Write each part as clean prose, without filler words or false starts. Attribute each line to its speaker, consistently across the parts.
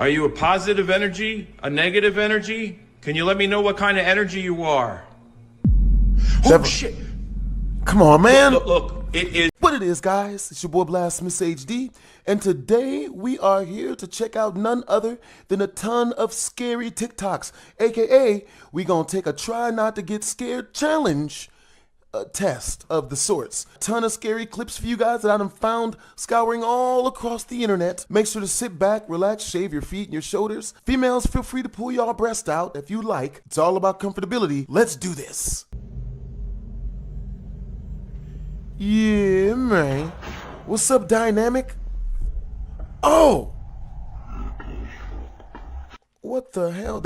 Speaker 1: Are you a positive energy? A negative energy? Can you let me know what kind of energy you are? Oh, shit.
Speaker 2: Come on, man.
Speaker 1: Look, it is.
Speaker 2: What it is, guys, it's your boy Blast Miss HD, and today we are here to check out none other than a ton of scary TikToks, aka we gonna take a try not to get scared challenge test of the sorts. A ton of scary clips for you guys that I done found scouring all across the internet. Make sure to sit back, relax, shave your feet and your shoulders. Females, feel free to pull y'all breast out if you like. It's all about comfortability. Let's do this. Yeah, man. What's up, Dynamic? Oh! What the hell?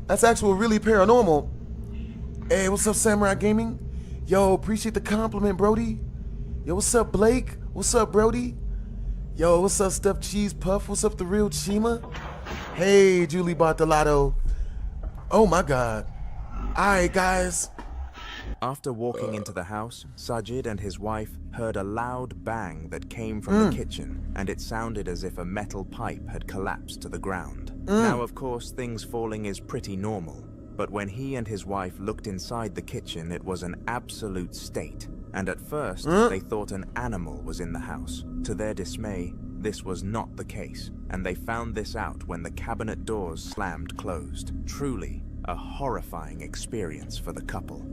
Speaker 2: That's actual really paranormal. Hey, what's up, Samurai Gaming? Yo, appreciate the compliment, Brody. Yo, what's up, Blake? What's up, Brody? Yo, what's up, Stuffed Cheese Puff? What's up, The Real Chima? Hey, Julie Bartolado. Oh, my God. All right, guys.
Speaker 3: After walking into the house, Sajid and his wife heard a loud bang that came from the kitchen, and it sounded as if a metal pipe had collapsed to the ground. Now, of course, things falling is pretty normal, but when he and his wife looked inside the kitchen, it was an absolute state, and at first, they thought an animal was in the house. To their dismay, this was not the case, and they found this out when the cabinet doors slammed closed. Truly, a horrifying experience for the couple.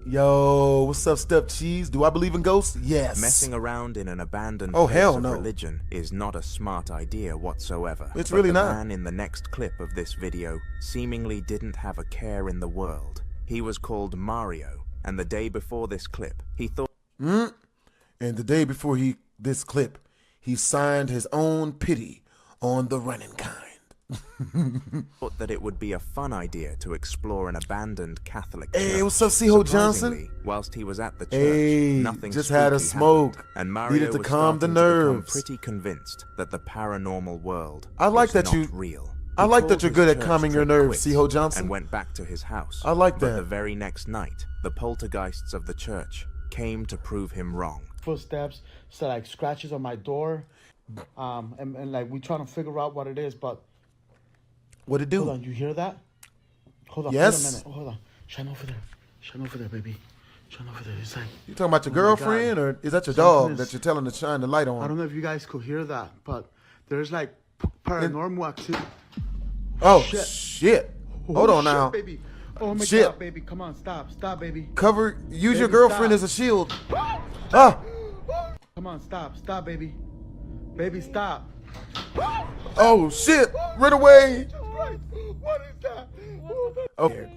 Speaker 2: Yo, what's up, Stuffed Cheese? Do I believe in ghosts? Yes.
Speaker 3: Messing around in an abandoned place of religion is not a smart idea whatsoever.
Speaker 2: It's really not.
Speaker 3: The man in the next clip of this video seemingly didn't have a care in the world. He was called Mario, and the day before this clip, he thought...
Speaker 2: And the day before this clip, he signed his own pity on the running kind.
Speaker 3: Thought that it would be a fun idea to explore an abandoned Catholic church.
Speaker 2: Hey, what's up, C.Ho. Johnson?
Speaker 3: Whilst he was at the church, nothing
Speaker 2: just had a smoke.
Speaker 3: Happened, and Mario
Speaker 2: needed to
Speaker 3: was
Speaker 2: calm the
Speaker 3: starting
Speaker 2: nerves.
Speaker 3: To become pretty convinced that the paranormal world
Speaker 2: was
Speaker 3: not real.
Speaker 2: I like that you're good at calming your nerves, C.Ho. Johnson.
Speaker 3: And went back to his house.
Speaker 2: I like that.
Speaker 3: But the very next night, the poltergeists of the church came to prove him wrong.
Speaker 4: Footsteps, so like scratches on my door, and like we trying to figure out what it is, but.
Speaker 2: What'd it do?
Speaker 4: Hold on, you hear that? Hold on,
Speaker 2: yes.
Speaker 4: Wait a minute. Oh, hold on. Shine over there. Shine over there, baby. Shine over there. It's like...
Speaker 2: You talking about your girlfriend, or is that your dog that you're telling to shine the light on?
Speaker 4: I don't know if you guys could hear that, but there's like paranormal activity.
Speaker 2: Oh, shit. Hold on now.
Speaker 4: Baby. Oh my God, baby. Come on, stop. Stop, baby.
Speaker 2: Use your girlfriend as a shield. Ah!
Speaker 4: Come on, stop. Stop, baby. Baby, stop.
Speaker 2: Oh, shit. Run away.
Speaker 4: What is that?
Speaker 2: Oh,
Speaker 4: baby,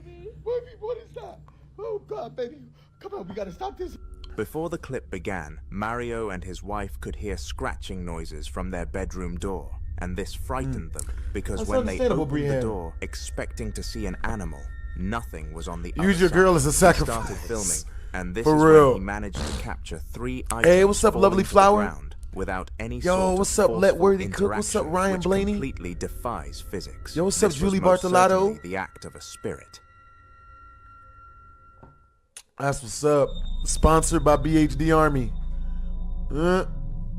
Speaker 4: what is that? Oh God, baby, come on, we gotta stop this.
Speaker 3: Before the clip began, Mario and his wife could hear scratching noises from their bedroom door, and this frightened them because when they opened the door, expecting to see an animal, nothing was on the other
Speaker 2: Use your
Speaker 3: side.
Speaker 2: girl as a sacrifice.
Speaker 3: He started filming, and this
Speaker 2: For
Speaker 3: is
Speaker 2: real.
Speaker 3: when he managed to capture 3 items.
Speaker 2: Hey, what's up, lovely flower?
Speaker 3: Without any
Speaker 2: Yo, what's up, Letworthy Cook? What's up, Ryan Blaney?
Speaker 3: Completely defies physics.
Speaker 2: Yo, what's up, Julie Bartolado?
Speaker 3: The act of a spirit.
Speaker 2: That's what's up. Sponsored by BHD Army.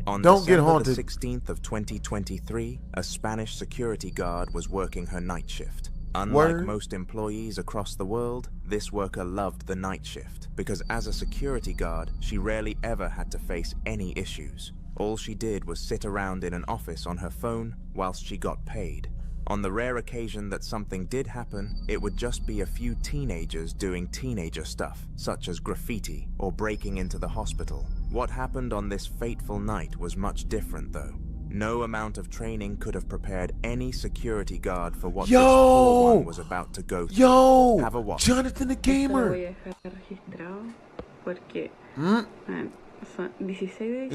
Speaker 3: On
Speaker 2: Don't get haunted.
Speaker 3: The 16th of 2023, a Spanish security guard was working her night shift. Unlike most employees across the world, this worker loved the night shift because as a security guard, she rarely ever had to face any issues. All she did was sit around in an office on her phone whilst she got paid. On the rare occasion that something did happen, it would just be a few teenagers doing teenager stuff, such as graffiti or breaking into the hospital. What happened on this fateful night was much different though. No amount of training could have prepared any security guard for what this poor one was about to go through. Have a watch.
Speaker 2: Jonathan the Gamer! Is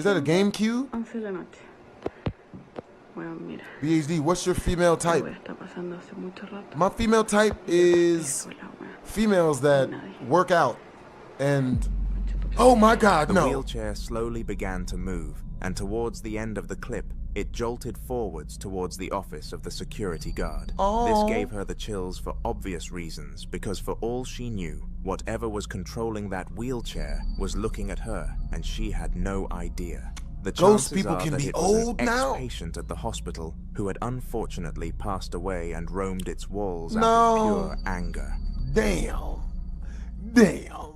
Speaker 2: that a GameCube? BHD, what's your female type? My female type is females that work out and... Oh my God, no!
Speaker 3: The wheelchair slowly began to move, and towards the end of the clip, it jolted forwards towards the office of the security guard. This gave her the chills for obvious reasons, because for all she knew, Whatever was controlling that wheelchair was looking at her, and she had no idea. The
Speaker 2: Ghost
Speaker 3: chances
Speaker 2: people
Speaker 3: are
Speaker 2: can
Speaker 3: that
Speaker 2: be
Speaker 3: it was
Speaker 2: old
Speaker 3: an
Speaker 2: now.
Speaker 3: ex-patient at the hospital who had unfortunately passed away and roamed its walls out
Speaker 2: No.
Speaker 3: of pure anger.
Speaker 2: Damn. Damn.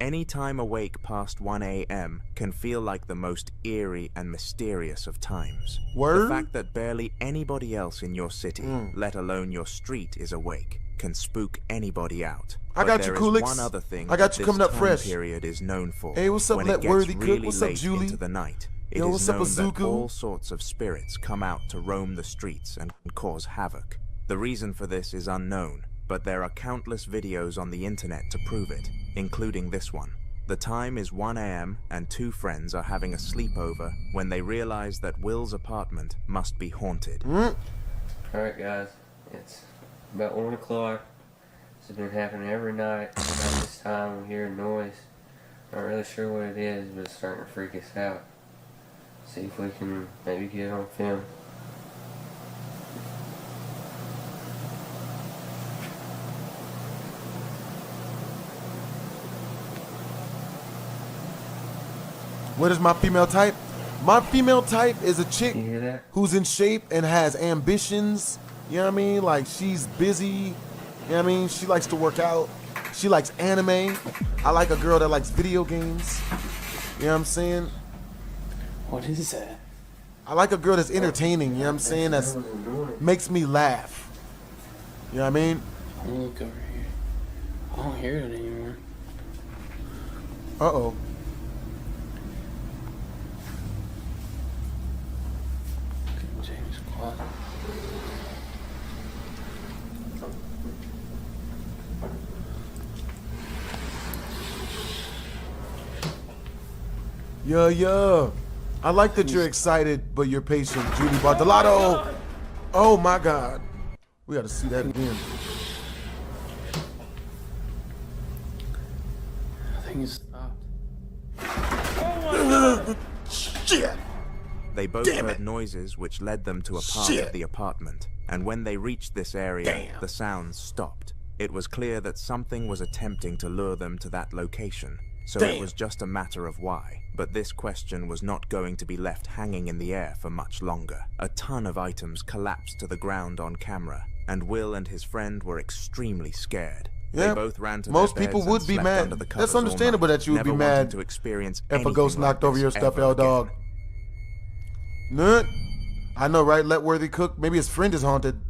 Speaker 3: Any time awake past 1 a.m. can feel like the most eerie and mysterious of times.
Speaker 2: Word?
Speaker 3: The fact that barely anybody else in your city, let alone your street, is awake can spook anybody out.
Speaker 2: I
Speaker 3: But
Speaker 2: got you,
Speaker 3: there is
Speaker 2: Coolix.
Speaker 3: one other thing
Speaker 2: I got
Speaker 3: that
Speaker 2: you
Speaker 3: this
Speaker 2: coming up
Speaker 3: time
Speaker 2: fresh.
Speaker 3: period is known for.
Speaker 2: Hey, what's up,
Speaker 3: when
Speaker 2: Let
Speaker 3: it gets
Speaker 2: Worthy Cook?
Speaker 3: really
Speaker 2: What's up,
Speaker 3: late
Speaker 2: Julie?
Speaker 3: into the night, it
Speaker 2: Yo,
Speaker 3: is
Speaker 2: what's up,
Speaker 3: known that
Speaker 2: Azuku?
Speaker 3: all sorts of spirits come out to roam the streets and cause havoc. The reason for this is unknown, but there are countless videos on the internet to prove it, including this one. The time is 1 a.m. and two friends are having a sleepover when they realize that Will's apartment must be haunted.
Speaker 5: Alright guys, it's about 1 o'clock. This has been happening every night. About this time we hear a noise. Not really sure what it is, but it's starting to freak us out. See if we can maybe get it on film.
Speaker 2: What is my female type? My female type is a chick
Speaker 5: You hear that?
Speaker 2: who's in shape and has ambitions. You know what I mean? Like, she's busy. You know what I mean? She likes to work out. She likes anime. I like a girl that likes video games. You know what I'm saying?
Speaker 6: What is that?
Speaker 2: I like a girl that's entertaining. You know what I'm saying? That's makes me laugh. You know what I mean?
Speaker 6: Let me look over here. I don't hear it anymore.
Speaker 2: Uh-oh.
Speaker 6: James quiet.
Speaker 2: Yeah. I like that you're excited, but you're patient. Judy Bartolotto. Oh my God. We gotta see that again.
Speaker 6: I think it stopped.
Speaker 2: Shit.
Speaker 3: They both
Speaker 2: Damn
Speaker 3: heard
Speaker 2: it.
Speaker 3: noises which led them to a part
Speaker 2: Shit.
Speaker 3: of the apartment, and when they reached this area,
Speaker 2: Damn.
Speaker 3: the sounds stopped. It was clear that something was attempting to lure them to that location, so
Speaker 2: Damn.
Speaker 3: it was just a matter of why. But this question was not going to be left hanging in the air for much longer. A ton of items collapsed to the ground on camera, and Will and his friend were extremely scared.
Speaker 2: Yeah,
Speaker 3: They both ran to
Speaker 2: most
Speaker 3: their
Speaker 2: people
Speaker 3: beds
Speaker 2: would
Speaker 3: and
Speaker 2: be
Speaker 3: slept
Speaker 2: mad.
Speaker 3: under the covers
Speaker 2: That's understandable
Speaker 3: all night,
Speaker 2: that you would be
Speaker 3: never wanting
Speaker 2: mad
Speaker 3: to experience
Speaker 2: if a
Speaker 3: anything
Speaker 2: ghost
Speaker 3: like
Speaker 2: knocked over
Speaker 3: this
Speaker 2: your stuff,
Speaker 3: ever
Speaker 2: L dog.
Speaker 3: again.
Speaker 2: Nut. I know, right? Let Worthy Cook. Maybe his friend is haunted.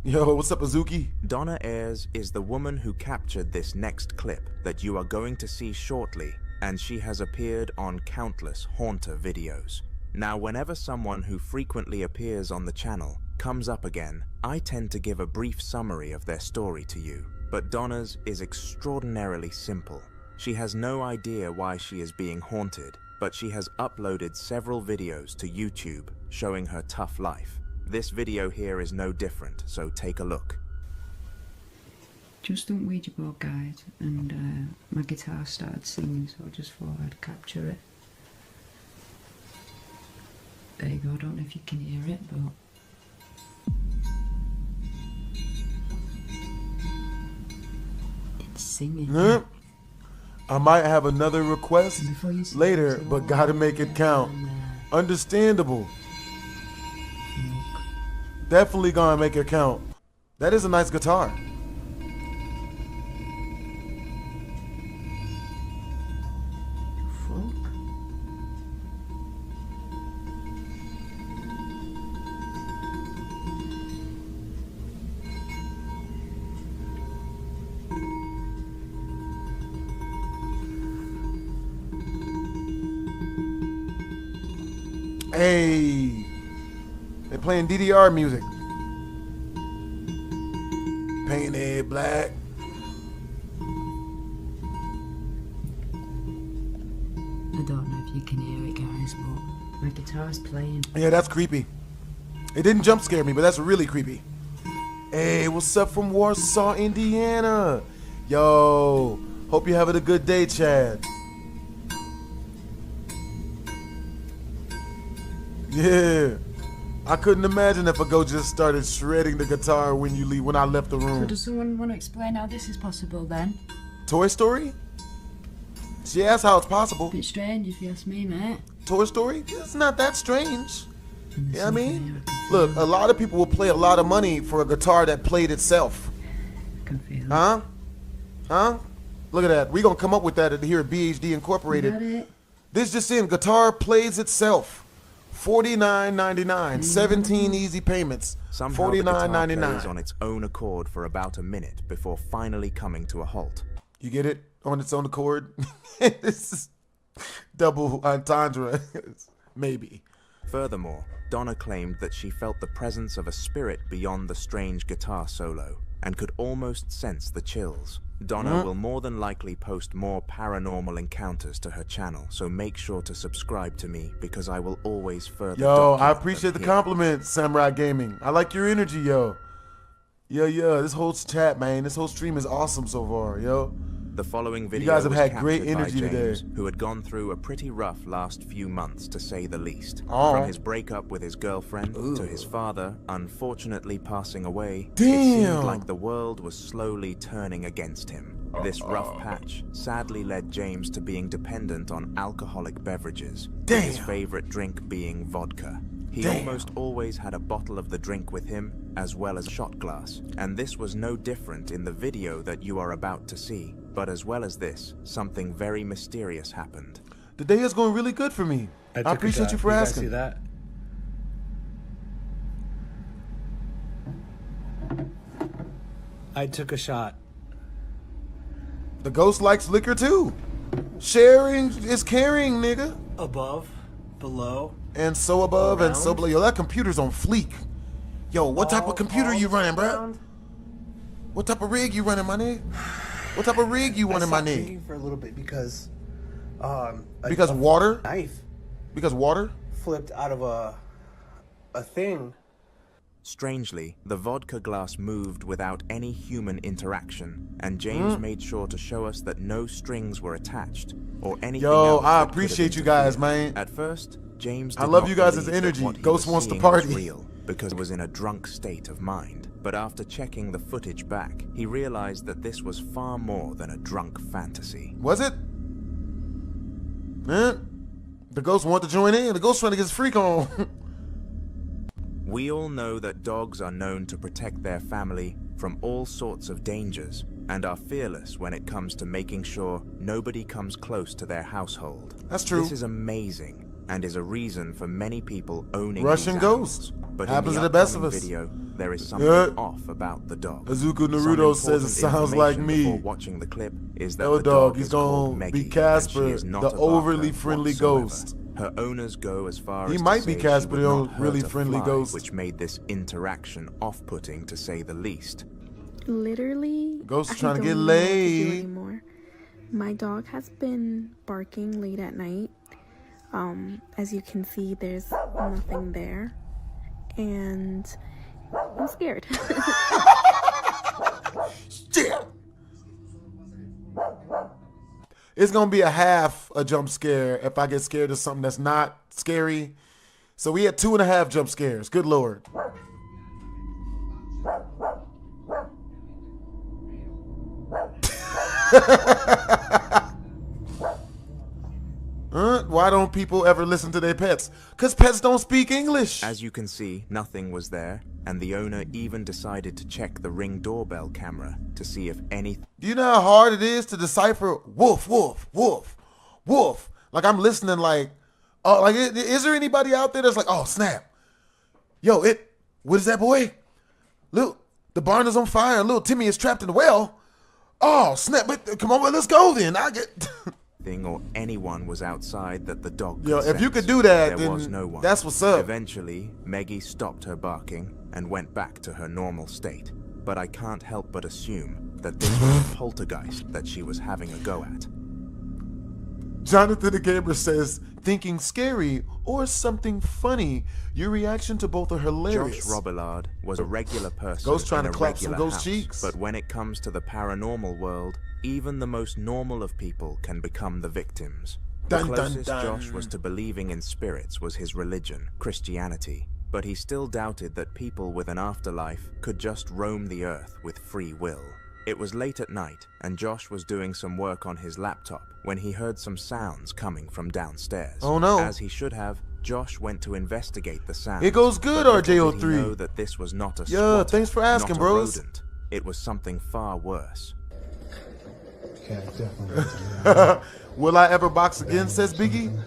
Speaker 2: Yo, what's up, Azuki?
Speaker 3: Donna Ayers is the woman who captured this next clip that you are going to see shortly, and she has appeared on countless haunter videos. Now, whenever someone who frequently appears on the channel comes up again, I tend to give a brief summary of their story to you, but Donna's is extraordinarily simple. She has no idea why she is being haunted, but she has uploaded several videos to YouTube showing her tough life. This video here is no different, so take a look.
Speaker 7: Just on Ouija board, guys, and my guitar started singing, so I just thought I'd capture it. There you go, I don't know if you can hear it, but... It's singing.
Speaker 2: Huh? I might have another request
Speaker 7: Before you say
Speaker 2: later,
Speaker 7: it,
Speaker 2: but gotta make it count. Understandable. Definitely gonna make it count. That is a nice guitar.
Speaker 7: Fuck.
Speaker 2: Hey, they're playing DDR music. Painted black.
Speaker 7: I don't know if you can hear it, guys, but my guitar's playing.
Speaker 2: Yeah, that's creepy. It didn't jump scare me, but that's really creepy. Hey, what's up from Warsaw, Indiana? Yo, hope you're having a good day, Chad. Yeah, I couldn't imagine if a ghost just started shredding the guitar when you leave. When I left the
Speaker 7: So
Speaker 2: room.
Speaker 7: does someone want to explain how this is possible then?
Speaker 2: Toy Story? She asked how it's possible.
Speaker 7: Bit strange if you ask me, mate.
Speaker 2: Toy Story? It's not that strange. You know what I mean? Look, a lot of people will play a lot of money for a guitar that played itself.
Speaker 7: I can feel it.
Speaker 2: Huh? Huh? Look at that. We gonna come up with that here at BHD Incorporated.
Speaker 7: Got it?
Speaker 2: This just in, guitar plays itself. $49.99, 17 easy payments.
Speaker 3: Somehow the guitar plays
Speaker 2: $49.99.
Speaker 3: on its own accord for about a minute before finally coming to a halt.
Speaker 2: You get it? On its own accord? This is double entendre. Maybe.
Speaker 3: Furthermore, Donna claimed that she felt the presence of a spirit beyond the strange guitar solo and could almost sense the chills. Donna will more than likely post more paranormal encounters to her channel, so make sure to subscribe to me because I will always further
Speaker 2: Yo, I
Speaker 3: document
Speaker 2: appreciate the
Speaker 3: them here.
Speaker 2: compliment, Samurai Gaming. I like your energy, yo. Yo, this whole chat, man, this whole stream is awesome so far, yo.
Speaker 3: The following video
Speaker 2: guys have
Speaker 3: was
Speaker 2: had great
Speaker 3: captured by
Speaker 2: energy today.
Speaker 3: James, who had gone through a pretty rough last few months, to say the least.
Speaker 2: Oh.
Speaker 3: From his breakup with his girlfriend to his father unfortunately passing away, it
Speaker 2: Damn.
Speaker 3: seemed like the world was slowly turning against him. This rough patch sadly led James to being dependent on alcoholic beverages, with his
Speaker 2: Damn.
Speaker 3: favorite drink being vodka. He
Speaker 2: Damn.
Speaker 3: almost always had a bottle of the drink with him, as well as a shot glass. And this was no different in the video that you are about to see. But as well as this, something very mysterious happened.
Speaker 2: The day is going really good for me. I appreciate you for asking.
Speaker 6: See that? I took a shot.
Speaker 2: The ghost likes liquor too. Sharing is caring, nigga.
Speaker 6: Above, below.
Speaker 2: And so above and so
Speaker 6: Around.
Speaker 2: below. Yo, that computer's on fleek. Yo, what type of computer you running, bro?
Speaker 6: Around.
Speaker 2: What type of rig you running, my nigga? What type of rig you running, my
Speaker 8: stopped
Speaker 2: nigga?
Speaker 8: drinking for a little bit because
Speaker 2: Because water?
Speaker 8: knife
Speaker 2: Because water?
Speaker 8: flipped out of a thing.
Speaker 3: Strangely, the vodka glass moved without any human interaction, and James made sure to show us that no strings were attached or anything
Speaker 2: Yo,
Speaker 3: else
Speaker 2: I
Speaker 3: that could have
Speaker 2: appreciate you guys,
Speaker 3: interfered.
Speaker 2: man.
Speaker 3: At first, James
Speaker 2: I
Speaker 3: did
Speaker 2: love
Speaker 3: not
Speaker 2: you guys'
Speaker 3: believe that
Speaker 2: energy.
Speaker 3: what he
Speaker 2: Ghost
Speaker 3: was
Speaker 2: wants to
Speaker 3: seeing
Speaker 2: party.
Speaker 3: was real, because he was in a drunk state of mind. But after checking the footage back, he realized that this was far more than a drunk fantasy.
Speaker 2: Was it? Man, the ghost want to join in. The ghost trying to get his freak on.
Speaker 3: We all know that dogs are known to protect their family from all sorts of dangers and are fearless when it comes to making sure nobody comes close to their household.
Speaker 2: That's true.
Speaker 3: This is amazing and is a reason for many people owning
Speaker 2: Russian
Speaker 3: these
Speaker 2: ghosts.
Speaker 3: animals. But
Speaker 2: Happens
Speaker 3: in
Speaker 2: to
Speaker 3: the
Speaker 2: the best of
Speaker 3: upcoming
Speaker 2: us.
Speaker 3: video, there is something
Speaker 2: Yeah.
Speaker 3: off about the dog.
Speaker 2: Azuka
Speaker 3: Some
Speaker 2: Naruto says it
Speaker 3: important
Speaker 2: sounds like
Speaker 3: information
Speaker 2: me.
Speaker 3: before watching the clip is that
Speaker 2: Yo,
Speaker 3: the
Speaker 2: dog,
Speaker 3: dog
Speaker 2: he's
Speaker 3: is called
Speaker 2: gonna
Speaker 3: Meggie,
Speaker 2: be Casper,
Speaker 3: and she is not
Speaker 2: the
Speaker 3: a barker
Speaker 2: overly friendly
Speaker 3: whatsoever.
Speaker 2: ghost.
Speaker 3: Her owners go as far
Speaker 2: He
Speaker 3: as
Speaker 2: might
Speaker 3: to
Speaker 2: be
Speaker 3: say
Speaker 2: Casper,
Speaker 3: she would
Speaker 2: the
Speaker 3: not hurt
Speaker 2: really
Speaker 3: a
Speaker 2: friendly
Speaker 3: fly,
Speaker 2: ghost.
Speaker 3: which made this interaction off-putting to say the least.
Speaker 9: Literally,
Speaker 2: Ghost
Speaker 9: I
Speaker 2: trying to
Speaker 9: don't
Speaker 2: get
Speaker 9: know what to do
Speaker 2: laid.
Speaker 9: anymore. My dog has been barking late at night. As you can see, there's nothing there, and I'm scared.
Speaker 2: Shit. It's gonna be a half a jump scare if I get scared of something that's not scary. So we had 2.5 jump scares. Good lord. Why don't people ever listen to their pets? Because pets don't speak English.
Speaker 3: As you can see, nothing was there, and the owner even decided to check the Ring doorbell camera to see if anything
Speaker 2: Do you know how hard it is to decipher woof, woof, woof, woof? Like I'm listening like, oh, like is there anybody out there that's like, oh snap, yo, what is that, boy? Look, the barn is on fire. Little Timmy is trapped in the well. Oh snap! But come on, let's go then. I get.
Speaker 3: or anyone was outside that the dog could
Speaker 2: Yo, if you
Speaker 3: sense.
Speaker 2: could do that,
Speaker 3: there was
Speaker 2: then
Speaker 3: no one.
Speaker 2: that's what's up.
Speaker 3: Eventually, Meggie stopped her barking and went back to her normal state. But I can't help but assume that this was a poltergeist that she was having a go at.
Speaker 2: Jonathan the Gamer says, thinking scary or something funny. Your reaction to both are hilarious.
Speaker 3: Josh Robillard was a regular person
Speaker 2: Ghost trying
Speaker 3: in
Speaker 2: to
Speaker 3: a
Speaker 2: clap some
Speaker 3: regular
Speaker 2: ghost
Speaker 3: house,
Speaker 2: cheeks.
Speaker 3: but when it comes to the paranormal world, even the most normal of people can become the victims. The
Speaker 2: Dun, dun,
Speaker 3: closest
Speaker 2: dun.
Speaker 3: Josh was to believing in spirits was his religion, Christianity. but he still doubted that people with an afterlife could just roam the earth with free will. It was late at night, and Josh was doing some work on his laptop when he heard some sounds coming from downstairs.
Speaker 2: Oh no.
Speaker 3: As he should have, Josh went to investigate the sounds.
Speaker 2: It goes good,
Speaker 3: but little
Speaker 2: RJ03.
Speaker 3: did he know that this was not a
Speaker 2: Yeah,
Speaker 3: squatter,
Speaker 2: thanks for asking,
Speaker 3: not a
Speaker 2: bros.
Speaker 3: rodent. It was something far worse.
Speaker 4: Okay, definitely.
Speaker 2: Will I ever box again, says Biggie?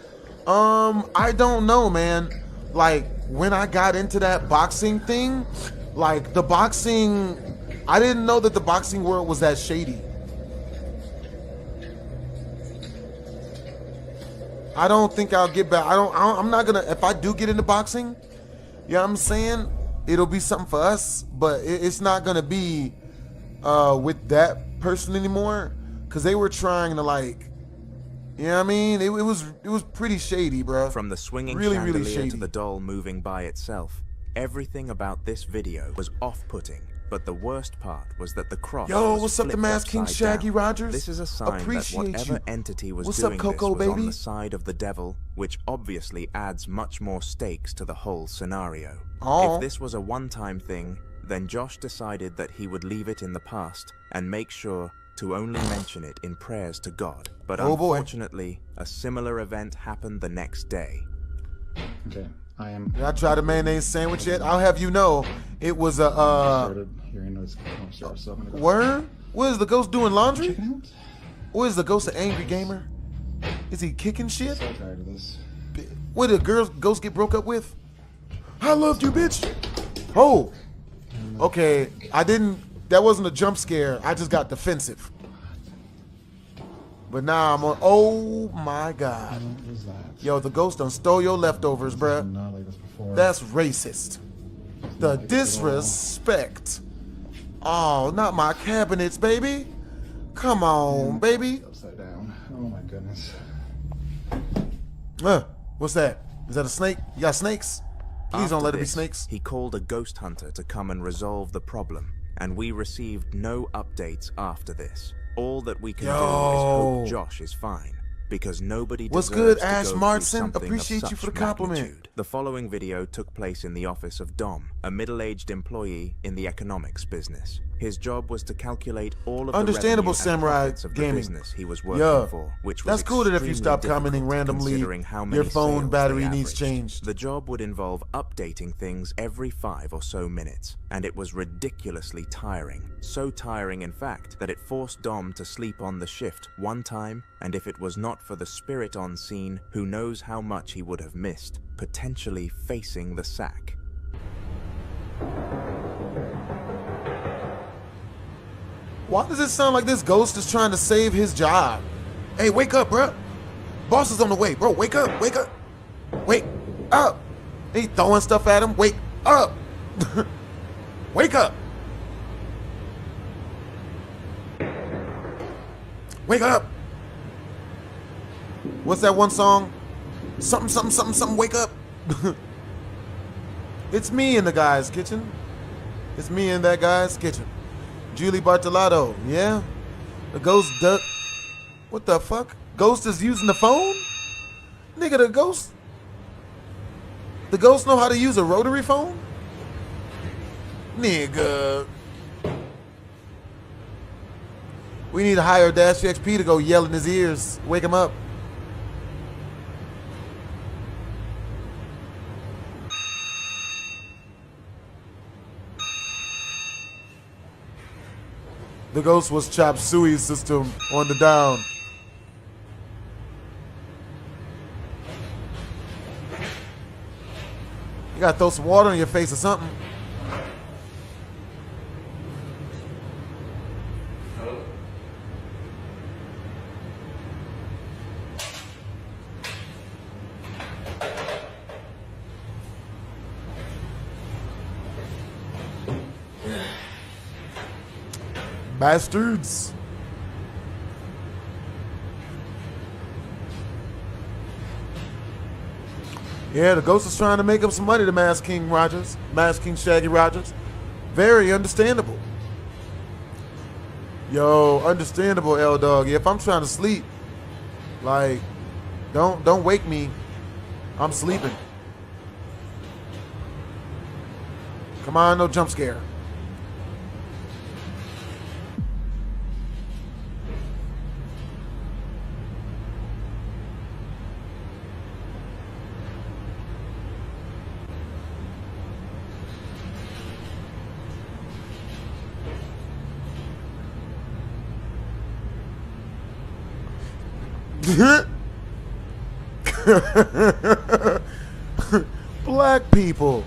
Speaker 2: I don't know, man. Like, when I got into that boxing thing, like, the boxing, I didn't know that the boxing world was that shady. I don't think I'll get back. I'm not gonna, if I do get into boxing, you know what I'm saying? It'll be something for us, but it's not gonna be with that person anymore, because they were trying to, like, you know what I mean? It was pretty shady, bro.
Speaker 3: From the swinging
Speaker 2: really
Speaker 3: chandelier
Speaker 2: shady
Speaker 3: to the doll moving by itself, everything about this video was off-putting. But the worst part was that the cross
Speaker 2: Yo,
Speaker 3: was
Speaker 2: what's up, the
Speaker 3: flipped
Speaker 2: Masked King
Speaker 3: upside
Speaker 2: Shaggy
Speaker 3: down.
Speaker 2: Rogers?
Speaker 3: This is a sign
Speaker 2: Appreciate
Speaker 3: that whatever
Speaker 2: you.
Speaker 3: entity was
Speaker 2: What's
Speaker 3: doing
Speaker 2: up, Koko,
Speaker 3: this was on
Speaker 2: baby?
Speaker 3: the side of the devil, which obviously adds much more stakes to the whole scenario.
Speaker 2: Oh.
Speaker 3: If this was a one-time thing, then Josh decided that he would leave it in the past and make sure to only mention it in prayers to God. But
Speaker 2: Oh, boy.
Speaker 3: unfortunately, a similar event happened the next day.
Speaker 4: Okay, I
Speaker 2: I tried a mayonnaise sandwich yet? I'll have you know, it was a
Speaker 4: started hearing noise downstairs, so I'm gonna go
Speaker 2: worm? What is the ghost doing laundry?
Speaker 4: check it out.
Speaker 2: What is the ghost an angry gamer? Is he kicking shit?
Speaker 4: So tired of this.
Speaker 2: What did a ghost get broke up with? I loved you, bitch. Oh, okay. That wasn't a jump scare. I just got defensive. But now I'm on. Oh my God.
Speaker 4: What was that?
Speaker 2: Yo, the ghost done stole your leftovers, bruh.
Speaker 4: Not like this before.
Speaker 2: That's racist. The disrespect. Oh, not my cabinets, baby. Come on, baby.
Speaker 4: Upside down. Oh my goodness.
Speaker 2: What's that? Is that a snake? You got snakes? Please don't
Speaker 3: After
Speaker 2: let it be
Speaker 3: this,
Speaker 2: snakes.
Speaker 3: He called a ghost hunter to come and resolve the problem, and we received no updates after this. All that we can do is hope Josh is fine, because nobody
Speaker 2: What's
Speaker 3: deserves
Speaker 2: good,
Speaker 3: to
Speaker 2: Ash
Speaker 3: go through
Speaker 2: Martin?
Speaker 3: something of
Speaker 2: Appreciate you
Speaker 3: such
Speaker 2: for the compliment.
Speaker 3: magnitude. The following video took place in the office of Dom, a middle-aged employee in the economics business. His job was to calculate all of
Speaker 2: Understandable,
Speaker 3: the revenue and
Speaker 2: Samurai
Speaker 3: profits of the
Speaker 2: Gaming.
Speaker 3: business he was working
Speaker 2: Yeah,
Speaker 3: for, which was
Speaker 2: that's cool that if you
Speaker 3: extremely
Speaker 2: stop commenting
Speaker 3: difficult
Speaker 2: randomly,
Speaker 3: considering how many
Speaker 2: your phone
Speaker 3: sales
Speaker 2: battery
Speaker 3: they
Speaker 2: needs
Speaker 3: averaged.
Speaker 2: changed.
Speaker 3: The job would involve updating things every 5 or so minutes, and it was ridiculously tiring. So tiring, in fact, that it forced Dom to sleep on the shift one time, and if it was not for the spirit on scene, who knows how much he would have missed, potentially facing the sack.
Speaker 2: Why does it sound like this ghost is trying to save his job? Hey, wake up, bro. Boss is on the way, bro. Wake up, wake up. Wake up. He throwing stuff at him. Wake up. Wake up. Wake up. What's that one song? Something, something, something, something, wake up. It's me in the guy's kitchen. It's me in that guy's kitchen. Julie Bartolado, yeah? The ghost does. What the fuck? Ghost is using the phone? Nigga, the ghost. The ghost know how to use a rotary phone? Nigga. We need to hire Dash XP to go yell in his ears. Wake him up. The ghost was Chop Suey's system on the down. You gotta throw some water in your face or something. Bastards. Yeah, the ghost is trying to make up some money to Masked King Rogers. Masked King Shaggy Rogers. Very understandable. Yo, understandable, L-Dog. Yeah, if I'm trying to sleep, like, don't wake me. I'm sleeping. Come on, no jump scare. Black people.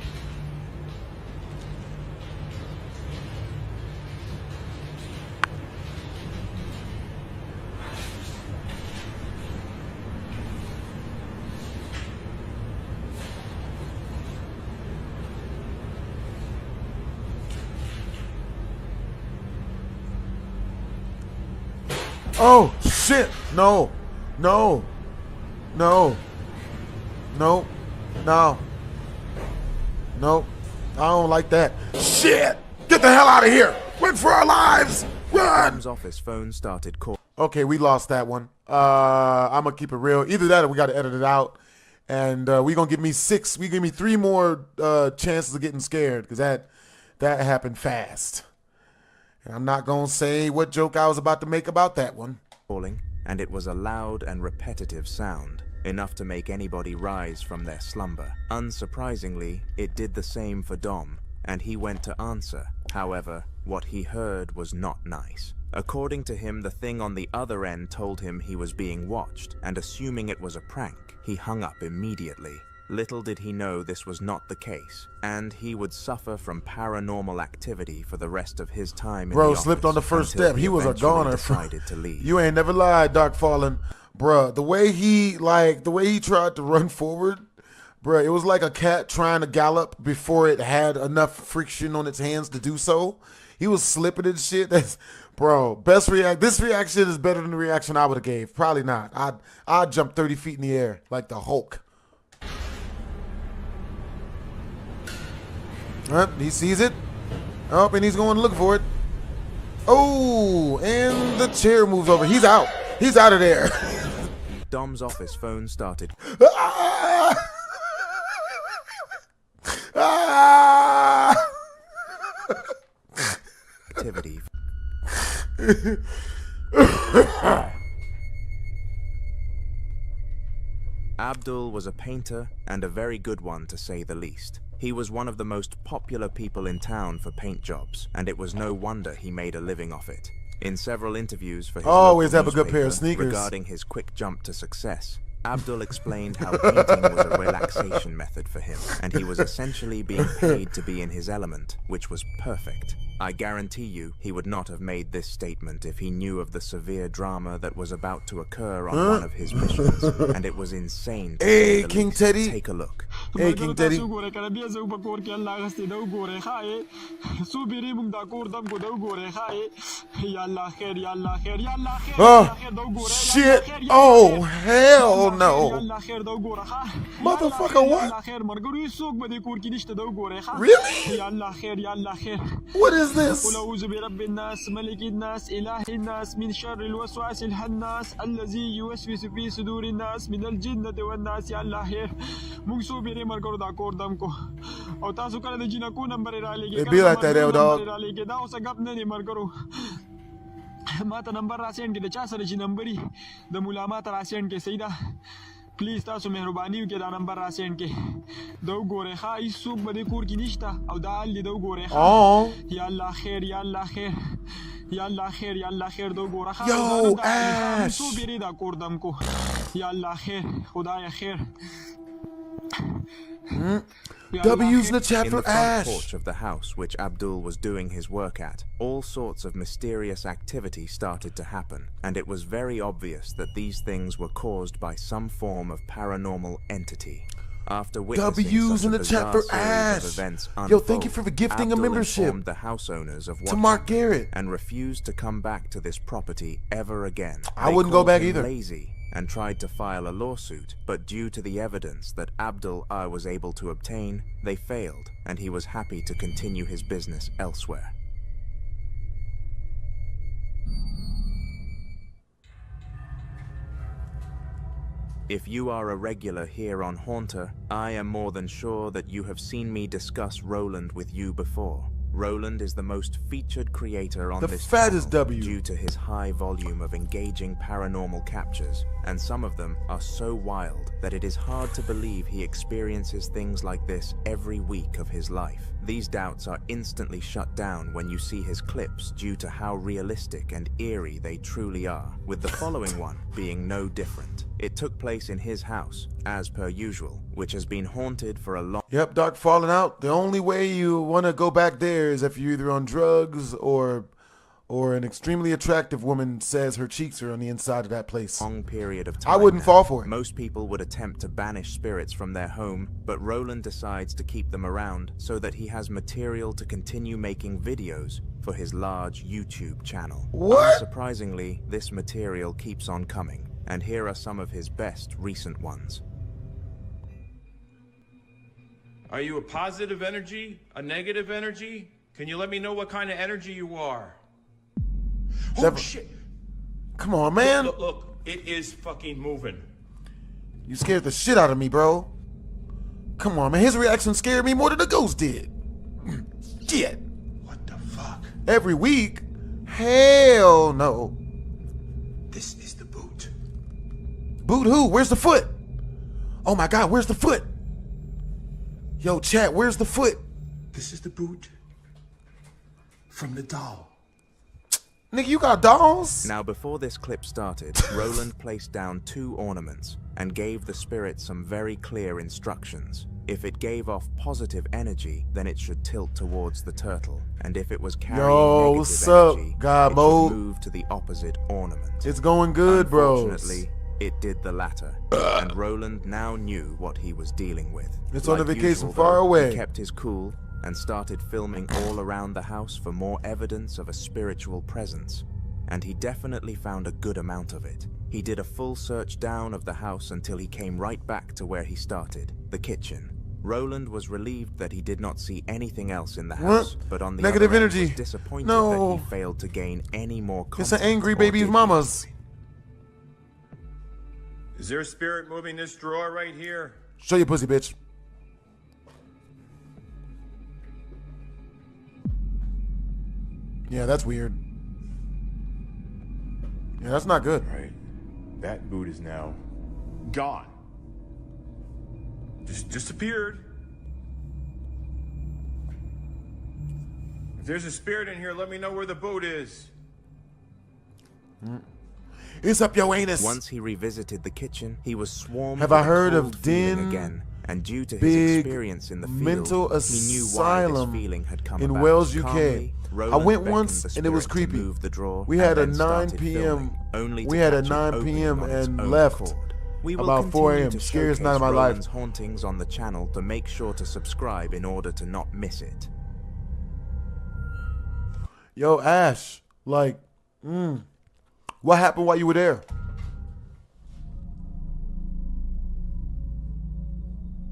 Speaker 2: Oh shit! No, no, no, no, no, no. I don't like that. Shit! Get the hell out of here! Run for our lives! Run!
Speaker 3: Tom's office phone started calling.
Speaker 2: Okay, we lost that one. I'm gonna keep it real. Either that or we gotta edit it out. And we gonna give me 3 more chances of getting scared, because that happened fast. And I'm not gonna say what joke I was about to make about that one.
Speaker 3: Calling, and it was a loud and repetitive sound, enough to make anybody rise from their slumber. Unsurprisingly, it did the same for Dom, and he went to answer. However, what he heard was not nice. According to him, the thing on the other end told him he was being watched, and assuming it was a prank, he hung up immediately. Little did he know this was not the case, and he would suffer from paranormal activity for the rest of his time in the
Speaker 2: Bro
Speaker 3: office
Speaker 2: slipped on the first step. He was a
Speaker 3: eventually
Speaker 2: goner.
Speaker 3: decided to leave.
Speaker 2: You ain't never lied, Dark Fallen. Bruh, the way he tried to run forward, bruh, it was like a cat trying to gallop before it had enough friction on its hands to do so. He was slipping and shit. That's, bro, this reaction is better than the reaction I would have gave. Probably not. I'd jump 30 feet in the air like the Hulk. He sees it. Oh, and he's going to look for it. Oh, and the chair moves over. He's out. He's out of there.
Speaker 3: Dom's office phone started. Activity. Abdul was a painter, and a very good one to say the least. He was one of the most popular people in town for paint jobs, and it was no wonder he made a living off it. In several interviews for his
Speaker 2: always
Speaker 3: local
Speaker 2: have a good pair of
Speaker 3: newspaper
Speaker 2: sneakers
Speaker 3: regarding his quick jump to success, Abdul explained how painting was a relaxation method for him, and he was essentially being paid to be in his element, which was perfect. I guarantee you he would not have made this statement if he knew of the severe drama that was about to occur on one of his missions, and it was insane to say the
Speaker 2: King
Speaker 3: least.
Speaker 2: Teddy.
Speaker 3: Take a look.
Speaker 2: Hey, King Teddy. Oh, shit. Oh, hell no. Motherfucker, what? Really? What is this? It be like that, dog.
Speaker 10: ماته نمبر را سینډ کې د چا سره چې نمبري د مولا ماته را سینډ کې صحیح ده پلیز تاسو مهرباني وکړئ دا نمبر را سینډ کې د وګورئ ښه هیڅ څوک به دې کور کې نشته او دا حال دې د وګورئ ښه یا الله خیر یا الله خیر یا الله خیر یا الله خیر د وګوره ښه
Speaker 2: Yo, Ash.
Speaker 10: څو بیرې دا کور دم کو یا الله خیر خدایا خیر
Speaker 2: W's in the chat
Speaker 3: In
Speaker 2: for
Speaker 3: the front
Speaker 2: Ash.
Speaker 3: porch of the house which Abdul was doing his work at, all sorts of mysterious activity started to happen, and it was very obvious that these things were caused by some form of paranormal entity. After witnessing
Speaker 2: W's
Speaker 3: such
Speaker 2: in
Speaker 3: a
Speaker 2: the chat
Speaker 3: bizarre
Speaker 2: for
Speaker 3: series
Speaker 2: Ash.
Speaker 3: of events
Speaker 2: Yo, thank you
Speaker 3: unfold,
Speaker 2: for gifting a
Speaker 3: Abdul
Speaker 2: membership
Speaker 3: informed the house owners of what
Speaker 2: to Mark
Speaker 3: happened
Speaker 2: Garrett.
Speaker 3: and refused to come back to this property ever again.
Speaker 2: I
Speaker 3: They
Speaker 2: wouldn't go
Speaker 3: called
Speaker 2: back
Speaker 3: him
Speaker 2: either.
Speaker 3: Lazy and tried to file a lawsuit, but due to the evidence that Abdul was able to obtain, they failed, and he was happy to continue his business elsewhere. If you are a regular here on Haunter, I am more than sure that you have seen me discuss Roland with you before. Roland is the most featured creator on this
Speaker 2: fattest
Speaker 3: channel
Speaker 2: W.
Speaker 3: due to his high volume of engaging paranormal captures, and some of them are so wild that it is hard to believe he experiences things like this every week of his life. These doubts are instantly shut down when you see his clips due to how realistic and eerie they truly are, with the following one being no different. It took place in his house, as per usual, which has been haunted for a long...
Speaker 2: Yep, Dark falling out. The only way you want to go back there is if you're either on drugs or an extremely attractive woman says her cheeks are on the inside of that place.
Speaker 3: Long period of time.
Speaker 2: I wouldn't fall for it.
Speaker 3: Most people would attempt to banish spirits from their home, but Roland decides to keep them around so that he has material to continue making videos for his large YouTube channel.
Speaker 2: What?
Speaker 3: Surprisingly, this material keeps on coming, and here are some of his best recent ones.
Speaker 1: Are you a positive energy? A negative energy? Can you let me know what kind of energy you are? Oh, shit.
Speaker 2: Come on, man.
Speaker 1: Look, it is fucking moving.
Speaker 2: You scared the shit out of me, bro. Come on, man. His reaction scared me more than the ghost did. Shit.
Speaker 1: What the fuck?
Speaker 2: Every week? Hell no.
Speaker 1: This is the boot.
Speaker 2: Boot who? Where's the foot? Oh my God, where's the foot? Yo, chat, where's the foot?
Speaker 1: This is the boot from the doll.
Speaker 2: Nigga, you got dolls?
Speaker 3: Now, before this clip started, Roland placed down 2 ornaments and gave the spirit some very clear instructions. If it gave off positive energy, then it should tilt towards the turtle, and if it was carrying negative
Speaker 2: what's up,
Speaker 3: energy,
Speaker 2: God
Speaker 3: it
Speaker 2: mode?
Speaker 3: should move to the opposite ornament.
Speaker 2: It's going good, bros.
Speaker 3: Unfortunately, it did the latter, and Roland now knew what he was dealing with.
Speaker 2: It's on a vacation
Speaker 3: usual,
Speaker 2: far
Speaker 3: though,
Speaker 2: away.
Speaker 3: He kept his cool and started filming all around the house for more evidence of a spiritual presence, and he definitely found a good amount of it. He did a full search down of the house until he came right back to where he started, the kitchen. Roland was relieved that he did not see anything else in the house, but on the
Speaker 2: Negative
Speaker 3: other end
Speaker 2: energy.
Speaker 3: was disappointed
Speaker 2: No.
Speaker 3: that he failed to gain any more
Speaker 2: It's an
Speaker 3: content
Speaker 2: angry
Speaker 3: or
Speaker 2: baby's
Speaker 3: did he?
Speaker 2: mama's.
Speaker 1: Is there a spirit moving this drawer right here?
Speaker 2: Show your pussy, bitch. Yeah, that's weird. Yeah, that's not good.
Speaker 11: Right. That boot is now gone.
Speaker 1: Just disappeared. If there's a spirit in here, let me know where the boot is.
Speaker 2: It's up your anus.
Speaker 3: Once he revisited the kitchen, he was swarmed
Speaker 2: Have
Speaker 3: with
Speaker 2: I
Speaker 3: a
Speaker 2: heard
Speaker 3: cold
Speaker 2: of
Speaker 3: feeling
Speaker 2: Den
Speaker 3: again, and due to his
Speaker 2: Big
Speaker 3: experience in the field,
Speaker 2: Mental
Speaker 3: he knew why
Speaker 2: Asylum
Speaker 3: this feeling had come
Speaker 2: in
Speaker 3: about.
Speaker 2: Wales, UK.
Speaker 3: Calmly,
Speaker 2: I
Speaker 3: Roland
Speaker 2: went
Speaker 3: beckoned
Speaker 2: once
Speaker 3: the
Speaker 2: and it was
Speaker 3: spirit to
Speaker 2: creepy.
Speaker 3: move the drawer
Speaker 2: We had
Speaker 3: and
Speaker 2: a
Speaker 3: then
Speaker 2: 9
Speaker 3: started
Speaker 2: p.m.
Speaker 3: filming, only
Speaker 2: We
Speaker 3: to
Speaker 2: had a
Speaker 3: catch it
Speaker 2: 9
Speaker 3: opening
Speaker 2: p.m.
Speaker 3: on its
Speaker 2: and
Speaker 3: own
Speaker 2: left
Speaker 3: accord. We will
Speaker 2: about 4
Speaker 3: continue
Speaker 2: a.m.
Speaker 3: to
Speaker 2: Scariest night of
Speaker 3: showcase
Speaker 2: my life.
Speaker 3: Roland's hauntings on the channel to make sure to subscribe in order to not miss it.
Speaker 2: Yo, Ash, like, what happened while you were there?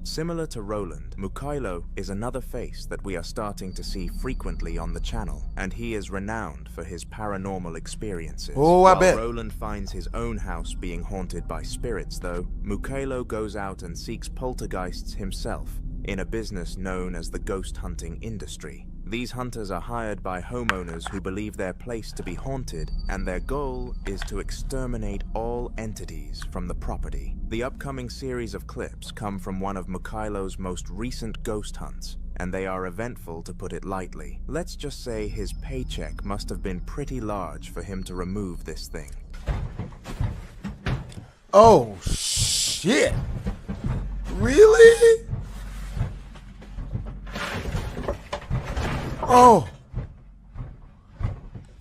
Speaker 3: Similar to Roland, Muko is another face that we are starting to see frequently on the channel, and he is renowned for his paranormal experiences.
Speaker 2: Oh, I
Speaker 3: While
Speaker 2: bet.
Speaker 3: Roland finds his own house being haunted by spirits, though, Muko goes out and seeks poltergeists himself in a business known as the ghost hunting industry. These hunters are hired by homeowners who believe their place to be haunted, and their goal is to exterminate all entities from the property. The upcoming series of clips come from one of Muko's most recent ghost hunts, and they are eventful to put it lightly. Let's just say his paycheck must have been pretty large for him to remove this thing.
Speaker 2: Oh, shit. Really? Oh.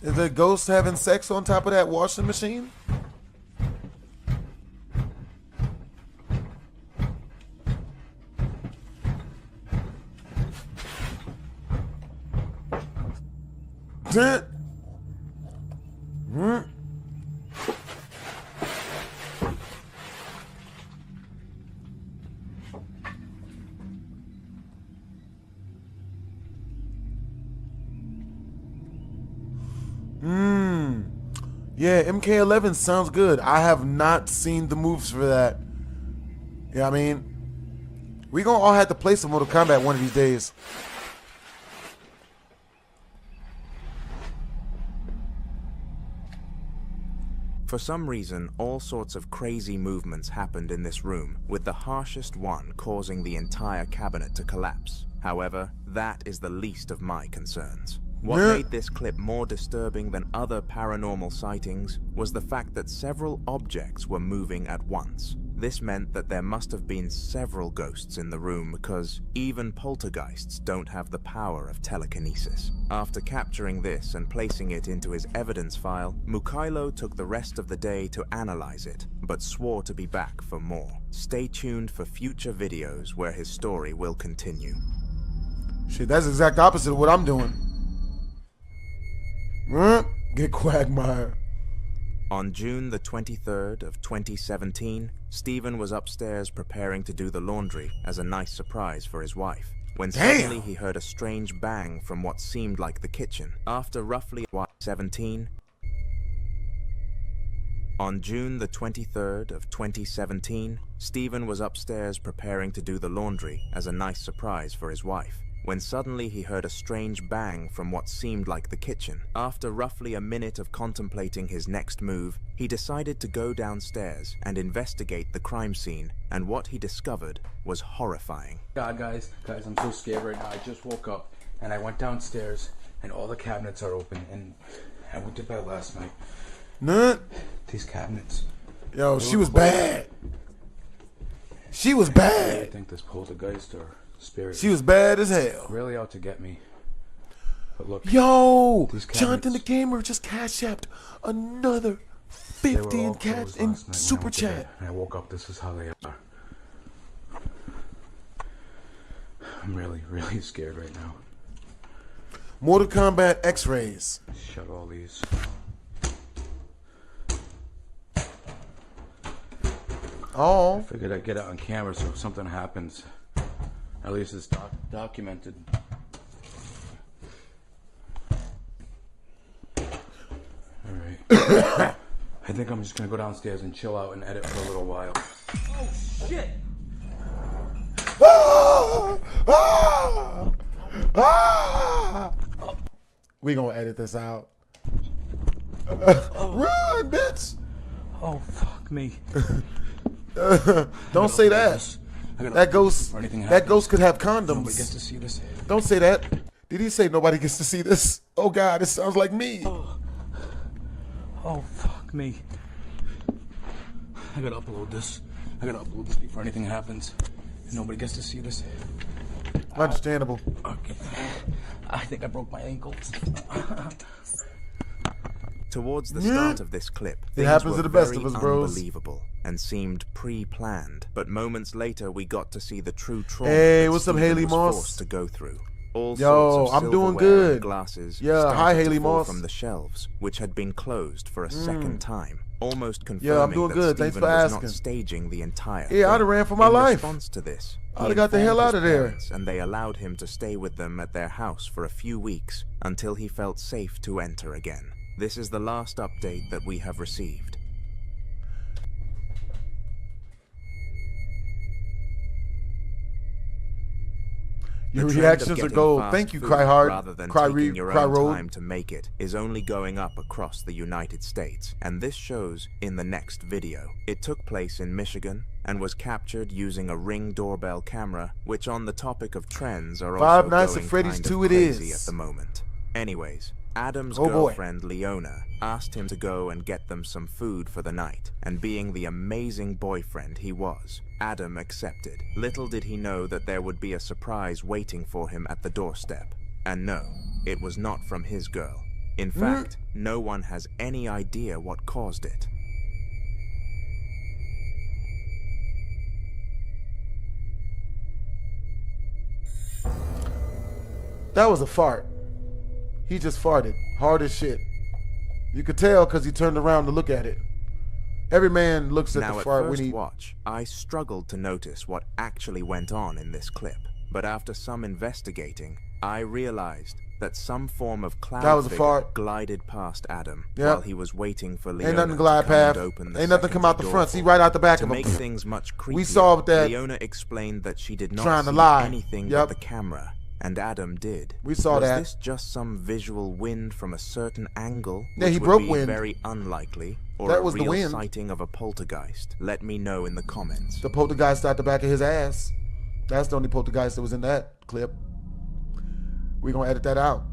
Speaker 2: Is the ghost having sex on top of that washing machine? Yeah, MK11 sounds good. I have not seen the moves for that. Yeah, I mean, we gonna all have to play some Mortal Kombat one of these days.
Speaker 3: For some reason, all sorts of crazy movements happened in this room, with the harshest one causing the entire cabinet to collapse. However, that is the least of my concerns. What made this clip more disturbing than other paranormal sightings was the fact that several objects were moving at once. This meant that there must have been several ghosts in the room because even poltergeists don't have the power of telekinesis. After capturing this and placing it into his evidence file, Muko took the rest of the day to analyze it, but swore to be back for more. Stay tuned for future videos where his story will continue.
Speaker 2: Shit, that's the exact opposite of what I'm doing. Get Quagmire.
Speaker 3: On June the 23rd of 2017, Stephen was upstairs preparing to do the laundry as a nice surprise for his wife, when suddenly he heard a strange bang from what seemed like the kitchen. After roughly 17, on June the 23rd of 2017, Stephen was upstairs preparing to do the laundry as a nice surprise for his wife, when suddenly he heard a strange bang from what seemed like the kitchen. After roughly a minute of contemplating his next move, he decided to go downstairs and investigate the crime scene, and what he discovered was horrifying.
Speaker 12: God, guys, I'm so scared right now. I just woke up and I went downstairs and all the cabinets are open, and I went to bed last night. These cabinets.
Speaker 2: Yo, she was bad. She was bad.
Speaker 12: I think this poltergeist or spirit.
Speaker 2: She was bad as hell.
Speaker 12: Really out to get me. But look.
Speaker 2: Yo, Jonathan the Gamer just cash apped another 50 in super chat.
Speaker 12: And I woke up, this is how they are. I'm really, really scared right now.
Speaker 2: Mortal Kombat X-rays.
Speaker 12: Shut all these.
Speaker 2: Oh.
Speaker 12: I figured I'd get it on camera so if something happens, at least it's documented. Alright. I think I'm just gonna go downstairs and chill out and edit for a little while. Oh shit!
Speaker 2: We gonna edit this out. Run, bitch!
Speaker 12: Oh, fuck me.
Speaker 2: Don't say that. That ghost could have condoms.
Speaker 12: Nobody gets to see this.
Speaker 2: Don't say that. Did he say nobody gets to see this? Oh God, this sounds like me.
Speaker 12: Oh, fuck me. I gotta upload this. I gotta upload this before anything happens. Nobody gets to see this.
Speaker 2: Understandable.
Speaker 12: Okay. I think I broke my ankle.
Speaker 3: Towards the start of this clip,
Speaker 2: it happens to the best of us, bros.
Speaker 3: Unbelievable and seemed pre-planned, but moments later we got to see the true trauma.
Speaker 2: Hey, what's up, Haley Moss?
Speaker 3: Forced to go through. All
Speaker 2: Yo,
Speaker 3: sorts of
Speaker 2: I'm doing
Speaker 3: silverware
Speaker 2: good.
Speaker 3: And glasses
Speaker 2: yeah, hi, Haley
Speaker 3: to fall
Speaker 2: Moss.
Speaker 3: from the shelves, which had been closed for a second time, almost confirming
Speaker 2: yeah, I'm doing
Speaker 3: that
Speaker 2: good.
Speaker 3: Stephen
Speaker 2: Thanks for
Speaker 3: was
Speaker 2: asking.
Speaker 3: Not staging the entire
Speaker 2: yeah, I'd have ran for my
Speaker 3: In
Speaker 2: life.
Speaker 3: response to this,
Speaker 2: I'd have got the hell out of there.
Speaker 3: And they allowed him to stay with them at their house for a few weeks until he felt safe to enter again. This is the last update that we have received.
Speaker 2: Your reactions are gold. Thank you, Cry Hard.
Speaker 3: Rather than
Speaker 2: Cry
Speaker 3: taking your own
Speaker 2: Road.
Speaker 3: time to make it is only going up across the United States, and this shows in the next video. It took place in Michigan and was captured using a Ring doorbell camera, which on the topic of trends are
Speaker 2: Five
Speaker 3: also
Speaker 2: Nights
Speaker 3: going
Speaker 2: at Freddy's
Speaker 3: kind
Speaker 2: 2
Speaker 3: of
Speaker 2: it
Speaker 3: crazy
Speaker 2: is.
Speaker 3: at the moment. Anyways, Adam's
Speaker 2: Oh, boy.
Speaker 3: girlfriend Leona asked him to go and get them some food for the night, and being the amazing boyfriend he was, Adam accepted. Little did he know that there would be a surprise waiting for him at the doorstep. And no, it was not from his girl. In fact, no one has any idea what caused it.
Speaker 2: That was a fart. He just farted. Hard as shit. You could tell because he turned around to look at it. Every man looks at
Speaker 3: Now,
Speaker 2: the fart
Speaker 3: at
Speaker 2: when
Speaker 3: first
Speaker 2: he...
Speaker 3: watch, I struggled to notice what actually went on in this clip. But after some investigating, I realized that some form of cloud
Speaker 2: That was a
Speaker 3: figure
Speaker 2: fart.
Speaker 3: glided past Adam
Speaker 2: Yep.
Speaker 3: while he was waiting for Leona
Speaker 2: Ain't nothing
Speaker 3: to
Speaker 2: glide
Speaker 3: come and
Speaker 2: path.
Speaker 3: open the
Speaker 2: Ain't nothing come out the
Speaker 3: secondary
Speaker 2: front.
Speaker 3: door
Speaker 2: See
Speaker 3: for
Speaker 2: right
Speaker 3: him.
Speaker 2: out the back
Speaker 3: To
Speaker 2: of him.
Speaker 3: make things much creepier,
Speaker 2: We solved that.
Speaker 3: Leona explained that she did not
Speaker 2: Trying to
Speaker 3: see
Speaker 2: lie.
Speaker 3: anything
Speaker 2: Yep.
Speaker 3: but the camera, and Adam did.
Speaker 2: We saw
Speaker 3: was
Speaker 2: that.
Speaker 3: this just some visual wind from a certain angle,
Speaker 2: Yeah,
Speaker 3: which
Speaker 2: he
Speaker 3: would
Speaker 2: broke
Speaker 3: be
Speaker 2: wind.
Speaker 3: very unlikely, or
Speaker 2: That
Speaker 3: a
Speaker 2: was the
Speaker 3: real
Speaker 2: wind.
Speaker 3: sighting of a poltergeist? Let me know in the comments.
Speaker 2: The poltergeist out the back of his ass. That's the only poltergeist that was in that clip. We're going to edit that out.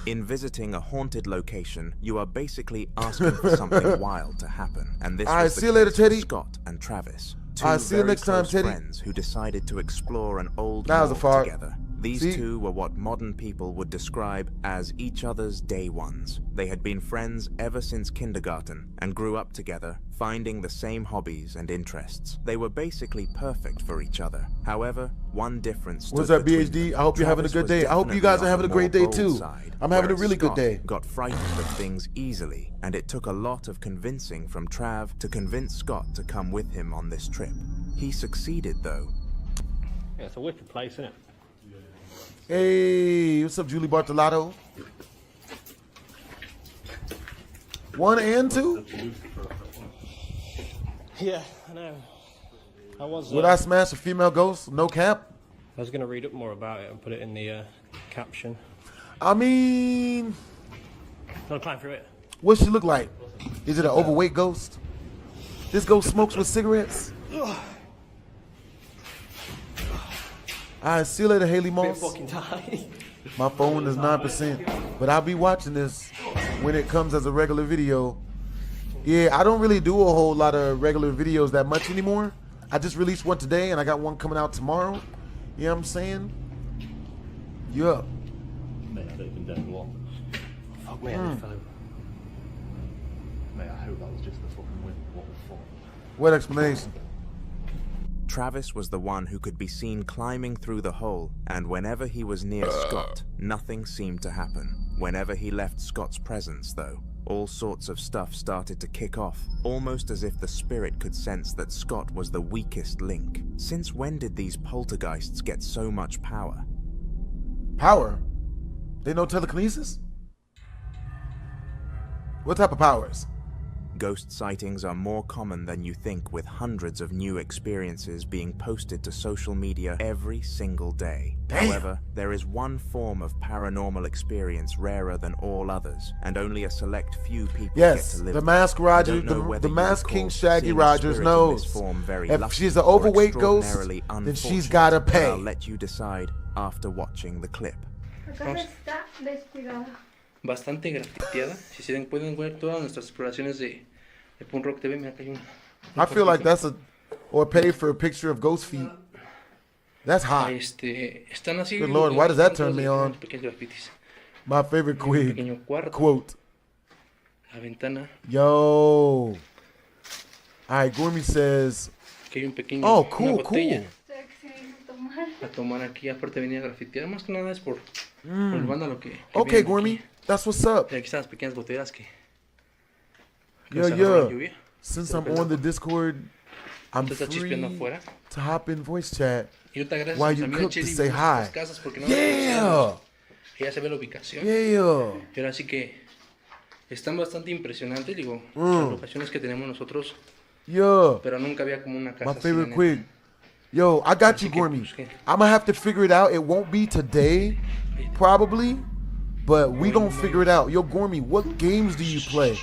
Speaker 3: In visiting a haunted location, you are basically asking for something wild to happen, and this
Speaker 2: All
Speaker 3: was
Speaker 2: right,
Speaker 3: the
Speaker 2: see you later,
Speaker 3: case for
Speaker 2: Teddy.
Speaker 3: Scott and Travis, two
Speaker 2: All right, see you
Speaker 3: very
Speaker 2: next time,
Speaker 3: close
Speaker 2: Teddy.
Speaker 3: friends who decided to explore an old
Speaker 2: That was a
Speaker 3: morgue
Speaker 2: fart.
Speaker 3: together. These
Speaker 2: See?
Speaker 3: two were what modern people would describe as each other's day ones. They had been friends ever since kindergarten and grew up together, finding the same hobbies and interests. They were basically perfect for each other. However, one difference stood
Speaker 2: What's up,
Speaker 3: between
Speaker 2: BHD?
Speaker 3: them.
Speaker 2: I hope you're having a
Speaker 3: Travis
Speaker 2: good
Speaker 3: was
Speaker 2: day. I hope you
Speaker 3: definitely
Speaker 2: guys are
Speaker 3: on
Speaker 2: having
Speaker 3: the
Speaker 2: a great
Speaker 3: more
Speaker 2: day
Speaker 3: bold
Speaker 2: too.
Speaker 3: side,
Speaker 2: I'm having a
Speaker 3: whereas
Speaker 2: really good
Speaker 3: Scott
Speaker 2: day.
Speaker 3: got frightened of things easily, and it took a lot of convincing from Trav to convince Scott to come with him on this trip. He succeeded, though.
Speaker 13: Yeah, it's a wicked place, isn't it?
Speaker 2: Hey, what's up, Julie Bartolato? 1 and 2?
Speaker 13: Yeah, I know. I was.
Speaker 2: Would I smash a female ghost? No cap?
Speaker 13: I was going to read up more about it and put it in the caption.
Speaker 2: I mean,
Speaker 13: Want to climb through it?
Speaker 2: what she look like? Is it an overweight ghost? This ghost smokes with cigarettes? Alright, see you later, Haley Moss.
Speaker 13: Fucking die.
Speaker 2: My phone is 9%, but I'll be watching this when it comes as a regular video. Yeah, I don't really do a whole lot of regular videos that much anymore. I just released one today, and I got one coming out tomorrow. You know what I'm saying? Yeah.
Speaker 14: Mate, I don't even know what.
Speaker 13: Fuck me, I fell.
Speaker 14: Mate, I hope that was just the fucking wind. What the fuck?
Speaker 2: What explanation?
Speaker 3: Travis was the one who could be seen climbing through the hole, and whenever he was near Scott, nothing seemed to happen. Whenever he left Scott's presence, though, all sorts of stuff started to kick off, almost as if the spirit could sense that Scott was the weakest link. Since when did these poltergeists get so much power?
Speaker 2: Power? They know telekinesis? What type of powers?
Speaker 3: Ghost sightings are more common than you think, with hundreds of new experiences being posted to social media every single day.
Speaker 2: Damn.
Speaker 3: However, there is one form of paranormal experience rarer than all others, and only a select few people
Speaker 2: Yes,
Speaker 3: get to live
Speaker 2: the
Speaker 3: it.
Speaker 2: Mask
Speaker 3: I
Speaker 2: Roger,
Speaker 3: don't know whether
Speaker 2: the
Speaker 3: you
Speaker 2: Mask
Speaker 3: recall
Speaker 2: King Shaggy
Speaker 3: seeing a
Speaker 2: Rogers
Speaker 3: spirit in
Speaker 2: knows.
Speaker 3: this form very
Speaker 2: If
Speaker 3: lucky
Speaker 2: she's an
Speaker 3: or
Speaker 2: overweight ghost,
Speaker 3: extraordinarily
Speaker 2: then she's
Speaker 3: unfortunate,
Speaker 2: gotta
Speaker 3: but
Speaker 2: pay.
Speaker 3: I'll let you decide after watching the clip.
Speaker 15: Acá está descuidada.
Speaker 6: Bastante grafiteada. Si se pueden ver todas nuestras exploraciones de Punk Rock TV, mira que hay una.
Speaker 2: I feel like that's a, or pay for a picture of ghost feet. That's hot.
Speaker 6: Están así.
Speaker 2: Good Lord, why does that turn me on?
Speaker 6: Pequeños grafitis.
Speaker 2: My favorite
Speaker 6: Pequeño cuarto.
Speaker 2: quote.
Speaker 6: La ventana.
Speaker 2: Yo. Alright, Gourmet says,
Speaker 6: Que hay un pequeño.
Speaker 2: oh,
Speaker 6: una
Speaker 2: cool,
Speaker 6: botella.
Speaker 15: Tomar.
Speaker 6: A tomar aquí, aparte venía a grafitear. Más que nada es por el vándalo que
Speaker 2: okay,
Speaker 6: viene
Speaker 2: Gourmet,
Speaker 6: aquí.
Speaker 2: that's what's up.
Speaker 6: Y aquí están las pequeñas botellas que.
Speaker 2: Yeah,
Speaker 6: se agarran la
Speaker 2: yeah.
Speaker 6: lluvia.
Speaker 2: Since I'm on the Discord, I'm
Speaker 6: Entonces está chispeando
Speaker 2: free
Speaker 6: afuera.
Speaker 2: to hop in voice chat
Speaker 6: Y ahorita gracias
Speaker 2: while
Speaker 6: a
Speaker 2: you
Speaker 6: mi amiga
Speaker 2: cook to
Speaker 6: Cheli
Speaker 2: say
Speaker 6: busca
Speaker 2: hi.
Speaker 6: estas casas porque no
Speaker 2: Yeah,
Speaker 6: ella se ve la ubicación.
Speaker 2: yeah.
Speaker 6: Y ahora sí que están bastante impresionantes, digo, las locaciones que tenemos nosotros,
Speaker 2: Yeah.
Speaker 6: pero nunca había como una casa
Speaker 2: My
Speaker 6: así,
Speaker 2: favorite
Speaker 6: la
Speaker 2: quick.
Speaker 6: neta.
Speaker 2: Yo, I got
Speaker 6: Así
Speaker 2: you,
Speaker 6: que,
Speaker 2: Gourmet.
Speaker 6: pues, ¿qué?
Speaker 2: I'm gonna have to figure it out. It won't be today, probably, but we gonna figure it out. Yo, Gourmet, what games do you play?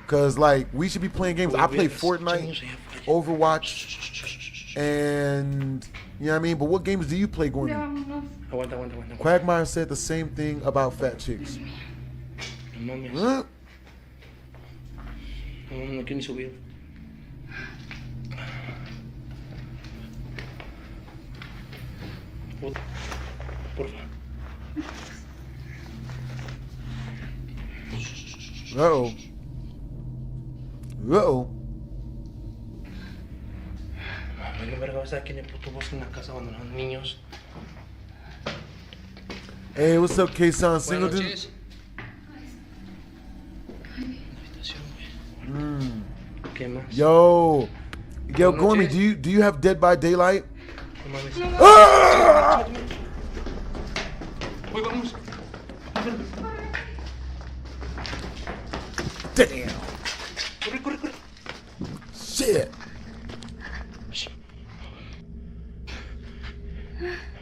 Speaker 2: Cause like we should be playing games. I play Fortnite, Overwatch, and you know what I mean. But what games do you play, Gourmet?
Speaker 6: Aguanta.
Speaker 2: Quagmire said the same thing about fat chicks.
Speaker 6: No mames.
Speaker 2: Huh?
Speaker 6: No quiero ni subir. Porfa.
Speaker 2: Uh-oh. Uh-oh.
Speaker 6: Vale, verga, vas a aquí en el puto bosque en una casa abandonada, niños.
Speaker 2: Hey, what's up, K-Son
Speaker 6: Buenas
Speaker 2: Singleton?
Speaker 6: noches. ¿Qué más?
Speaker 2: Yo,
Speaker 6: Buenas
Speaker 2: Gourmet,
Speaker 6: noches.
Speaker 2: do you have Dead by Daylight?
Speaker 6: No mames.
Speaker 2: Ah!
Speaker 6: Uy, vamos.
Speaker 2: Damn.
Speaker 6: Corre, corre, corre.
Speaker 2: Shit.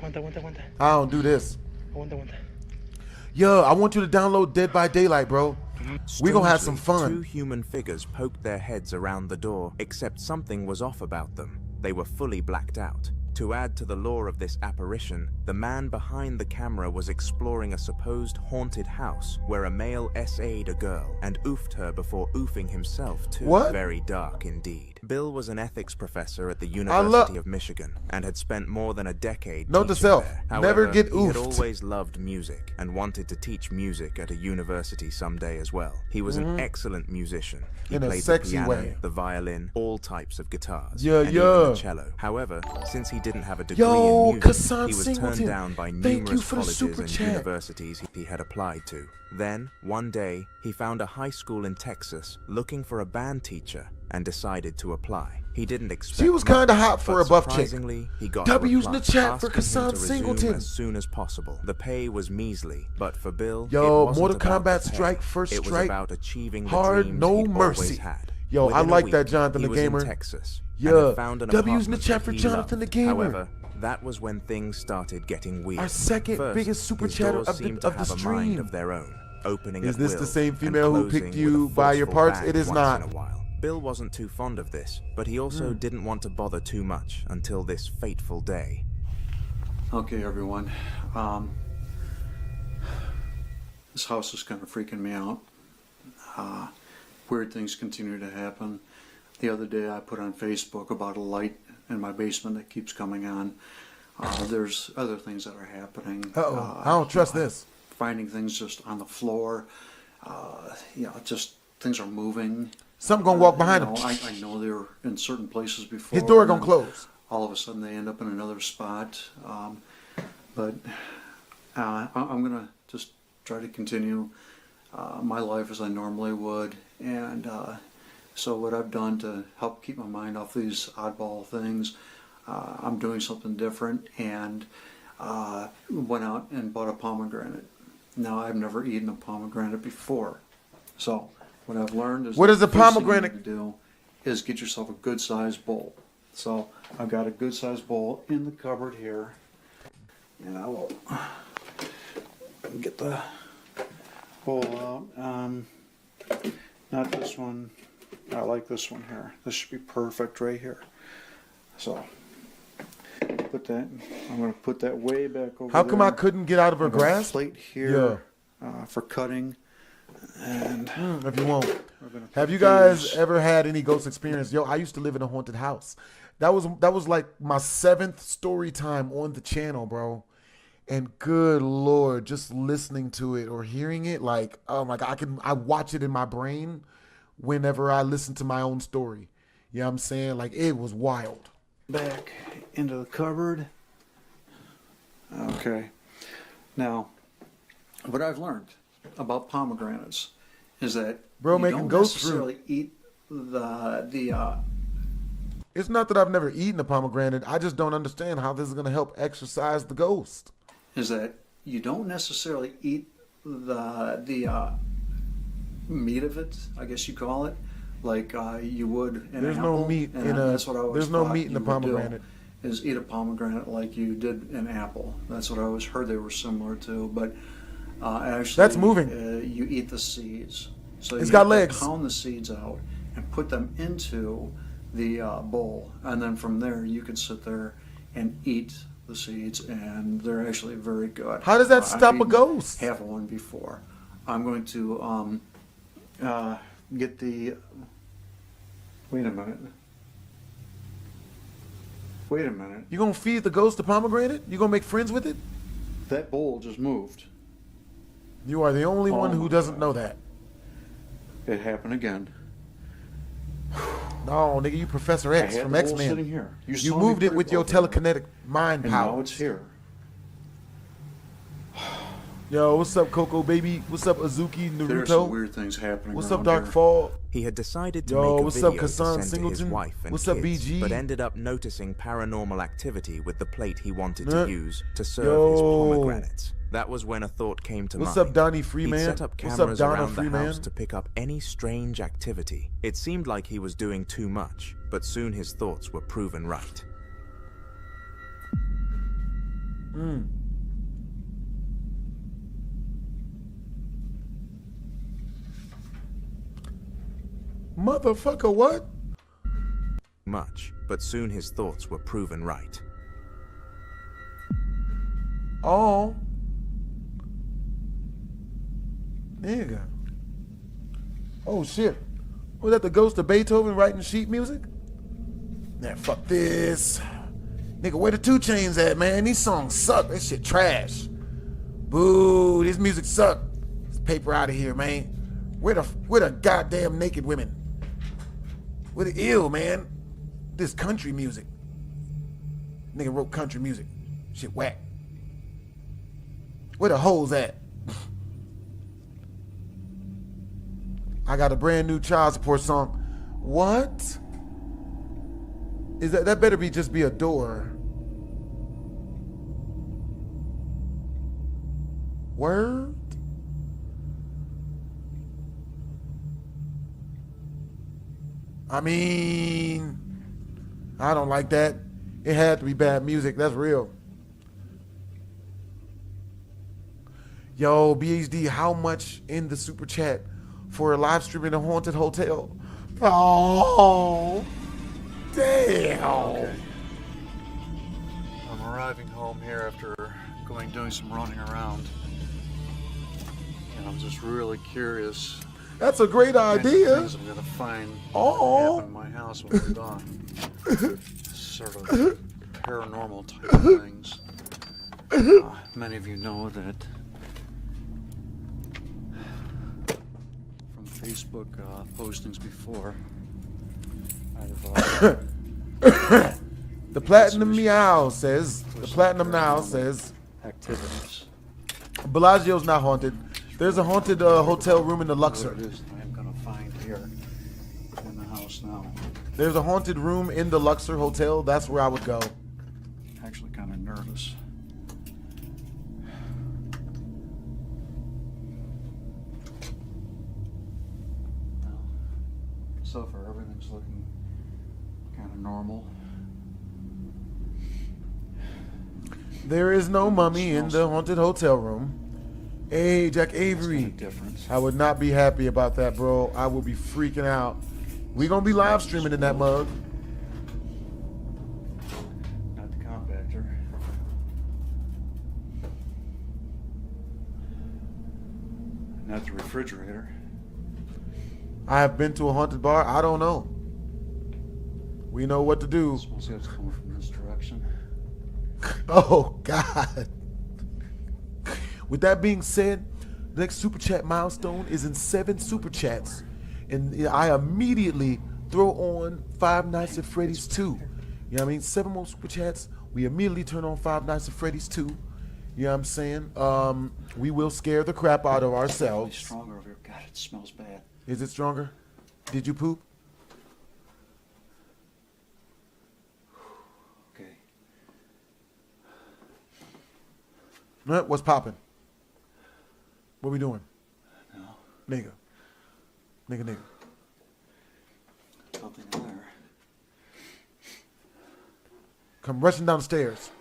Speaker 6: Aguanta.
Speaker 2: I don't do this.
Speaker 6: Aguanta.
Speaker 2: Yo, I want you to download Dead by Daylight, bro. We gonna have some fun.
Speaker 3: Two human figures poked their heads around the door, except something was off about them. They were fully blacked out. To add to the lore of this apparition, the man behind the camera was exploring a supposed haunted house where a male SA'd a girl and oofed her before oofing himself too.
Speaker 2: What?
Speaker 3: Very dark indeed. Bill was an ethics professor at the University of Michigan and had spent more than a decade
Speaker 2: Note to
Speaker 3: teaching
Speaker 2: self,
Speaker 3: there.
Speaker 2: never
Speaker 3: However,
Speaker 2: get
Speaker 3: he had
Speaker 2: oofed.
Speaker 3: always loved music and wanted to teach music at a university someday as well. He was an excellent musician. He
Speaker 2: In a
Speaker 3: played
Speaker 2: sexy
Speaker 3: the piano,
Speaker 2: way.
Speaker 3: the violin, all types of guitars,
Speaker 2: Yeah,
Speaker 3: and
Speaker 2: yeah.
Speaker 3: even the cello. However, since he didn't have a degree
Speaker 2: Yo,
Speaker 3: in music,
Speaker 2: Kassan
Speaker 3: he was
Speaker 2: Singleton,
Speaker 3: turned down by
Speaker 2: thank you
Speaker 3: numerous
Speaker 2: for the
Speaker 3: colleges
Speaker 2: super
Speaker 3: and
Speaker 2: chat.
Speaker 3: universities he had applied to. Then, one day, he found a high school in Texas looking for a band teacher and decided to apply. He didn't expect
Speaker 2: She was
Speaker 3: much,
Speaker 2: kinda hot for
Speaker 3: but
Speaker 2: a buff chick.
Speaker 3: surprisingly, he got
Speaker 2: W's
Speaker 3: a
Speaker 2: in the
Speaker 3: reply
Speaker 2: chat for
Speaker 3: asking him
Speaker 2: Kassan
Speaker 3: to resume
Speaker 2: Singleton.
Speaker 3: as soon as possible. The pay was measly, but for Bill,
Speaker 2: Yo,
Speaker 3: it wasn't
Speaker 2: Mortal
Speaker 3: about
Speaker 2: Kombat
Speaker 3: the pay.
Speaker 2: Strike, first
Speaker 3: It was
Speaker 2: strike,
Speaker 3: about achieving the
Speaker 2: hard,
Speaker 3: dreams
Speaker 2: no
Speaker 3: he'd
Speaker 2: mercy.
Speaker 3: always had.
Speaker 2: Yo, I
Speaker 3: Within a
Speaker 2: like
Speaker 3: week,
Speaker 2: that, Jonathan
Speaker 3: he
Speaker 2: the
Speaker 3: was
Speaker 2: Gamer.
Speaker 3: in Texas,
Speaker 2: Yeah,
Speaker 3: and had found an
Speaker 2: W's in the
Speaker 3: apartment
Speaker 2: chat for
Speaker 3: that he
Speaker 2: Jonathan
Speaker 3: loved.
Speaker 2: the Gamer.
Speaker 3: However, that was when things started getting weird.
Speaker 2: Our second
Speaker 3: First,
Speaker 2: biggest super
Speaker 3: his
Speaker 2: chatter
Speaker 3: doors
Speaker 2: of
Speaker 3: seemed
Speaker 2: the
Speaker 3: to have a
Speaker 2: stream.
Speaker 3: mind of their own, opening
Speaker 2: Is
Speaker 3: at
Speaker 2: this
Speaker 3: will
Speaker 2: the same
Speaker 3: and
Speaker 2: female who
Speaker 3: closing
Speaker 2: picked
Speaker 3: with
Speaker 2: you
Speaker 3: a
Speaker 2: by your
Speaker 3: forceful
Speaker 2: parts?
Speaker 3: bang
Speaker 2: It is
Speaker 3: once
Speaker 2: not.
Speaker 3: in a while. Bill wasn't too fond of this, but he also didn't want to bother too much until this fateful day.
Speaker 16: Okay, everyone. This house is kind of freaking me out. Weird things continue to happen. The other day I put on Facebook about a light in my basement that keeps coming on. There's other things that are happening.
Speaker 2: Uh-oh, I don't trust this.
Speaker 16: Finding things just on the floor. Just things are moving.
Speaker 2: Something gonna walk behind him.
Speaker 16: I know they were in certain places before.
Speaker 2: His door
Speaker 16: and
Speaker 2: gonna
Speaker 16: then
Speaker 2: close.
Speaker 16: All of a sudden they end up in another spot. But I'm gonna just try to continue my life as I normally would. And so what I've done to help keep my mind off these oddball things, I'm doing something different, and went out and bought a pomegranate. Now, I've never eaten a pomegranate before. So what I've learned is
Speaker 2: What is a
Speaker 16: the first thing you
Speaker 2: pomegranate?
Speaker 16: need to do is get yourself a good sized bowl. So I've got a good sized bowl in the cupboard here, and I will get the bowl out. Not this one. I like this one here. This should be perfect right here. So put that. I'm going to put that way back over.
Speaker 2: How come
Speaker 16: there.
Speaker 2: I couldn't get out of her
Speaker 16: I've got a
Speaker 2: grasp?
Speaker 16: plate here for cutting. And
Speaker 2: if you won't.
Speaker 16: we're gonna
Speaker 2: Have
Speaker 16: put
Speaker 2: you guys
Speaker 16: these-
Speaker 2: ever had any ghost experience? Yo, I used to live in a haunted house. That was like my 7th story time on the channel, bro. And good Lord, just listening to it or hearing it, like, oh my God, I watch it in my brain whenever I listen to my own story. You know what I'm saying? Like, it was wild.
Speaker 16: Back into the cupboard. Okay. Now, what I've learned about pomegranates is that
Speaker 2: Bro,
Speaker 16: you
Speaker 2: making
Speaker 16: don't
Speaker 2: ghost
Speaker 16: necessarily eat the
Speaker 2: It's not that I've never eaten a pomegranate. I just don't understand how this is going to help exorcise the ghost.
Speaker 16: is that you don't necessarily eat the meat of it, I guess you call it, like you would an
Speaker 2: There's
Speaker 16: apple.
Speaker 2: no meat
Speaker 16: And
Speaker 2: in a.
Speaker 16: that's what I always
Speaker 2: There's no
Speaker 16: thought
Speaker 2: meat in
Speaker 16: you
Speaker 2: a
Speaker 16: would do,
Speaker 2: pomegranate.
Speaker 16: is eat a pomegranate like you did an apple. That's what I always heard they were similar to, but actually
Speaker 2: That's moving.
Speaker 16: You eat the seeds. So
Speaker 2: It's
Speaker 16: you
Speaker 2: got
Speaker 16: have to
Speaker 2: legs.
Speaker 16: pound the seeds out and put them into the bowl, and then from there you can sit there and eat the seeds, and they're actually very good.
Speaker 2: How does that
Speaker 16: I've
Speaker 2: stop a
Speaker 16: eaten
Speaker 2: ghost?
Speaker 16: half of one before. I'm going to get the. Wait a minute. Wait a minute.
Speaker 2: You gonna feed the ghost the pomegranate? You gonna make friends with it?
Speaker 16: That bowl just moved.
Speaker 2: You are the only
Speaker 16: Oh
Speaker 2: one who
Speaker 16: my
Speaker 2: doesn't
Speaker 16: God.
Speaker 2: know that.
Speaker 16: It happened again.
Speaker 2: No, nigga, you Professor
Speaker 16: I
Speaker 2: X
Speaker 16: had
Speaker 2: from
Speaker 16: the bowl
Speaker 2: X-Men.
Speaker 16: sitting here. You
Speaker 2: You
Speaker 16: saw me
Speaker 2: moved it
Speaker 16: put
Speaker 2: with
Speaker 16: it
Speaker 2: your
Speaker 16: over there.
Speaker 2: telekinetic mind
Speaker 16: And
Speaker 2: power.
Speaker 16: now it's here.
Speaker 2: Yo, what's up, Koko baby? What's up, Azuki Naruto?
Speaker 16: There's some weird things happening.
Speaker 2: What's up,
Speaker 16: around
Speaker 2: Dark
Speaker 16: here.
Speaker 2: Fall?
Speaker 3: He had decided to
Speaker 2: Yo,
Speaker 3: make a
Speaker 2: what's
Speaker 3: video
Speaker 2: up,
Speaker 3: to
Speaker 2: Kassan
Speaker 3: send to his
Speaker 2: Singleton?
Speaker 3: wife and
Speaker 2: What's
Speaker 3: kids,
Speaker 2: up, BG?
Speaker 3: but ended up noticing paranormal activity with the plate he wanted
Speaker 2: Nah.
Speaker 3: to use to serve
Speaker 2: Yo.
Speaker 3: his pomegranates. That was when a thought came to
Speaker 2: What's
Speaker 3: mind.
Speaker 2: up, Donnie Freeman?
Speaker 3: He'd set up
Speaker 2: What's up,
Speaker 3: cameras
Speaker 2: Donna
Speaker 3: around the
Speaker 2: Freeman?
Speaker 3: house to pick up any strange activity. It seemed like he was doing too much, but soon his thoughts were proven right.
Speaker 2: Motherfucker, what?
Speaker 3: Much, but soon his thoughts were proven right.
Speaker 2: Oh. Nigga. Oh, shit. Was that the ghost of Beethoven writing sheet music? Nah, fuck this. Nigga, where the 2 Chainz at, man? These songs suck. That shit trash. Boo, this music suck. This paper out of here, man. Where the goddamn naked women? Where the ill, man? This country music. Nigga wrote country music. Shit whack. Where the hoes at? I got a brand new child support song. What? Is that better be just be a door? Word? I mean, I don't like that. It had to be bad music. That's real. Yo, BHD, how much in the super chat for a live stream in a haunted hotel? Oh, damn.
Speaker 16: Okay. I'm arriving home here after doing some running around. And I'm just really curious.
Speaker 2: That's a great idea.
Speaker 16: Things I'm gonna find
Speaker 2: Oh.
Speaker 16: happen in my house when I'm done. Sort of paranormal type of things. Many of you know that from Facebook postings before.
Speaker 2: The Platinum Meow says, the Platinum Now says,
Speaker 16: activities.
Speaker 2: Bellagio's not haunted. There's a haunted hotel room in the Luxor.
Speaker 16: What it is I'm gonna find here in the house now.
Speaker 2: There's a haunted room in the Luxor Hotel. That's where I would go.
Speaker 16: Actually kind of nervous. Well, so far everything's looking kind of normal.
Speaker 2: There is no mummy in the haunted hotel room. Hey, Jack Avery. I would not be happy about that, bro. I will be freaking out. We gonna be live streaming in that mug.
Speaker 16: Not the compactor. Not the refrigerator.
Speaker 2: I have been to a haunted bar. I don't know. We know what to do.
Speaker 16: Smells like it's coming from this direction.
Speaker 2: Oh, God. With that being said, the next Super Chat milestone is in 7 Super Chats. And I immediately throw on Five Nights at Freddy's 2. You know what I mean? 7 more Super Chats. We immediately turn on Five Nights at Freddy's 2. You know what I'm saying? We will scare the crap out of ourselves.
Speaker 16: It's stronger over here. God, it smells bad.
Speaker 2: Is it stronger? Did you poop?
Speaker 16: Okay.
Speaker 2: What's popping? What we doing?
Speaker 16: No.
Speaker 2: Nigga. Nigga.
Speaker 16: Nothing in there.
Speaker 2: Come rushing down the stairs.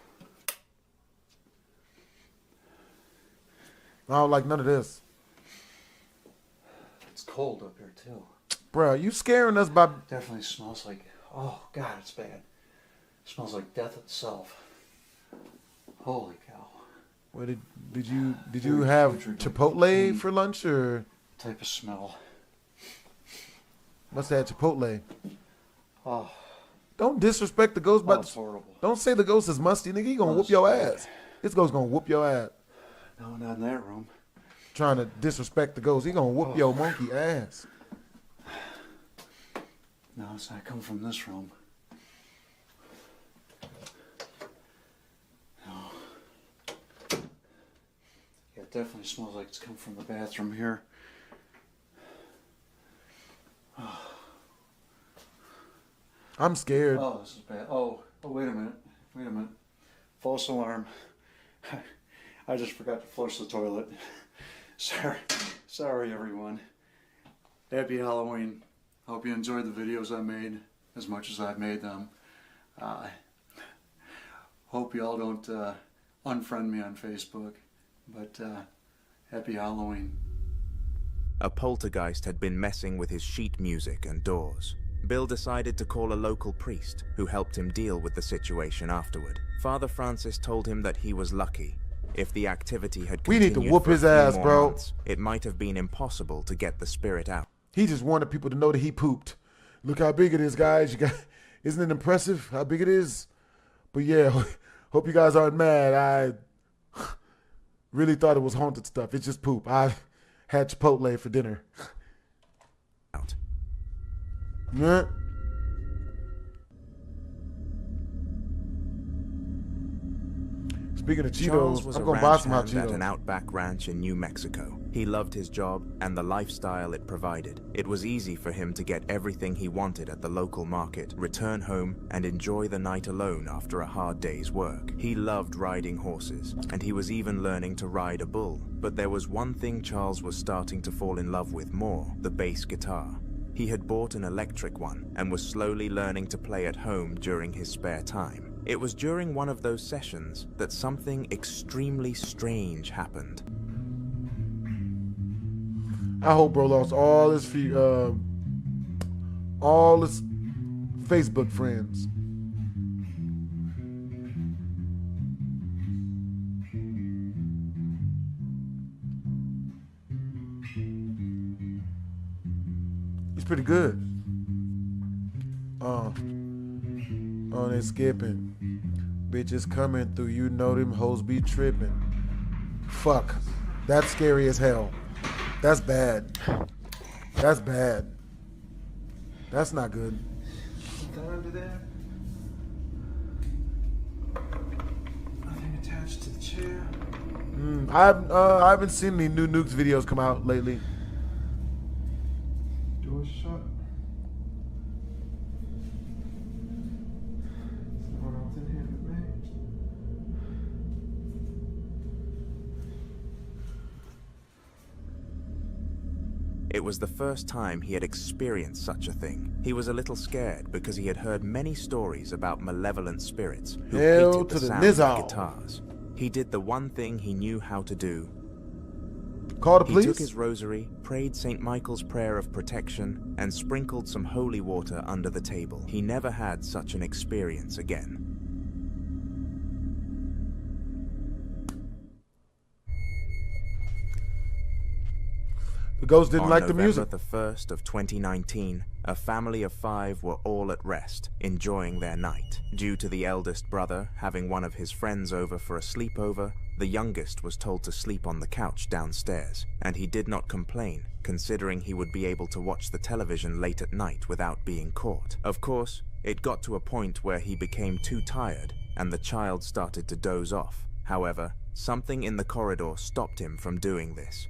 Speaker 2: I don't like none of this.
Speaker 16: It's cold up here too.
Speaker 2: Bruh, you scaring us by...
Speaker 16: Definitely smells like, oh God, it's bad. It smells like death itself. Holy cow.
Speaker 2: What did you have Chipotle for lunch or...
Speaker 16: Type of smell.
Speaker 2: What's that, Chipotle?
Speaker 16: Oh.
Speaker 2: Don't disrespect the ghost.
Speaker 16: Oh, it's horrible.
Speaker 2: Don't say the ghost is musty, nigga. He gonna whoop your ass. This ghost gonna whoop your ass.
Speaker 16: No, not in that room.
Speaker 2: Trying to disrespect the ghost. He gonna whoop your monkey ass.
Speaker 16: No, it's not coming from this room. No. Yeah, definitely smells like it's come from the bathroom here.
Speaker 2: I'm scared.
Speaker 16: Oh, this is bad. Oh, wait a minute. False alarm. I just forgot to flush the toilet. Sorry everyone. Happy Halloween. Hope you enjoyed the videos I made as much as I've made them. Hope you all don't unfriend me on Facebook, but happy Halloween.
Speaker 3: A poltergeist had been messing with his sheet music and doors. Bill decided to call a local priest, who helped him deal with the situation afterward. Father Francis told him that he was lucky. If the activity had
Speaker 2: we
Speaker 3: continued
Speaker 2: need to whoop
Speaker 3: for a
Speaker 2: his
Speaker 3: few
Speaker 2: ass,
Speaker 3: more
Speaker 2: bro.
Speaker 3: months, it might have been impossible to get the spirit out.
Speaker 2: He just wanted people to know that he pooped. Look how big it is, guys. Isn't it impressive how big it is? But yeah, hope you guys aren't mad. I really thought it was haunted stuff. It's just poop. I had Chipotle for dinner.
Speaker 3: Out.
Speaker 2: Yeah. Speaking of
Speaker 3: Charles was
Speaker 2: Cheetos,
Speaker 3: a
Speaker 2: I'm going to buy some hot
Speaker 3: ranch hand at
Speaker 2: Cheetos.
Speaker 3: an outback ranch in New Mexico. He loved his job and the lifestyle it provided. It was easy for him to get everything he wanted at the local market, return home, and enjoy the night alone after a hard day's work. He loved riding horses, and he was even learning to ride a bull. But there was one thing Charles was starting to fall in love with more: the bass guitar. He had bought an electric one and was slowly learning to play at home during his spare time. It was during one of those sessions that something extremely strange happened.
Speaker 2: I hope bro lost all his Facebook friends. He's pretty good. Oh, they skipping. Bitches coming through, you know them hoes be tripping. Fuck. That's scary as hell. That's bad. That's bad. That's not good.
Speaker 12: That under there? Nothing attached to the chair.
Speaker 2: I haven't seen any new Nukes videos come out lately.
Speaker 12: Door shut. Someone else in here with me?
Speaker 3: It was the first time he had experienced such a thing. He was a little scared because he had heard many stories about malevolent spirits who hated the sound of guitars. He did the one thing he knew how to do.
Speaker 2: Call the police?
Speaker 3: He took his rosary, prayed St. Michael's prayer of protection, and sprinkled some holy water under the table. He never had such an experience again.
Speaker 2: The ghost didn't like the
Speaker 3: November
Speaker 2: music.
Speaker 3: the 1st of 2019, a family of 5 were all at rest, enjoying their night. Due to the eldest brother having one of his friends over for a sleepover, the youngest was told to sleep on the couch downstairs, and he did not complain, considering he would be able to watch the television late at night without being caught. Of course, it got to a point where he became too tired, and the child started to doze off. However, something in the corridor stopped him from doing this.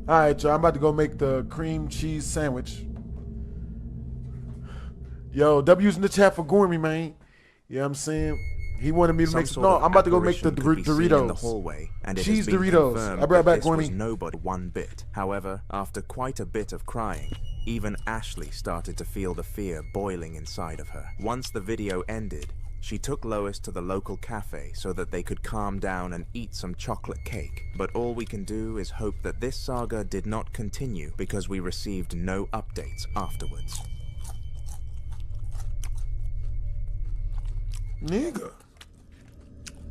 Speaker 2: Alright, y'all, I'm about to go make the cream cheese sandwich. Yo, W's in the chat for gourmet, man. You know what I'm saying? He wanted me to make some. No, I'm about to go make the Doritos.
Speaker 3: In the hallway, and it
Speaker 2: cheese
Speaker 3: has been
Speaker 2: Doritos.
Speaker 3: confirmed
Speaker 2: I'll be right back,
Speaker 3: this was
Speaker 2: Gourmet.
Speaker 3: nobody one bit. However, after quite a bit of crying, even Ashley started to feel the fear boiling inside of her. Once the video ended, she took Lois to the local cafe so that they could calm down and eat some chocolate cake. But all we can do is hope that this saga did not continue because we received no updates afterwards.
Speaker 2: Nigga.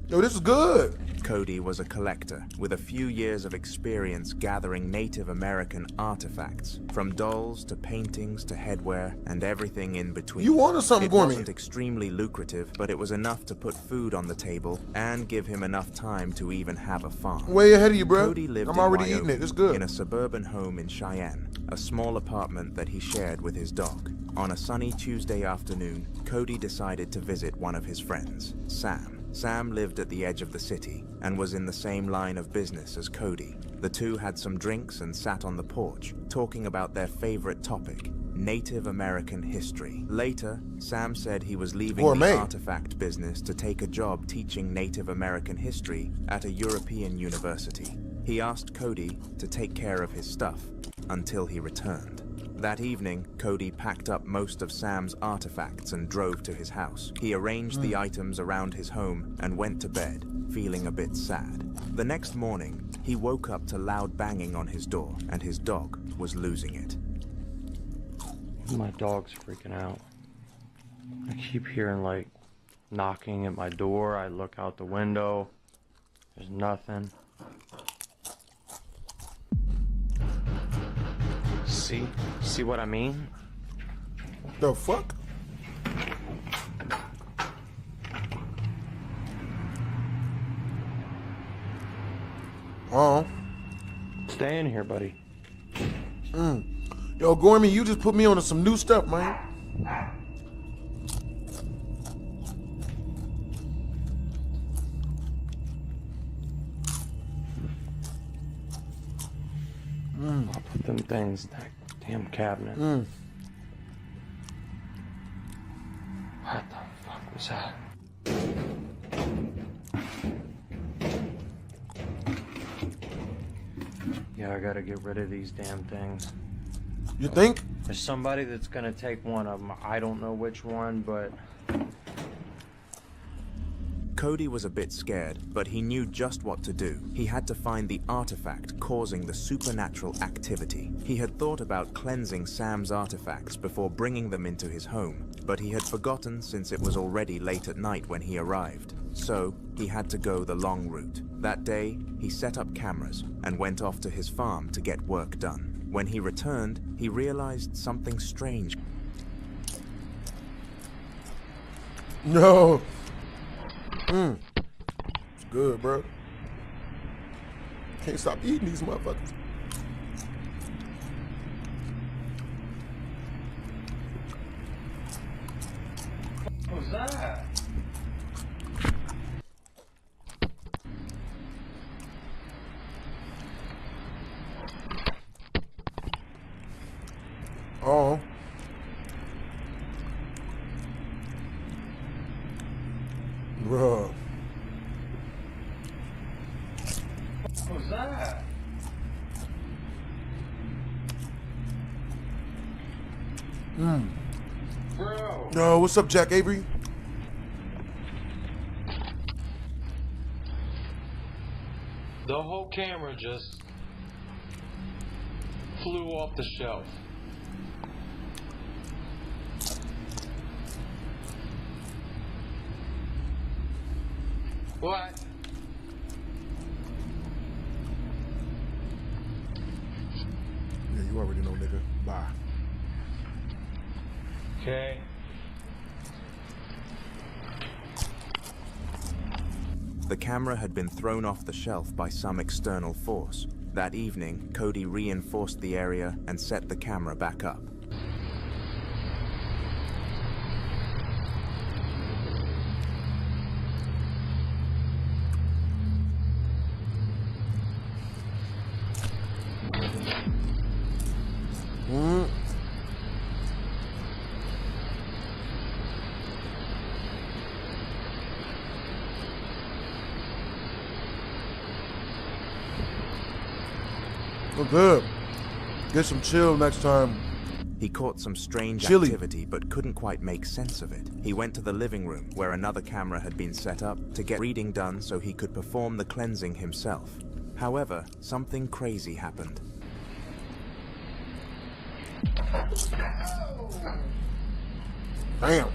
Speaker 2: Yo, this is good.
Speaker 3: Cody was a collector with a few years of experience gathering Native American artifacts, from dolls to paintings to headwear and everything in between.
Speaker 2: You wanted something
Speaker 3: it
Speaker 2: for me.
Speaker 3: It wasn't extremely lucrative, but it was enough to put food on the table and give him enough time to even have a farm.
Speaker 2: Way ahead of you, bro.
Speaker 3: Cody lived
Speaker 2: I'm already
Speaker 3: in Wyoming,
Speaker 2: eating it. It's good.
Speaker 3: in a suburban home in Cheyenne, a small apartment that he shared with his dog. On a sunny Tuesday afternoon, Cody decided to visit one of his friends, Sam. Sam lived at the edge of the city and was in the same line of business as Cody. The two had some drinks and sat on the porch, talking about their favorite topic, Native American history. Later, Sam said he was leaving the artifact business to take a job teaching Native American history at a European university. He asked Cody to take care of his stuff until he returned. That evening, Cody packed up most of Sam's artifacts and drove to his house. He arranged the items around his home and went to bed, feeling a bit sad. The next morning, he woke up to loud banging on his door, and his dog was losing it.
Speaker 17: My dog's freaking out. I keep hearing, like, knocking at my door. I look out the window. There's nothing. See what I mean?
Speaker 2: The fuck? Oh.
Speaker 17: Stay in here, buddy.
Speaker 2: Yo, Gormy, you just put me on some new stuff, man.
Speaker 17: I'll put them things in that damn cabinet. What the fuck was that? Yeah, I gotta get rid of these damn things.
Speaker 2: You think?
Speaker 17: There's somebody that's gonna take one of them. I don't know which one, but...
Speaker 3: Cody was a bit scared, but he knew just what to do. He had to find the artifact causing the supernatural activity. He had thought about cleansing Sam's artifacts before bringing them into his home, but he had forgotten since it was already late at night when he arrived. So, he had to go the long route. That day, he set up cameras and went off to his farm to get work done. When he returned, he realized something strange.
Speaker 2: No. It's good, bro. Can't stop eating these motherfuckers.
Speaker 17: What was that?
Speaker 2: Oh. Bro.
Speaker 17: What was that? Bro.
Speaker 2: Yo, what's up, Jack Avery?
Speaker 17: The whole camera just flew off the shelf. What?
Speaker 2: Yeah, you already know, nigga. Bye.
Speaker 17: Okay.
Speaker 3: The camera had been thrown off the shelf by some external force. That evening, Cody reinforced the area and set the camera back up.
Speaker 2: We're good. Get some chill next time.
Speaker 3: He caught some strange
Speaker 2: Chilly.
Speaker 3: activity but couldn't quite make sense of it. He went to the living room where another camera had been set up to get reading done so he could perform the cleansing himself. However, something crazy happened.
Speaker 2: Damn.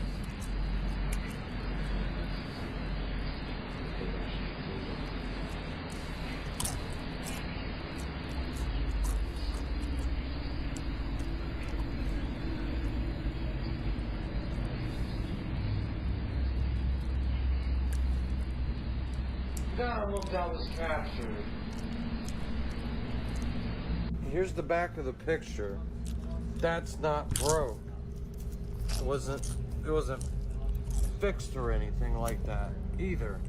Speaker 17: God, look, that was captured. Here's the back of the picture. That's not broke. It wasn't fixed or anything like that either.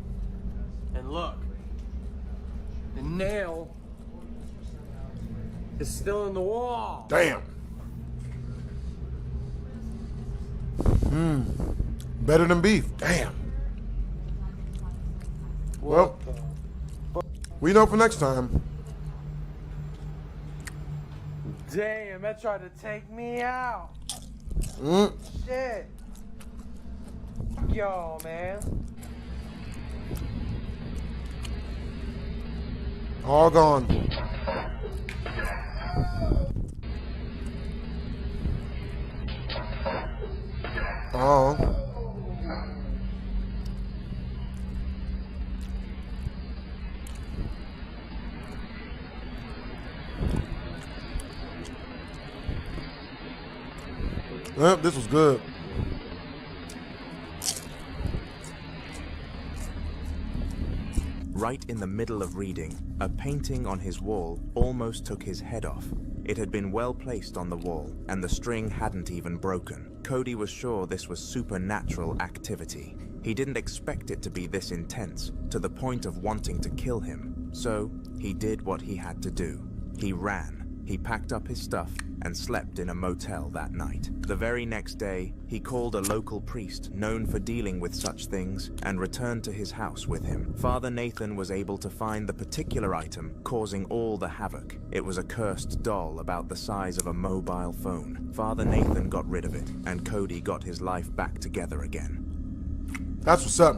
Speaker 17: And look, the nail is still in the wall.
Speaker 2: Damn. Better than beef. Damn. Well, we know for next time.
Speaker 17: Damn, that tried to take me out. Shit. Fuck y'all, man.
Speaker 2: All gone. Oh. Well, this was good.
Speaker 3: Right in the middle of reading, a painting on his wall almost took his head off. It had been well placed on the wall, and the string hadn't even broken. Cody was sure this was supernatural activity. He didn't expect it to be this intense, to the point of wanting to kill him. So, he did what he had to do. He ran. He packed up his stuff and slept in a motel that night. The very next day, he called a local priest known for dealing with such things and returned to his house with him. Father Nathan was able to find the particular item causing all the havoc. It was a cursed doll about the size of a mobile phone. Father Nathan got rid of it, and Cody got his life back together again.
Speaker 2: That's what's up.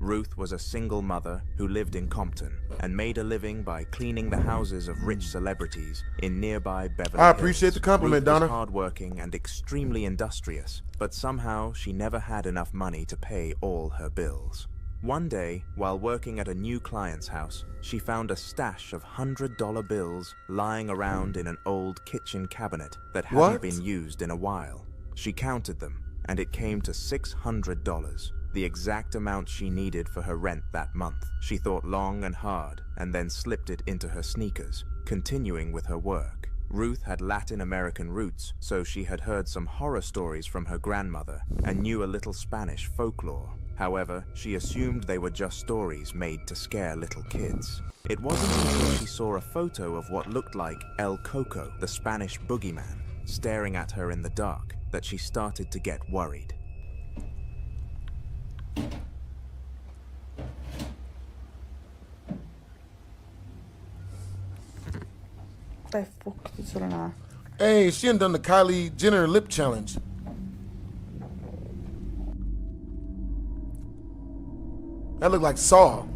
Speaker 3: Ruth was a single mother who lived in Compton and made a living by cleaning the houses of rich celebrities in nearby Beverly
Speaker 2: I
Speaker 3: Hills.
Speaker 2: appreciate the compliment,
Speaker 3: Ruth was
Speaker 2: Donna.
Speaker 3: hardworking and extremely industrious, but somehow she never had enough money to pay all her bills. One day, while working at a new client's house, she found a stash of $100 bills lying around in an old kitchen cabinet that hadn't been used in a while. She counted them, and it came to $600. The exact amount she needed for her rent that month. She thought long and hard, and then slipped it into her sneakers, continuing with her work. Ruth had Latin American roots, so she had heard some horror stories from her grandmother and knew a little Spanish folklore. However, she assumed they were just stories made to scare little kids. It wasn't until she saw a photo of what looked like El Koko, the Spanish boogeyman, staring at her in the dark, that she started to get worried.
Speaker 2: Hey, she ain't done the Kylie Jenner lip challenge. That looked like Saw.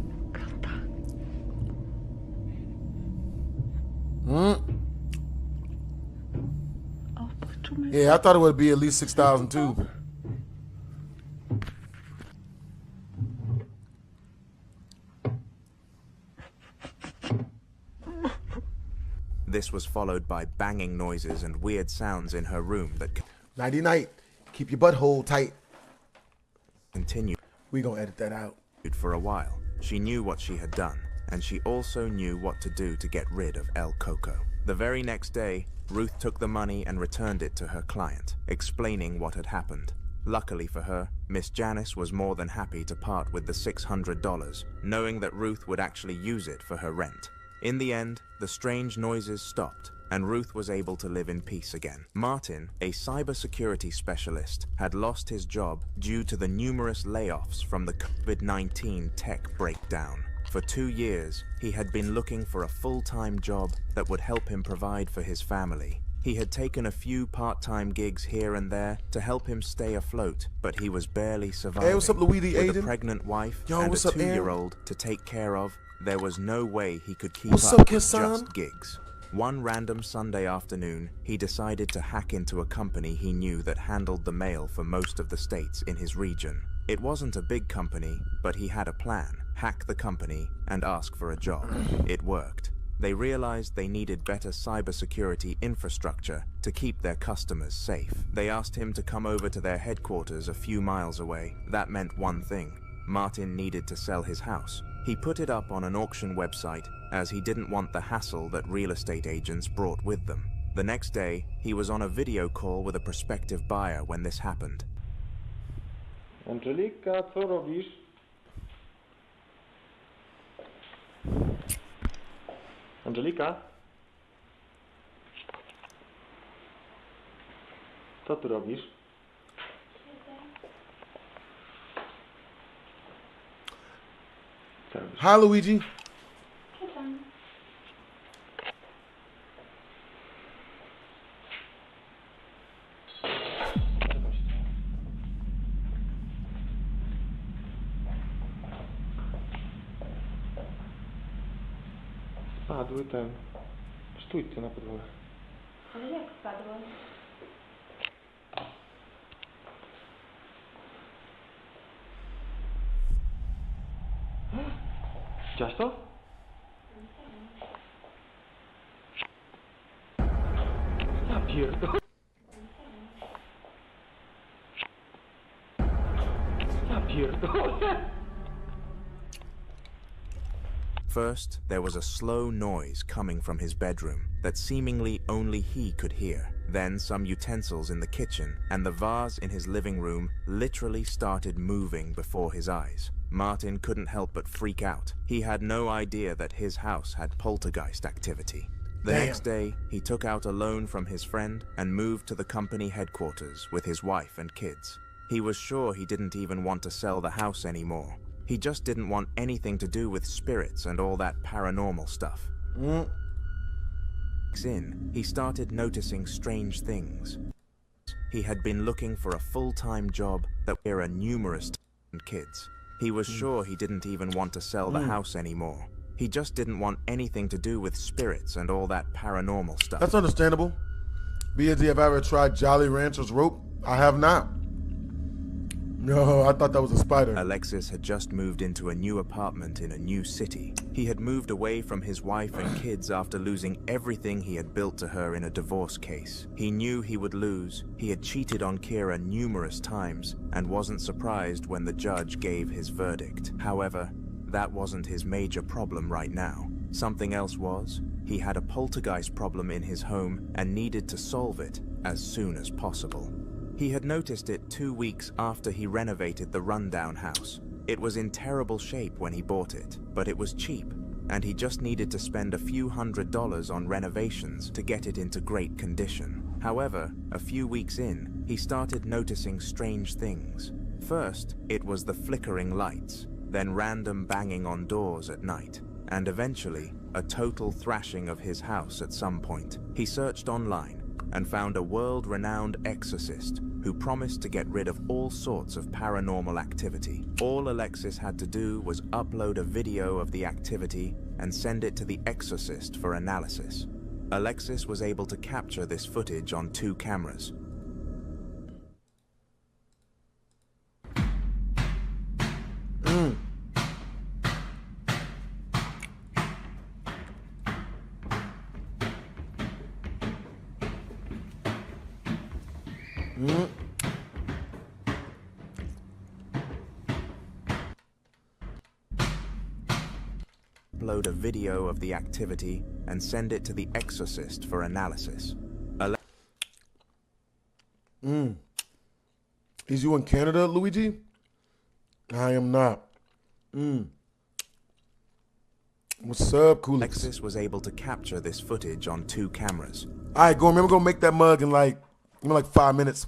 Speaker 2: Yeah, I thought it would be at least 6,000 too.
Speaker 3: This was followed by banging noises and weird sounds in her room that
Speaker 2: Nighty-night. Keep your butthole tight.
Speaker 3: continued.
Speaker 2: We gonna edit that out.
Speaker 3: For a while. She knew what she had done, and she also knew what to do to get rid of El Koko. The very next day, Ruth took the money and returned it to her client, explaining what had happened. Luckily for her, Miss Janice was more than happy to part with the $600, knowing that Ruth would actually use it for her rent. In the end, the strange noises stopped, and Ruth was able to live in peace again. Martin, a cybersecurity specialist, had lost his job due to the numerous layoffs from the COVID-19 tech breakdown. For 2 years, he had been looking for a full-time job that would help him provide for his family. He had taken a few part-time gigs here and there to help him stay afloat, but he was barely surviving.
Speaker 2: Hey, what's up, Luigi
Speaker 3: With
Speaker 2: Aiden?
Speaker 3: a pregnant wife
Speaker 2: Yo,
Speaker 3: and
Speaker 2: what's
Speaker 3: a
Speaker 2: up, Erin?
Speaker 3: 2-year-old to take care of, there was no way he could keep
Speaker 2: What's
Speaker 3: up
Speaker 2: up,
Speaker 3: with
Speaker 2: Kissan?
Speaker 3: just gigs. One random Sunday afternoon, he decided to hack into a company he knew that handled the mail for most of the states in his region. It wasn't a big company, but he had a plan. Hack the company and ask for a job. It worked. They realized they needed better cybersecurity infrastructure to keep their customers safe. They asked him to come over to their headquarters a few miles away. That meant one thing: Martin needed to sell his house. He put it up on an auction website as he didn't want the hassle that real estate agents brought with them. The next day, he was on a video call with a prospective buyer when this happened.
Speaker 10: Angelika, co robisz? Angelika? Co tu robisz?
Speaker 2: Hi, Luigi.
Speaker 10: Spadły ten... Stójcie na podłogę.
Speaker 15: Ale jak wpadło?
Speaker 10: Widziałaś to? Ja pierdolę. Ja pierdolę.
Speaker 3: First, there was a slow noise coming from his bedroom that seemingly only he could hear. Then some utensils in the kitchen and the vase in his living room literally started moving before his eyes. Martin couldn't help but freak out. He had no idea that his house had poltergeist activity. The next day, he took out a loan from his friend and moved to the company headquarters with his wife and kids. He was sure he didn't even want to sell the house anymore. He just didn't want anything to do with spirits and all that paranormal stuff. In, he started noticing strange things. He had been looking for a full-time job that there are numerous kids. He was sure he didn't even want to sell the house anymore. He just didn't want anything to do with spirits and all that paranormal stuff.
Speaker 2: That's understandable. BSD, have I ever tried Jolly Rancher's rope? I have not. No, I thought that was a spider.
Speaker 3: Alexis had just moved into a new apartment in a new city. He had moved away from his wife and kids after losing everything he had built to her in a divorce case. He knew he would lose. He had cheated on Kira numerous times and wasn't surprised when the judge gave his verdict. However, that wasn't his major problem right now. Something else was. He had a poltergeist problem in his home and needed to solve it as soon as possible. He had noticed it 2 weeks after he renovated the rundown house. It was in terrible shape when he bought it, but it was cheap, and he just needed to spend a few $100s on renovations to get it into great condition. However, a few weeks in, he started noticing strange things. First, it was the flickering lights, then random banging on doors at night, and eventually, a total thrashing of his house at some point. He searched online and found a world-renowned exorcist who promised to get rid of all sorts of paranormal activity. All Alexis had to do was upload a video of the activity and send it to the Exorcist for analysis. Alexis was able to capture this footage on 2 cameras. Upload a video of the activity and send it to the Exorcist for analysis.
Speaker 2: Is you in Canada, Luigi? I am not. What's up, cool?
Speaker 3: Alexis was able to capture this footage on 2 cameras.
Speaker 2: All right, go. Remember, go make that mug in like 5 minutes.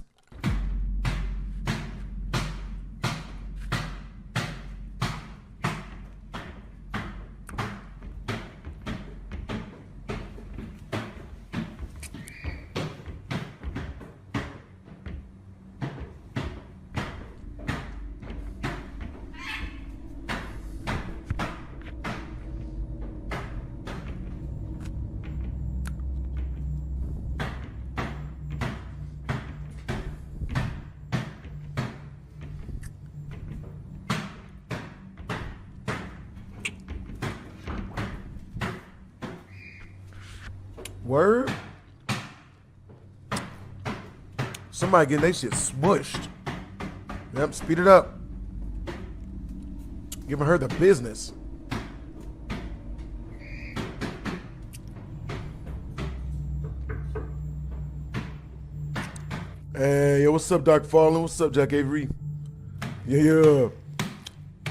Speaker 2: Word? Somebody getting their shit smushed. Yep, speed it up. Giving her the business. Hey, yo, what's up, Doc Fallen? What's up, Jack Avery? Yeah.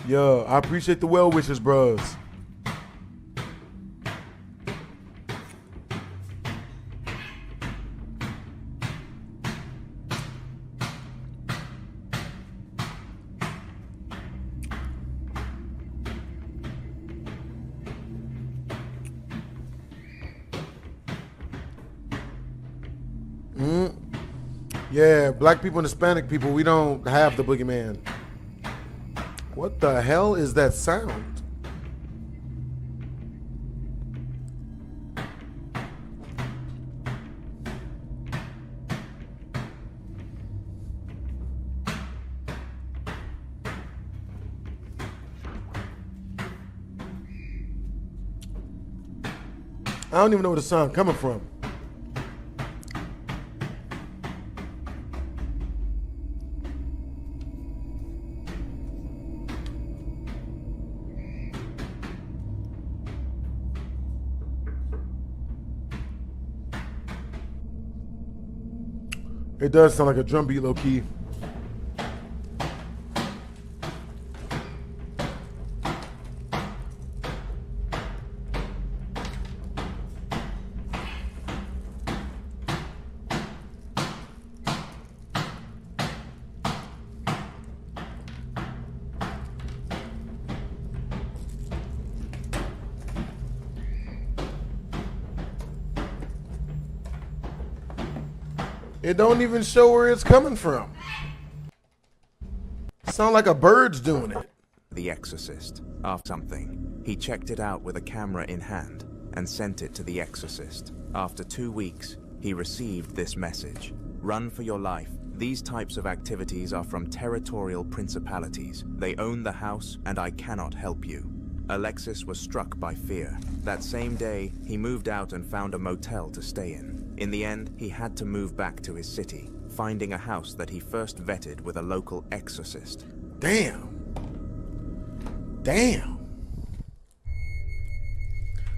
Speaker 2: I appreciate the well wishes, bros. Yeah, black people and Hispanic people, we don't have the boogeyman. What the hell is that sound? I don't even know where the sound coming from. It does sound like a drum beat, low key. It don't even show where it's coming from. Sound like a bird's doing it.
Speaker 3: The Exorcist. After something, he checked it out with a camera in hand and sent it to the Exorcist. After 2 weeks, he received this message. Run for your life. These types of activities are from territorial principalities. They own the house and I cannot help you. Alexis was struck by fear. That same day, he moved out and found a motel to stay in. In the end, he had to move back to his city, finding a house that he first vetted with a local exorcist.
Speaker 2: Damn.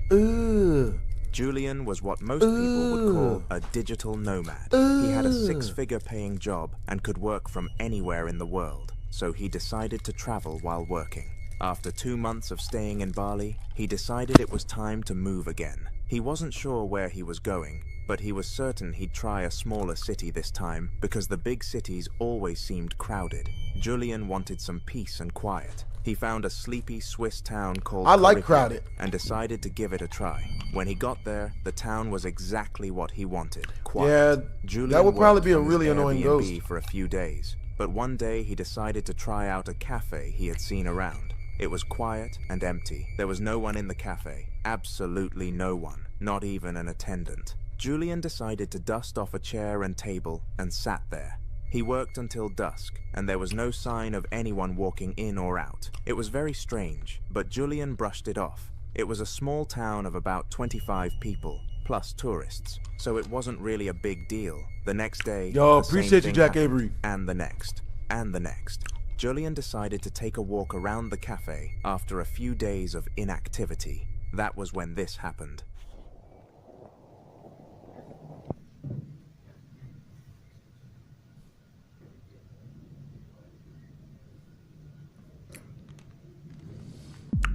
Speaker 2: Ugh.
Speaker 3: Julian was what most people would call a digital nomad. He had a 6-figure paying job and could work from anywhere in the world, so he decided to travel while working. After 2 months of staying in Bali, he decided it was time to move again. He wasn't sure where he was going, but he was certain he'd try a smaller city this time because the big cities always seemed crowded. Julian wanted some peace and quiet. He found a sleepy Swiss town called
Speaker 2: crowded
Speaker 3: and decided to give it a try. When he got there, the town was exactly what he wanted. Quiet.
Speaker 2: Yeah,
Speaker 3: Julian
Speaker 2: that would probably be a
Speaker 3: worked from
Speaker 2: really
Speaker 3: his
Speaker 2: annoying
Speaker 3: Airbnb
Speaker 2: ghost.
Speaker 3: for a few days, but one day he decided to try out a cafe he had seen around. It was quiet and empty. There was no one in the cafe. Absolutely no one. Not even an attendant. Julian decided to dust off a chair and table and sat there. He worked until dusk, and there was no sign of anyone walking in or out. It was very strange, but Julian brushed it off. It was a small town of about 25 people, plus tourists, so it wasn't really a big deal. The next day,
Speaker 2: yo,
Speaker 3: the same
Speaker 2: appreciate you,
Speaker 3: thing
Speaker 2: Jack
Speaker 3: happened,
Speaker 2: Avery.
Speaker 3: and the next, and the next. Julian decided to take a walk around the cafe after a few days of inactivity. That was when this happened.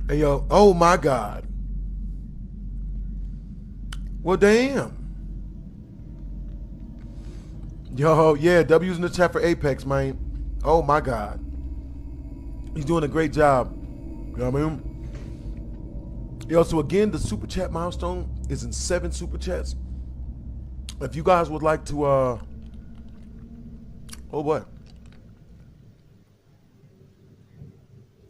Speaker 2: Hey, yo, oh my God. Well, damn. Yo, yeah, W's in the chat for Apex, man. Oh my God. He's doing a great job. You know what I mean? Yo, so again, the super chat milestone is in 7 super chats. If you guys would like to, oh boy.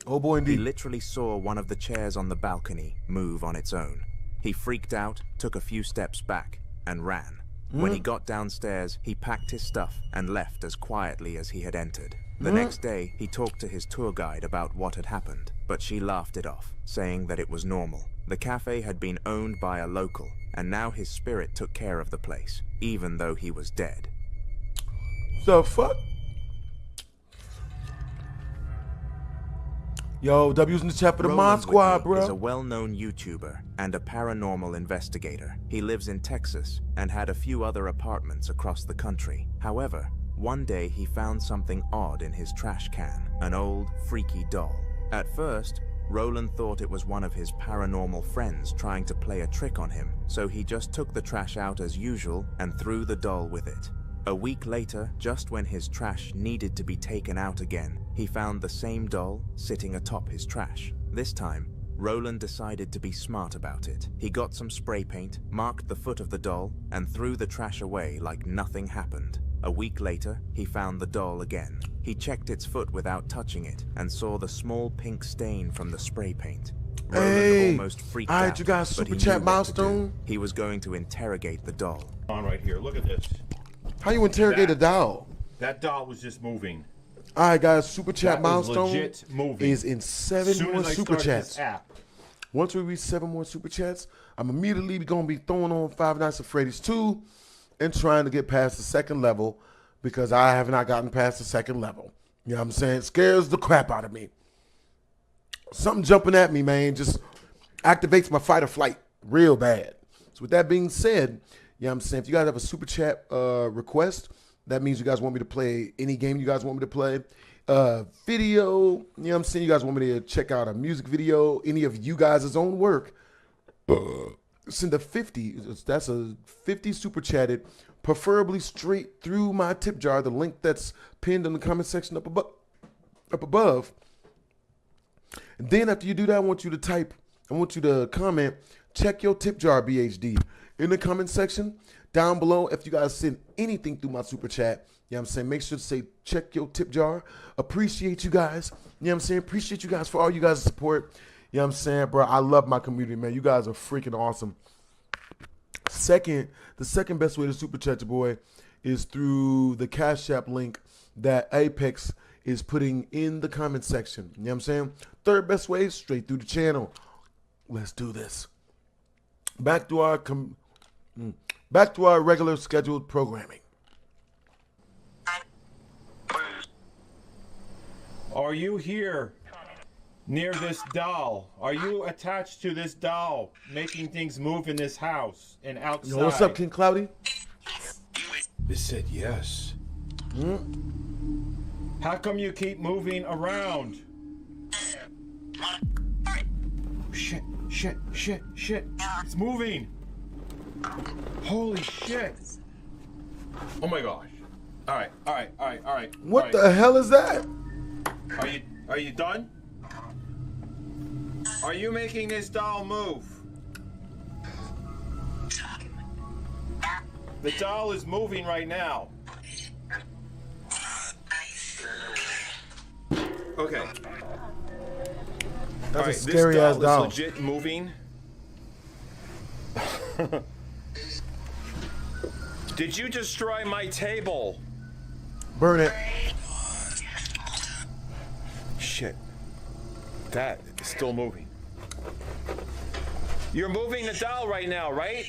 Speaker 2: Oh boy, indeed.
Speaker 3: He literally saw one of the chairs on the balcony move on its own. He freaked out, took a few steps back, and ran. When he got downstairs, he packed his stuff and left as quietly as he had entered. The next day, he talked to his tour guide about what had happened, but she laughed it off, saying that it was normal. The cafe had been owned by a local, and now his spirit took care of the place, even though he was dead.
Speaker 2: The fuck? Yo, W's in the chat for the Mod Squad, bro.
Speaker 3: Is a well-known YouTuber and a paranormal investigator. He lives in Texas and had a few other apartments across the country. However, one day he found something odd in his trash can, an old, freaky doll. At first, Roland thought it was one of his paranormal friends trying to play a trick on him, so he just took the trash out as usual and threw the doll with it. A week later, just when his trash needed to be taken out again, he found the same doll sitting atop his trash. This time, Roland decided to be smart about it. He got some spray paint, marked the foot of the doll, and threw the trash away like nothing happened. A week later, he found the doll again. He checked its foot without touching it and saw the small pink stain from the spray paint. Roland almost freaked out,
Speaker 2: you guys
Speaker 3: but he
Speaker 2: super chat
Speaker 3: knew what to do.
Speaker 2: milestone.
Speaker 3: He was going to interrogate the doll.
Speaker 1: On right here, look at this.
Speaker 2: How you interrogate a doll?
Speaker 1: That doll was just moving.
Speaker 2: All right, guys, super chat
Speaker 1: That was
Speaker 2: milestone
Speaker 1: legit moving.
Speaker 2: is in 7
Speaker 1: Soon
Speaker 2: more
Speaker 1: as I
Speaker 2: super
Speaker 1: started
Speaker 2: chats.
Speaker 1: this app.
Speaker 2: Once we reach 7 more super chats, I'm immediately going to be throwing on Five Nights at Freddy's 2 and trying to get past the second level because I have not gotten past the second level. You know what I'm saying? It scares the crap out of me. Something jumping at me, man, just activates my fight or flight real bad. So with that being said, you know what I'm saying? If you guys have a super chat request, that means you guys want me to play any game you guys want me to play. Video, you know what I'm saying? You guys want me to check out a music video, any of you guys' own work. Send a 50, that's a 50 super chatted, preferably straight through my tip jar, the link that's pinned in the comment section up above. And then after you do that, I want you to comment, check your tip jar, BHD, in the comment section down below. If you guys send anything through my super chat, you know what I'm saying, make sure to say, check your tip jar. Appreciate you guys. You know what I'm saying? Appreciate you guys for all you guys' support. You know what I'm saying, bro? I love my community, man. You guys are freaking awesome. The second best way to super chat your boy is through the Cash App link that Apex is putting in the comment section. You know what I'm saying? Third best way is straight through the channel. Let's do this. Back to our regular scheduled programming.
Speaker 1: Are you here near this doll? Are you attached to this doll, making things move in this house and outside?
Speaker 2: Yo, what's up, King Cloudy?
Speaker 1: It said yes. How come you keep moving around? Shit. It's moving. Holy shit. Oh my gosh. All right.
Speaker 2: What the hell is that?
Speaker 1: Are you done? Are you making this doll move? The doll is moving right now. Okay.
Speaker 2: That's a scary ass doll.
Speaker 1: This doll is legit moving. Did you destroy my table?
Speaker 2: Burn it.
Speaker 1: Shit. That is still moving. You're moving the doll right now, right?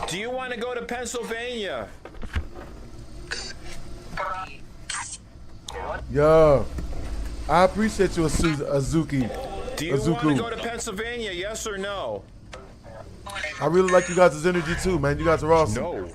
Speaker 1: Do you want to go to Pennsylvania?
Speaker 2: Yo, I appreciate you, Azuki.
Speaker 1: Do you want to go to Pennsylvania, yes or no?
Speaker 2: I really like you guys' energy too, man. You guys are awesome.
Speaker 1: No.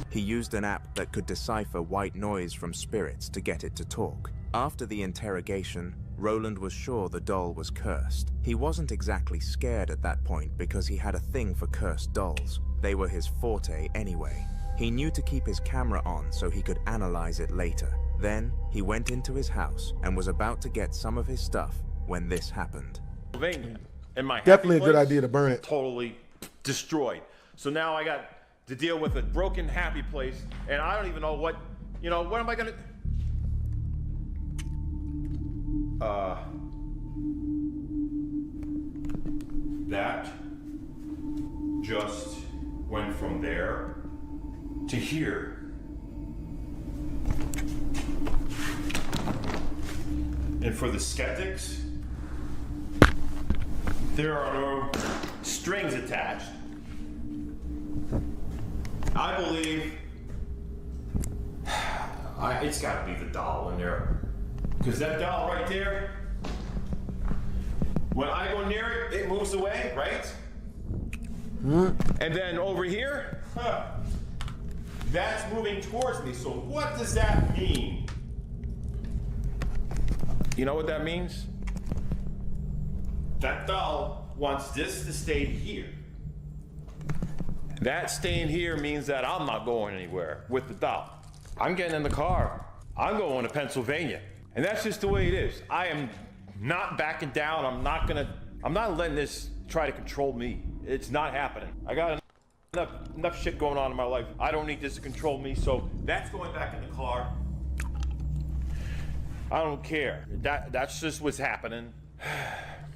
Speaker 3: He used an app that could decipher white noise from spirits to get it to talk. After the interrogation, Roland was sure the doll was cursed. He wasn't exactly scared at that point because he had a thing for cursed dolls. They were his forte anyway. He knew to keep his camera on so he could analyze it later. Then, he went into his house and was about to get some of his stuff when this happened.
Speaker 1: And my
Speaker 2: definitely a
Speaker 1: happy
Speaker 2: good
Speaker 1: place,
Speaker 2: idea to burn it.
Speaker 1: Totally destroyed. So now I got to deal with a broken happy place, and I don't even know what am I gonna... That just went from there to here. And for the skeptics, there are no strings attached. I believe it's got to be the doll in there. Because that doll right there, when I go near it, it moves away, right? And then over here, that's moving towards me. So what does that mean? You know what that means? That doll wants this to stay here. That staying here means that I'm not going anywhere with the doll. I'm getting in the car. I'm going to Pennsylvania. And that's just the way it is. I am not backing down. I'm not letting this try to control me. It's not happening. I got enough shit going on in my life. I don't need this to control me, so that's going back in the car. I don't care. That's just what's happening.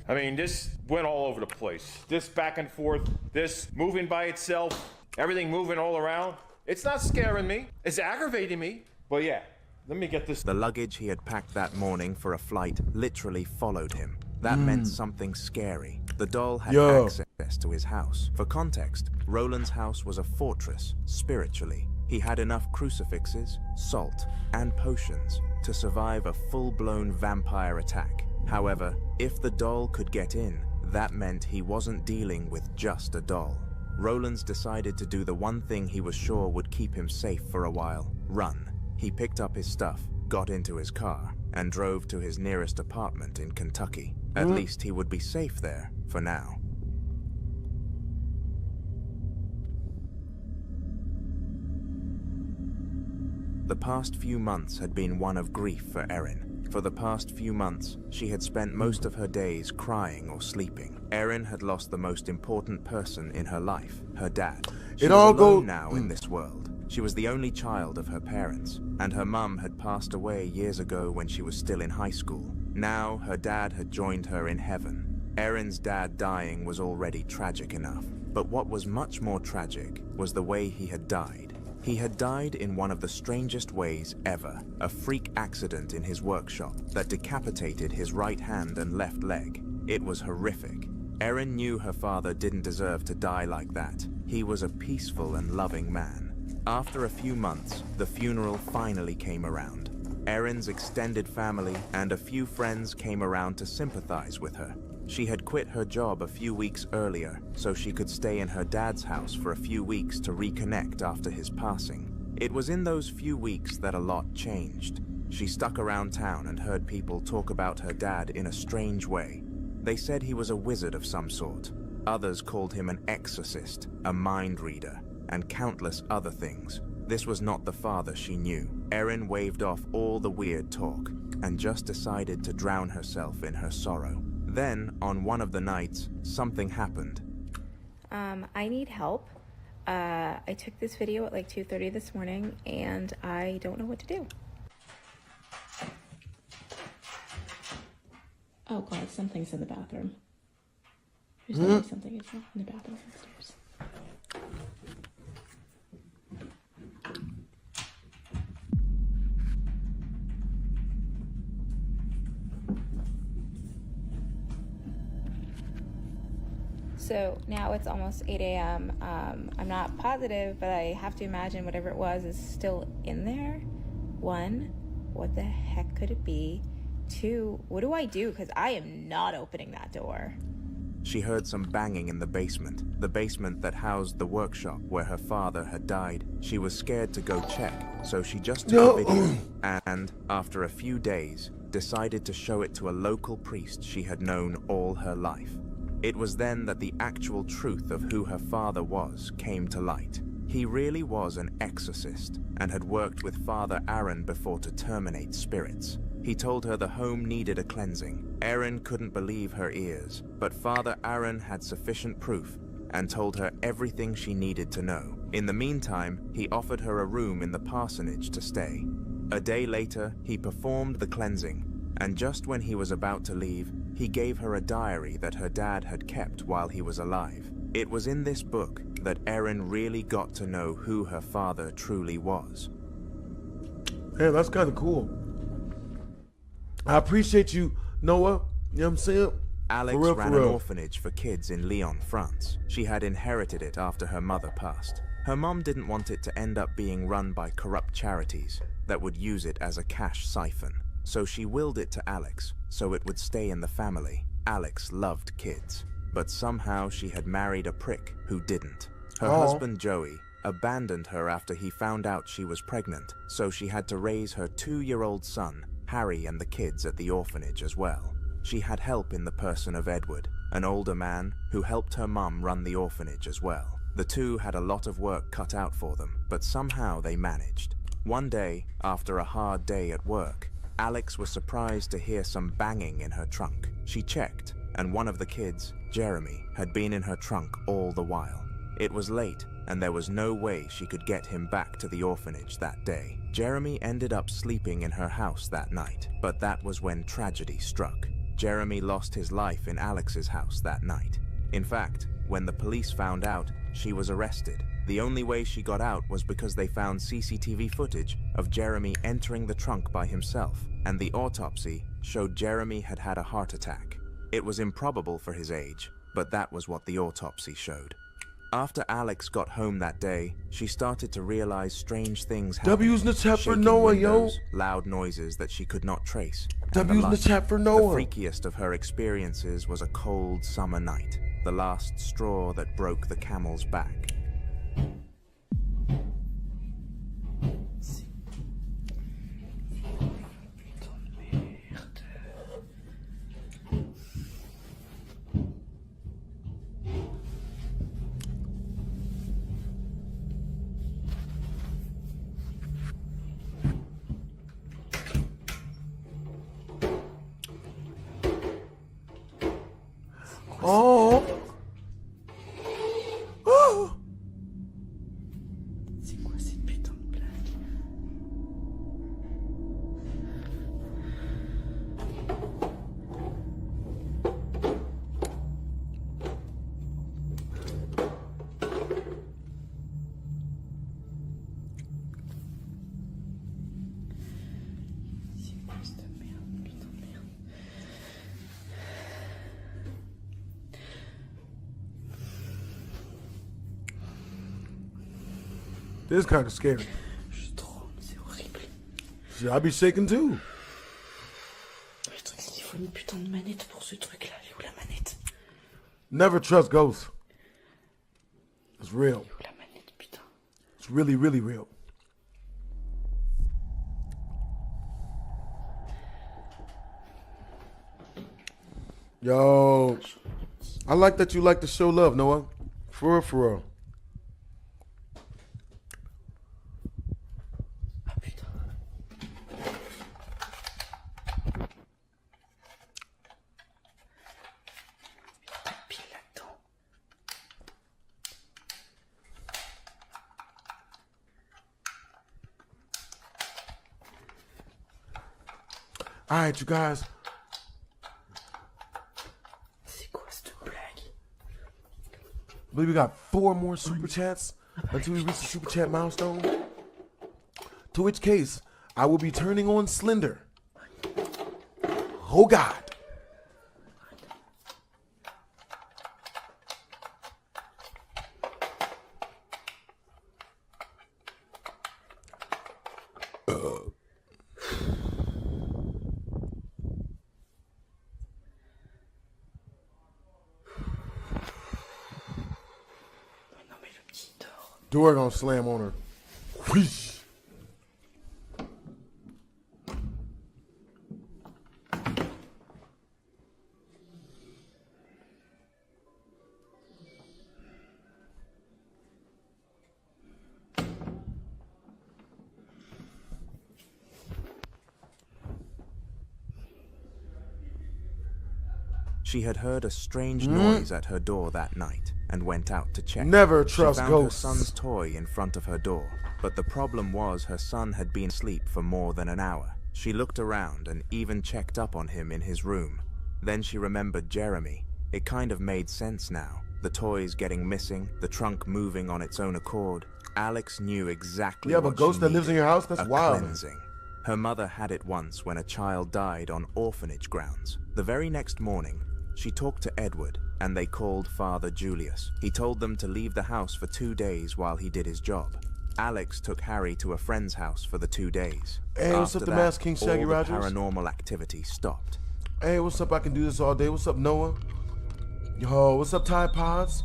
Speaker 1: I mean, this went all over the place. This back and forth, this moving by itself, everything moving all around. It's not scaring me. It's aggravating me. But yeah, let me get this.
Speaker 3: The luggage he had packed that morning for a flight literally followed him. That meant something scary. The doll had access to his house. For context, Roland's house was a fortress, spiritually. He had enough crucifixes, salt, and potions to survive a full-blown vampire attack. However, if the doll could get in, that meant he wasn't dealing with just a doll. Roland's decided to do the one thing he was sure would keep him safe for a while: run. He picked up his stuff, got into his car, and drove to his nearest apartment in Kentucky. At least he would be safe there, for now. The past few months had been one of grief for Erin. For the past few months, she had spent most of her days crying or sleeping. Erin had lost the most important person in her life, her dad. She was alone now in this world. She was the only child of her parents, and her mum had passed away years ago when she was still in high school. Now, her dad had joined her in heaven. Erin's dad dying was already tragic enough, but what was much more tragic was the way he had died. He had died in one of the strangest ways ever, a freak accident in his workshop that decapitated his right hand and left leg. It was horrific. Erin knew her father didn't deserve to die like that. He was a peaceful and loving man. After a few months, the funeral finally came around. Erin's extended family and a few friends came around to sympathize with her. She had quit her job a few weeks earlier, so she could stay in her dad's house for a few weeks to reconnect after his passing. It was in those few weeks that a lot changed. She stuck around town and heard people talk about her dad in a strange way. They said he was a wizard of some sort. Others called him an exorcist, a mind reader, and countless other things. This was not the father she knew. Erin waved off all the weird talk and just decided to drown herself in her sorrow. Then, on one of the nights, something happened.
Speaker 9: I need help. I took this video at like 2:30 this morning, and I don't know what to do. Oh God, something's in the bathroom. There's definitely something in the bathroom upstairs. So now it's almost 8 a.m. I'm not positive, but I have to imagine whatever it was is still in there. 1, what the heck could it be? 2, what do I do? Because I am not opening that door.
Speaker 3: She heard some banging in the basement that housed the workshop where her father had died. She was scared to go check, so she just took a video and, after a few days, decided to show it to a local priest she had known all her life. It was then that the actual truth of who her father was came to light. He really was an exorcist and had worked with Father Aaron before to terminate spirits. He told her the home needed a cleansing. Erin couldn't believe her ears, but Father Aaron had sufficient proof and told her everything she needed to know. In the meantime, he offered her a room in the parsonage to stay. A day later, he performed the cleansing, and just when he was about to leave, he gave her a diary that her dad had kept while he was alive. It was in this book that Erin really got to know who her father truly was.
Speaker 2: Hey, that's kind of cool. I appreciate you, Noah. You know what I'm saying?
Speaker 3: Alex
Speaker 2: For real,
Speaker 3: ran
Speaker 2: for
Speaker 3: an
Speaker 2: real.
Speaker 3: orphanage for kids in Lyon, France. She had inherited it after her mother passed. Her mom didn't want it to end up being run by corrupt charities that would use it as a cash siphon. So she willed it to Alex, so it would stay in the family. Alex loved kids, but somehow she had married a prick who didn't. Her husband, Joey, abandoned her after he found out she was pregnant, so she had to raise her 2-year-old son, Harry, and the kids at the orphanage as well. She had help in the person of Edward, an older man who helped her mum run the orphanage as well. The two had a lot of work cut out for them, but somehow they managed. One day, after a hard day at work, Alex was surprised to hear some banging in her trunk. She checked, and one of the kids, Jeremy, had been in her trunk all the while. It was late, and there was no way she could get him back to the orphanage that day. Jeremy ended up sleeping in her house that night, but that was when tragedy struck. Jeremy lost his life in Alex's house that night. In fact, when the police found out, she was arrested. The only way she got out was because they found CCTV footage of Jeremy entering the trunk by himself, and the autopsy showed Jeremy had had a heart attack. It was improbable for his age, but that was what the autopsy showed. After Alex got home that day, she started to realize strange things happened.
Speaker 2: W's in the chat for
Speaker 3: Shaking
Speaker 2: Noah,
Speaker 3: windows,
Speaker 2: yo.
Speaker 3: loud noises that she could not trace. and
Speaker 2: W's in the
Speaker 3: like.
Speaker 2: chat for Noah.
Speaker 3: The freakiest of her experiences was a cold summer night, the last straw that broke the camel's back.
Speaker 2: Oh. Oh.
Speaker 18: C'est quoi cette putain de blague? C'est quoi cette merde, putain de merde?
Speaker 2: This is kind of scary.
Speaker 18: C'est horrible.
Speaker 2: Shit, I'd be shaking too.
Speaker 18: Le truc, c'est qu'il faut une putain de manette pour ce truc-là. Elle est où la manette?
Speaker 2: Never trust ghosts. It's real.
Speaker 18: Elle est où la manette, putain?
Speaker 2: It's really, really real. Yo, I like that you like to show love, Noah. For real, for real. All right, you guys.
Speaker 18: C'est quoi cette blague?
Speaker 2: I believe we got 4 more super chats until we reach the super chat milestone. To which case, I will be turning on Slender. Oh God. Door gonna slam on her. Whoosh.
Speaker 3: She had heard a strange noise at her door that night and went out to check.
Speaker 2: Never trust
Speaker 3: she found
Speaker 2: ghosts.
Speaker 3: her son's toy in front of her door, but the problem was her son had been asleep for more than an hour. She looked around and even checked up on him in his room. Then she remembered Jeremy. It kind of made sense now. The toys getting missing, the trunk moving on its own accord. Alex knew exactly
Speaker 2: You have a
Speaker 3: what
Speaker 2: ghost
Speaker 3: she
Speaker 2: that lives in
Speaker 3: needed.
Speaker 2: your house? That's
Speaker 3: A
Speaker 2: wild.
Speaker 3: cleansing. Her mother had it once when a child died on orphanage grounds. The very next morning, she talked to Edward, and they called Father Julius. He told them to leave the house for 2 days while he did his job. Alex took Harry to a friend's house for the 2 days.
Speaker 2: Hey, what's up, the Masked King Shaggy
Speaker 3: all
Speaker 2: Rogers?
Speaker 3: the paranormal activity stopped.
Speaker 2: Hey, what's up? I can do this all day. What's up, Noah? Yo, what's up, Tide Pods?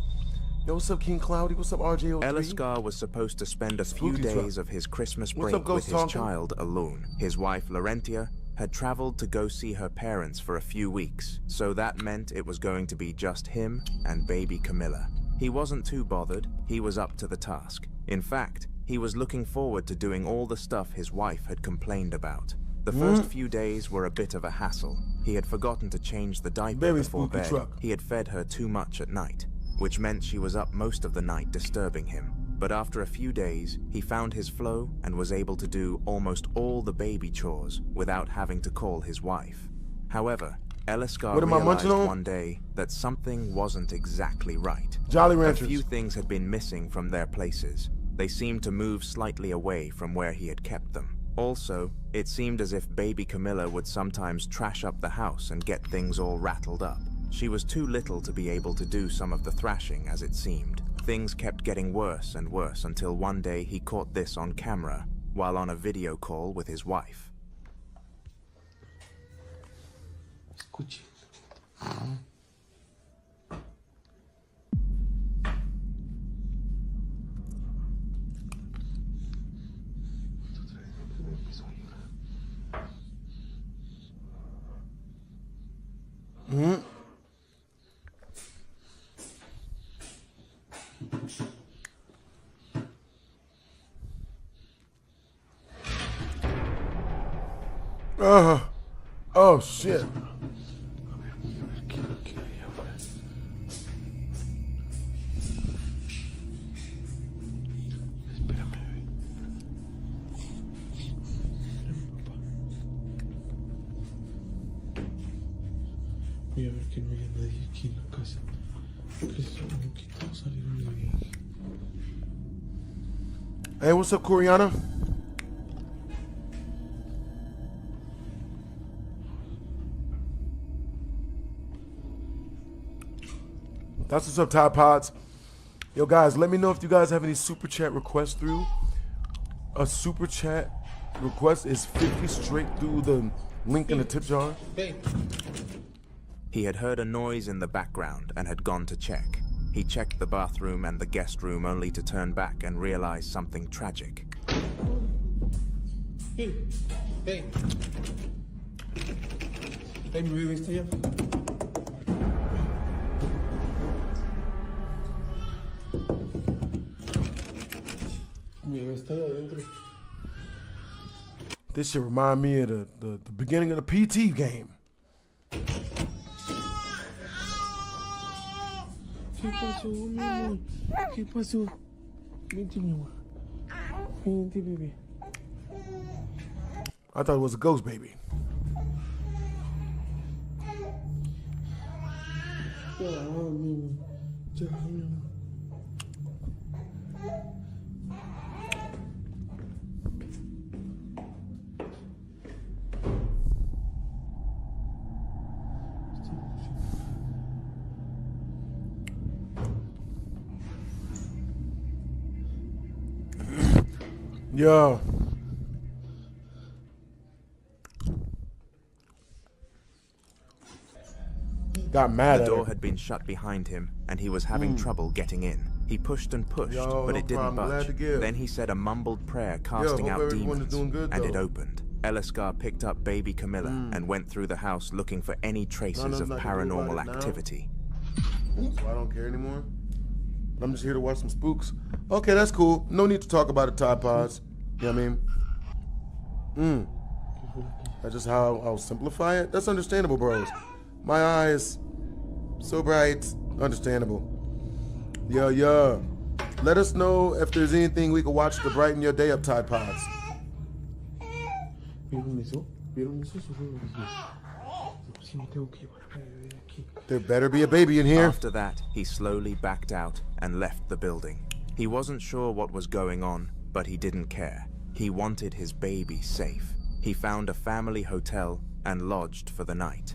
Speaker 2: Yo, what's up, King Cloudy? What's up, RJ03?
Speaker 3: Eliscar was supposed to spend a few days of his Christmas break with his child alone. His wife, Laurentia, had traveled to go see her parents for a few weeks, so that meant it was going to be just him and baby Camila. He wasn't too bothered. He was up to the task. In fact, he was looking forward to doing all the stuff his wife had complained about. The first few days were a bit of a hassle. He had forgotten to change the diaper before bed. He had fed her too much at night, which meant she was up most of the night disturbing him. But after a few days, he found his flow and was able to do almost all the baby chores without having to call his wife. However, Eliscar realized one day that something wasn't exactly right.
Speaker 2: Jolly Ranchers.
Speaker 3: A few things had been missing from their places. They seemed to move slightly away from where he had kept them. Also, it seemed as if baby Camila would sometimes trash up the house and get things all rattled up. She was too little to be able to do some of the thrashing, as it seemed. Things kept getting worse and worse until one day he caught this on camera while on a video call with his wife.
Speaker 19: Escuche.
Speaker 2: Oh shit.
Speaker 19: Voy a ver que no haya nadie aquí en la casa. Que todos salieron de viaje.
Speaker 2: Hey, what's up, Coriana? That's what's up, Tide Pods. Yo, guys, let me know if you guys have any super chat requests through. A super chat request is 50 straight through the link in the tip jar.
Speaker 3: He had heard a noise in the background and had gone to check. He checked the bathroom and the guest room only to turn back and realize something tragic.
Speaker 19: Hey, hey. Hey, mi bebé está allá. Mi bebé está allá adentro.
Speaker 2: This should remind me of the beginning of the PT game.
Speaker 19: ¿Qué pasó, mi amor? ¿Qué pasó? Vente, mi amor. Vente, bebé.
Speaker 2: I thought it was a ghost baby.
Speaker 19: Ya, mi amor. Ya, mi amor.
Speaker 2: Yo. Got mad
Speaker 3: The
Speaker 2: at
Speaker 3: door
Speaker 2: her.
Speaker 3: had been shut behind him, and he was having trouble getting in. He pushed and pushed, but it didn't budge. Then he said a mumbled prayer casting out demons, and it opened. Eliscar picked up baby Camila and went through the house looking for any traces of paranormal activity.
Speaker 2: So I don't care anymore. I'm just here to watch some spooks. Okay, that's cool. No need to talk about it, Tide Pods. You know what I mean? That's just how I'll simplify it. That's understandable, bros. My eyes, so bright. Understandable. Yeah. Let us know if there's anything we can watch to brighten your day up, Tide Pods. There better be a baby in here.
Speaker 3: After that, he slowly backed out and left the building. He wasn't sure what was going on, but he didn't care. He wanted his baby safe. He found a family hotel and lodged for the night.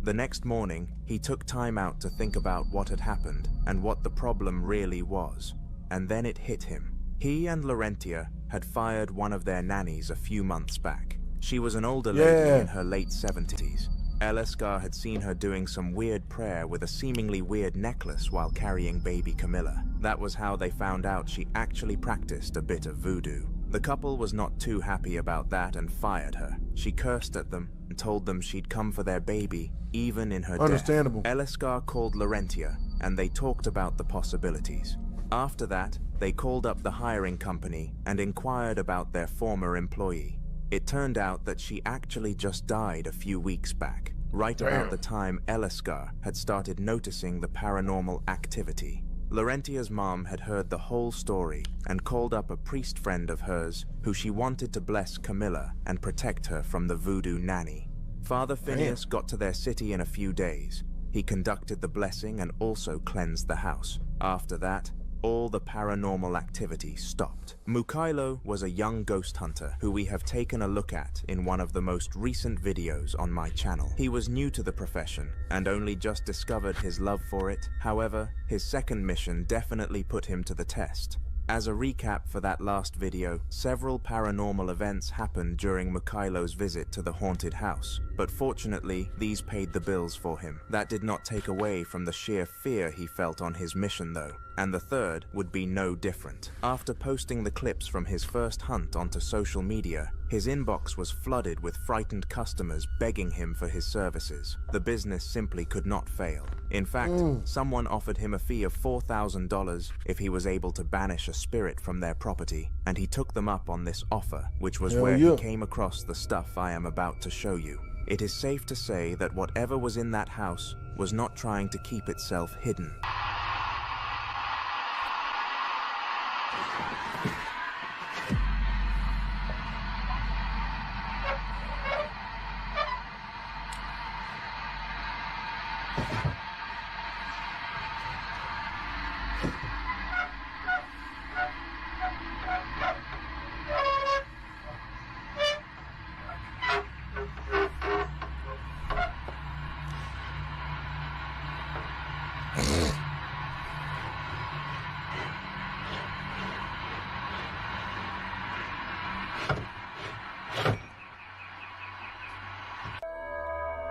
Speaker 3: The next morning, he took time out to think about what had happened and what the problem really was. And then it hit him. He and Laurentia had fired one of their nannies a few months back. She was an older lady in her late 70s. Elescar had seen her doing some weird prayer with a seemingly weird necklace while carrying baby Camila. That was how they found out she actually practiced a bit of voodoo. The couple was not too happy about that and fired her. She cursed at them and told them she'd come for their baby, even in her
Speaker 2: Understandable.
Speaker 3: death. Elescar called Laurentia, and they talked about the possibilities. After that, they called up the hiring company and inquired about their former employee. It turned out that she actually just died a few weeks back, right about the time Elescar had started noticing the paranormal activity. Laurentia's mom had heard the whole story and called up a priest friend of hers who she wanted to bless Camila and protect her from the voodoo nanny. Father Phineas got to their city in a few days. He conducted the blessing and also cleansed the house. After that, all the paranormal activity stopped. Mukailo was a young ghost hunter who we have taken a look at in one of the most recent videos on my channel. He was new to the profession and only just discovered his love for it. However, his second mission definitely put him to the test. As a recap for that last video, several paranormal events happened during Mukailo's visit to the haunted house, but fortunately, these paid the bills for him. That did not take away from the sheer fear he felt on his mission though, and the third would be no different. After posting the clips from his first hunt onto social media, his inbox was flooded with frightened customers begging him for his services. The business simply could not fail. In fact, someone offered him a fee of $4,000 if he was able to banish a spirit from their property, and he took them up on this offer, which was where he came across the stuff I am about to show you. It is safe to say that whatever was in that house was not trying to keep itself hidden.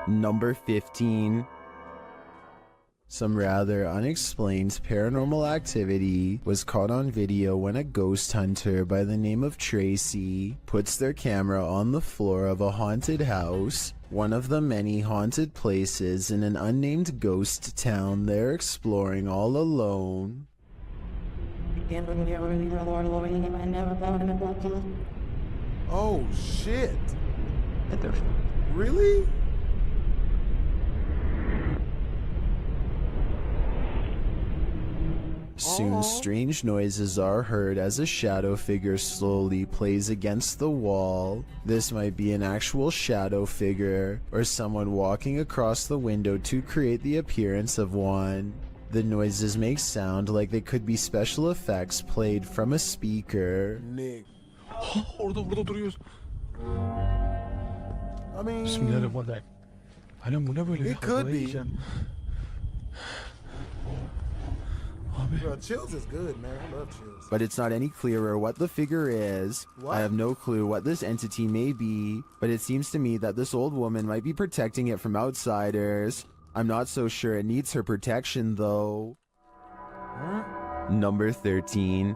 Speaker 20: Number 15. Some rather unexplained paranormal activity was caught on video when a ghost hunter by the name of Tracy puts their camera on the floor of a haunted house, one of the many haunted places in an unnamed ghost town they're exploring all alone.
Speaker 2: Oh shit! Really?
Speaker 20: Soon strange noises are heard as a shadow figure slowly plays against the wall. This might be an actual shadow figure, or someone walking across the window to create the appearance of one. The noises make sound like they could be special effects played from a speaker.
Speaker 2: Nick.
Speaker 19: Orada duruyoruz.
Speaker 2: I mean,
Speaker 19: Bismillahirrahmanirrahim. Anam bu ne böyle?
Speaker 2: It could be.
Speaker 19: Yiyeceğim.
Speaker 2: Bro, chills is good, man. I love chills.
Speaker 20: But it's not any clearer what the figure is.
Speaker 2: What?
Speaker 20: I have no clue what this entity may be, but it seems to me that this old woman might be protecting it from outsiders. I'm not so sure it needs her protection though. Number 13.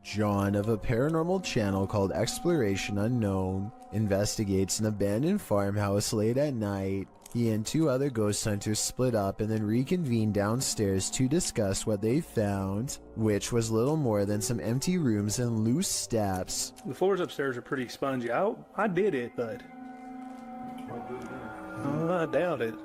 Speaker 20: John of a paranormal channel called Exploration Unknown investigates an abandoned farmhouse late at night. He and two other ghost hunters split up and then reconvened downstairs to discuss what they found, which was little more than some empty rooms and loose steps.
Speaker 21: The floors upstairs are pretty spongy. I did it, but I doubt it.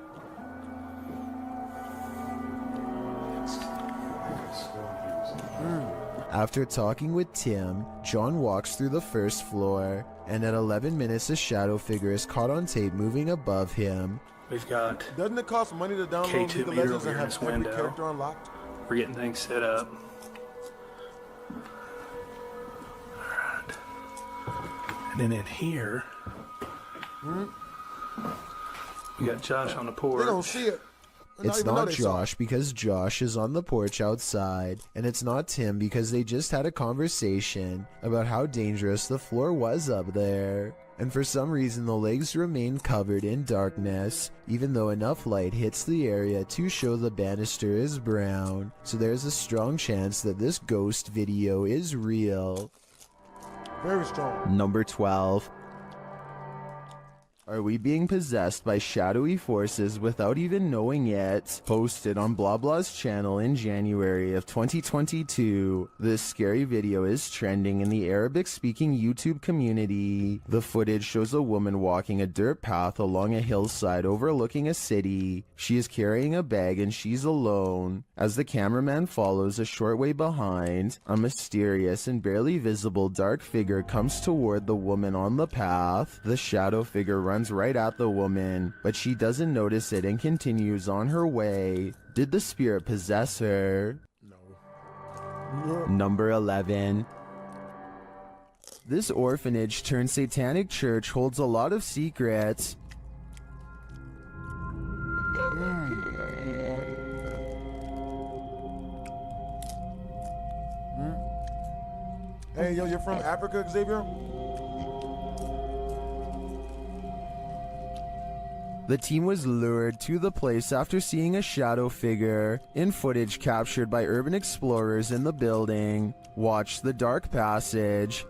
Speaker 20: After talking with Tim, John walks through the first floor, and at 11 minutes a shadow figure is caught on tape moving above him.
Speaker 21: We've got
Speaker 2: Doesn't it cost money to download League
Speaker 21: K2
Speaker 2: of
Speaker 21: meter
Speaker 2: Legends
Speaker 21: over
Speaker 2: and
Speaker 21: here in
Speaker 2: have
Speaker 21: this
Speaker 2: every
Speaker 21: window.
Speaker 2: character unlocked?
Speaker 21: We're getting things set up. And then in here, we got Josh on the porch.
Speaker 2: They don't see it.
Speaker 20: It's not Josh because Josh is on the porch outside, and it's not Tim because they just had a conversation about how dangerous the floor was up there. And for some reason the legs remain covered in darkness, even though enough light hits the area to show the banister is brown. So there's a strong chance that this ghost video is real.
Speaker 2: Very strong.
Speaker 20: Number 12. Are we being possessed by shadowy forces without even knowing it? Posted on Blah Blah's channel in January of 2022. This scary video is trending in the Arabic-speaking YouTube community. The footage shows a woman walking a dirt path along a hillside overlooking a city. She is carrying a bag and she's alone. As the cameraman follows a short way behind, a mysterious and barely visible dark figure comes toward the woman on the path. The shadow figure runs right at the woman, but she doesn't notice it and continues on her way. Did the spirit possess her? No. Number 11. This orphanage turned satanic church holds a lot of secrets.
Speaker 2: Hey, yo, you're from Africa, Xavier?
Speaker 20: The team was lured to the place after seeing a shadow figure in footage captured by urban explorers in the building. Watch the dark passage.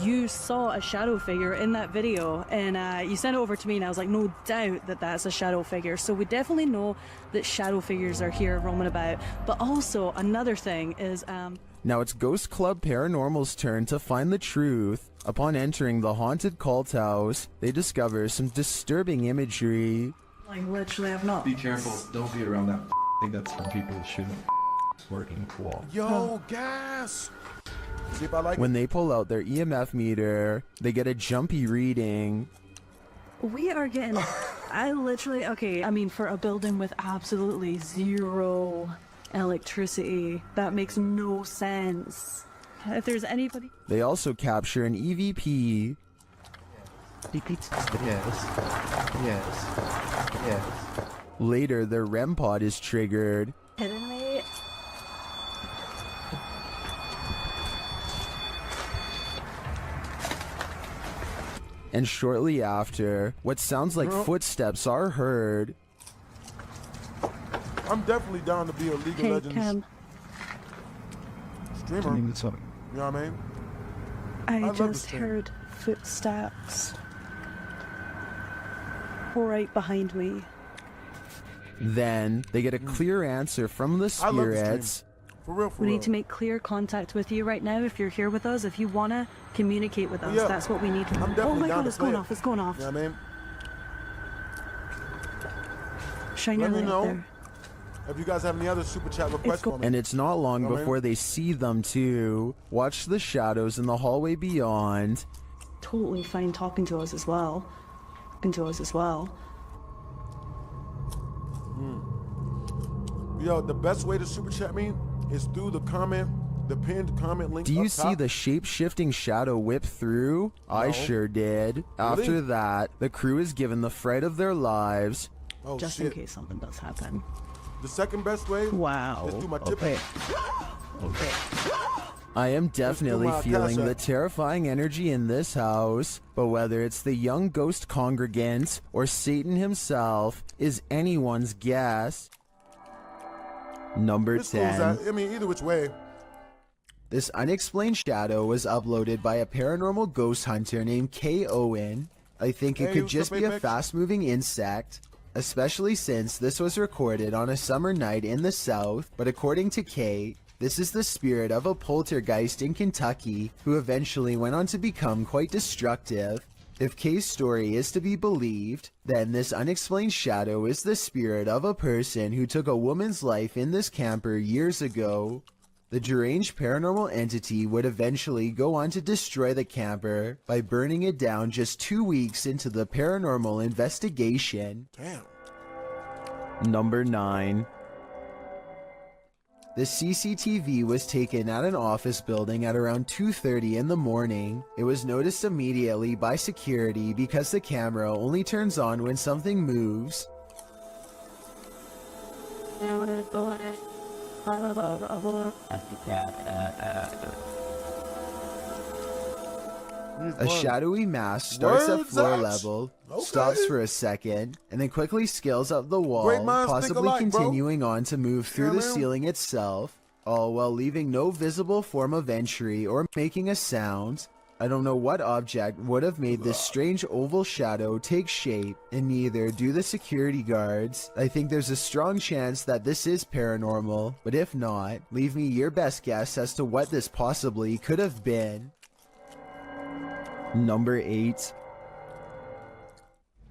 Speaker 5: You saw a shadow figure in that video, and you sent it over to me, and I was like, no doubt that that's a shadow figure. So we definitely know that shadow figures are here roaming about. But also another thing is
Speaker 20: Now it's Ghost Club Paranormal's turn to find the truth. Upon entering the haunted cult house, they discover some disturbing imagery.
Speaker 5: like literally I've not.
Speaker 14: Be careful, don't be around that. I think that's from people who shouldn't working cool.
Speaker 2: Yo, gas! See if I like
Speaker 20: When they pull out their EMF meter, they get a jumpy reading.
Speaker 5: We are getting, I literally, okay, I mean, for a building with absolutely zero electricity, that makes no sense. If there's anybody...
Speaker 20: They also capture an EVP.
Speaker 14: Yes.
Speaker 20: Later, their REM pod is triggered.
Speaker 5: Kidding me?
Speaker 20: And shortly after, what sounds like footsteps are heard.
Speaker 2: I'm definitely down to be a League of Legends streamer. You know what I mean?
Speaker 5: I just heard footsteps right behind me.
Speaker 20: Then they get a clear answer from the spirits.
Speaker 2: For real,
Speaker 5: we need to make clear contact with you right now. If you're here with us, if you want to communicate with us, that's what we need. Oh my god, it's going off, it's going off.
Speaker 2: You know what I mean?
Speaker 5: Shine your light up there.
Speaker 2: If you guys have any other super chat requests for me.
Speaker 20: And it's not long before they see them too. Watch the shadows in the hallway beyond.
Speaker 5: Totally fine talking to us as well.
Speaker 2: Yo, the best way to super chat me is through the comment, the pinned comment link.
Speaker 20: Do you
Speaker 2: up
Speaker 20: see
Speaker 2: top.
Speaker 20: the shape-shifting shadow whip through? No. I sure did. After that, the crew is given the fright of their lives.
Speaker 2: Oh,
Speaker 5: just in case something does happen.
Speaker 2: The second best way is through my tip.
Speaker 20: Okay. I am definitely feeling the terrifying energy in this house, but whether it's the young ghost congregant or Satan himself is anyone's guess. Number 10.
Speaker 2: I mean, either which way.
Speaker 20: This unexplained shadow was uploaded by a paranormal ghost hunter named K. Owen. I think it could just be a fast-moving insect, especially since this was recorded on a summer night in the South, but according to K, this is the spirit of a poltergeist in Kentucky who eventually went on to become quite destructive. If K's story is to be believed, then this unexplained shadow is the spirit of a person who took a woman's life in this camper years ago. The deranged paranormal entity would eventually go on to destroy the camper by burning it down just 2 weeks into the paranormal investigation.
Speaker 2: Damn.
Speaker 20: Number 9. The CCTV was taken at an office building at around 2:30 in the morning. It was noticed immediately by security because the camera only turns on when something moves. A shadowy mass starts at floor level, stops for a second, and then quickly scales up the wall, possibly continuing on to move through the ceiling itself, all while leaving no visible form of entry or making a sound. I don't know what object would have made this strange oval shadow take shape, and neither do the security guards. I think there's a strong chance that this is paranormal, but if not, leave me your best guess as to what this possibly could have been. Number 8.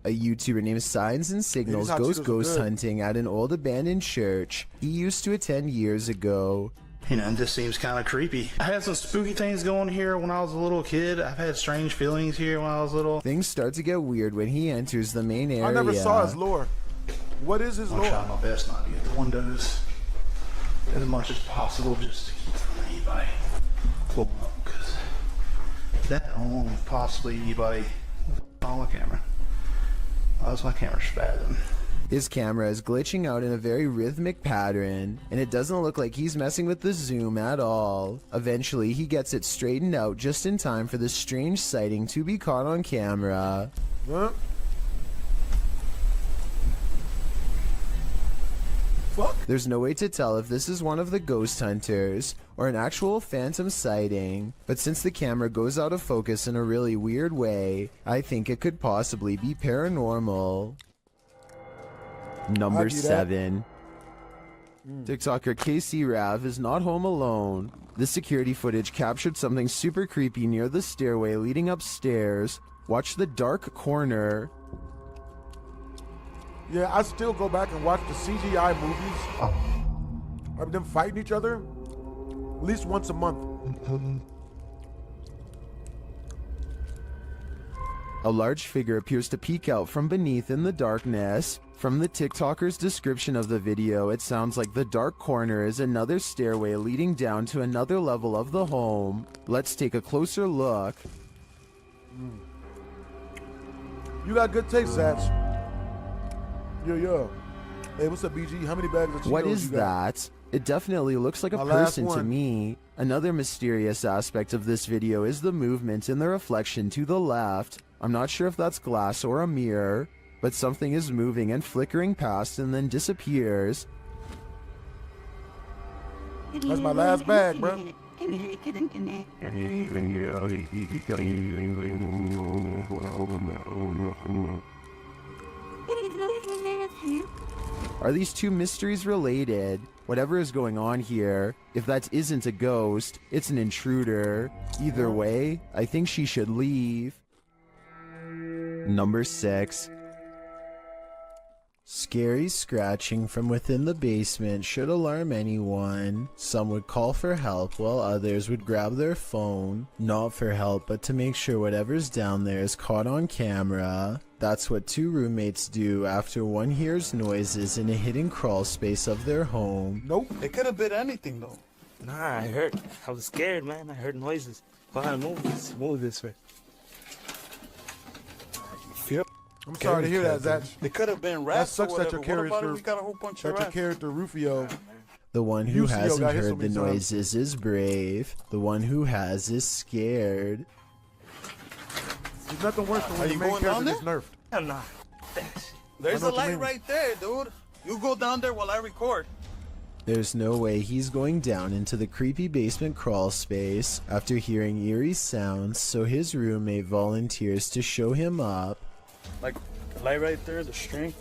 Speaker 20: A YouTuber named Signs and Signals goes ghost hunting at an old abandoned church he used to attend years ago.
Speaker 7: You know, it just seems kind of creepy. I had some spooky things going here when I was a little kid. I've had strange feelings here when I was little.
Speaker 20: Things start to get weird when he enters the main area.
Speaker 2: I never saw his lore. What is his lore?
Speaker 7: I'm trying my best not to get the windows as much as possible just to keep from anybody pulling up, because that home, possibly anybody on the camera. Oh, that's my camera spazzing.
Speaker 20: His camera is glitching out in a very rhythmic pattern, and it doesn't look like he's messing with the zoom at all. Eventually, he gets it straightened out just in time for this strange sighting to be caught on camera.
Speaker 2: Huh? Fuck?
Speaker 20: There's no way to tell if this is one of the ghost hunters or an actual phantom sighting, but since the camera goes out of focus in a really weird way, I think it could possibly be paranormal. Number 7. TikToker KC Rav is not home alone. This security footage captured something super creepy near the stairway leading upstairs. Watch the dark corner.
Speaker 2: Yeah, I still go back and watch the CGI movies of them fighting each other at least once a month.
Speaker 20: A large figure appears to peek out from beneath in the darkness. From the TikToker's description of the video, it sounds like the dark corner is another stairway leading down to another level of the home. Let's take a closer look.
Speaker 2: You got good taste, Zach. Yo. Hey, what's up, BG? How many bags of Cheetos
Speaker 20: What is
Speaker 2: you got?
Speaker 20: that? It definitely looks like a
Speaker 2: My last
Speaker 20: person to
Speaker 2: one.
Speaker 20: me. Another mysterious aspect of this video is the movement in the reflection to the left. I'm not sure if that's glass or a mirror, but something is moving and flickering past and then disappears.
Speaker 2: That's my last bag, bro.
Speaker 20: Are these two mysteries related? Whatever is going on here, if that isn't a ghost, it's an intruder. Either way, I think she should leave. Number 6. Scary scratching from within the basement should alarm anyone. Some would call for help while others would grab their phone. Not for help, but to make sure whatever's down there is caught on camera. That's what two roommates do after one hears noises in a hidden crawl space of their home.
Speaker 2: Nope.
Speaker 22: It could have been anything though. Nah, I was scared, man. I heard noises. Go ahead, move this way.
Speaker 2: I'm sorry to hear that, Zach.
Speaker 22: It could have been
Speaker 2: That
Speaker 22: rats.
Speaker 2: sucks
Speaker 22: or
Speaker 2: that your
Speaker 22: whatever. What about
Speaker 2: character,
Speaker 22: if we got a whole bunch of
Speaker 2: that your
Speaker 22: rats?
Speaker 2: character Rufio.
Speaker 20: The one who
Speaker 2: Lucio
Speaker 20: hasn't
Speaker 2: got hit so
Speaker 20: heard the
Speaker 2: many times.
Speaker 20: noises is brave. The one who has is scared.
Speaker 2: There's nothing worse than
Speaker 22: Are
Speaker 2: when the
Speaker 22: you
Speaker 2: main
Speaker 22: going
Speaker 2: character
Speaker 22: down
Speaker 2: gets nerfed.
Speaker 22: Hell nah. There's
Speaker 2: I know
Speaker 22: a
Speaker 2: what you
Speaker 22: light
Speaker 2: mean.
Speaker 22: right there, dude. You go down there while I record.
Speaker 20: There's no way he's going down into the creepy basement crawl space after hearing eerie sounds, so his roommate volunteers to show him up.
Speaker 22: Like, the light right there, the string.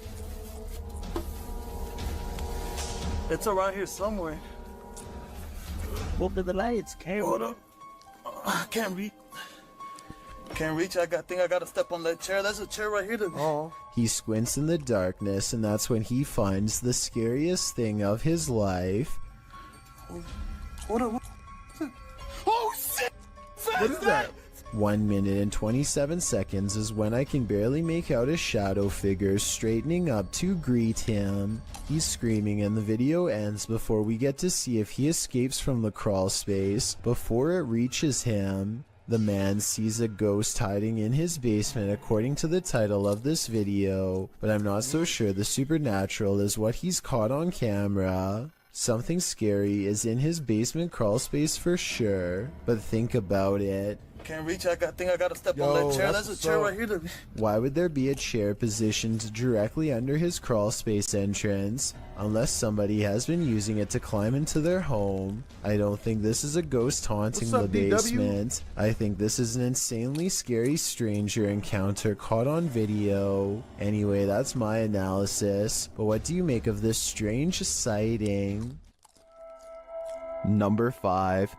Speaker 22: It's around here somewhere. Open the lights. Hold up. I can't reach. Can't reach. I think I gotta step on that chair. There's a chair right here.
Speaker 20: He squints in the darkness, and that's when he finds the scariest thing of his life.
Speaker 22: What? Oh shit!
Speaker 2: What is that?
Speaker 20: 1 minute and 27 seconds is when I can barely make out a shadow figure straightening up to greet him. He's screaming and the video ends before we get to see if he escapes from the crawl space before it reaches him. The man sees a ghost hiding in his basement according to the title of this video, but I'm not so sure the supernatural is what he's caught on camera. Something scary is in his basement crawl space for sure, but think about it.
Speaker 22: Can't reach. I think I gotta step on that chair. There's a chair right here.
Speaker 20: Why would there be a chair positioned directly under his crawl space entrance? Unless somebody has been using it to climb into their home. I don't think this is a ghost haunting the basement. I think this is an insanely scary stranger encounter caught on video. Anyway, that's my analysis. But what do you make of this strange sighting? Number 5.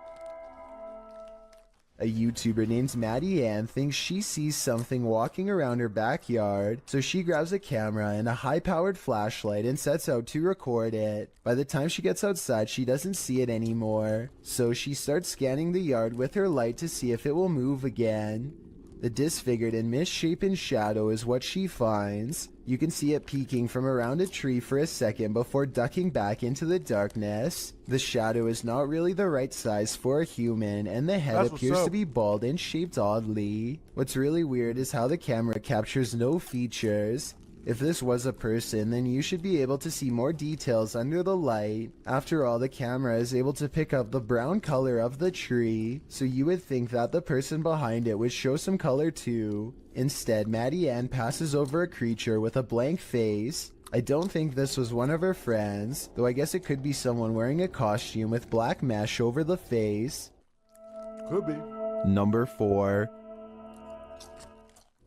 Speaker 20: A YouTuber named Maddie Ann thinks she sees something walking around her backyard, so she grabs a camera and a high-powered flashlight and sets out to record it. By the time she gets outside, she doesn't see it anymore, so she starts scanning the yard with her light to see if it will move again. The disfigured and misshapen shadow is what she finds. You can see it peeking from around a tree for a second before ducking back into the darkness. The shadow is not really the right size for a human, and the head appears to be bald and shaped oddly. What's really weird is how the camera captures no features. If this was a person, then you should be able to see more details under the light. After all, the camera is able to pick up the brown color of the tree, so you would think that the person behind it would show some color too. Instead, Maddie Ann passes over a creature with a blank face. I don't think this was one of her friends, though I guess it could be someone wearing a costume with black mesh over the face.
Speaker 2: Could be.
Speaker 20: Number 4.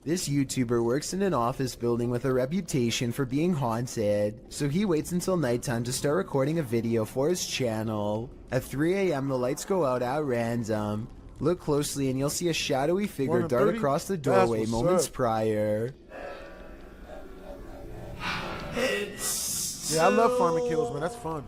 Speaker 20: This YouTuber works in an office building with a reputation for being haunted, so he waits until nighttime to start recording a video for his channel. At 3 a.m. the lights go out at random. Look closely and you'll see a shadowy figure dart across the doorway moments prior.
Speaker 2: Yeah, I love farming kills, man. That's fun.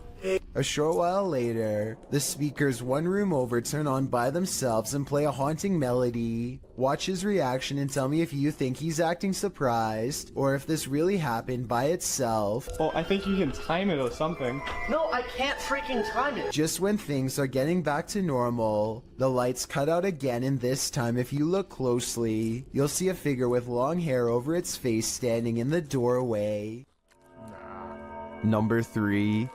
Speaker 20: A short while later, the speakers one room over turn on by themselves and play a haunting melody. Watch his reaction and tell me if you think he's acting surprised, or if this really happened by itself.
Speaker 10: Well, I think you can time it or something.
Speaker 18: No, I can't freaking time it.
Speaker 20: Just when things are getting back to normal, the lights cut out again, and this time if you look closely, you'll see a figure with long hair over its face standing in the doorway. Number 3.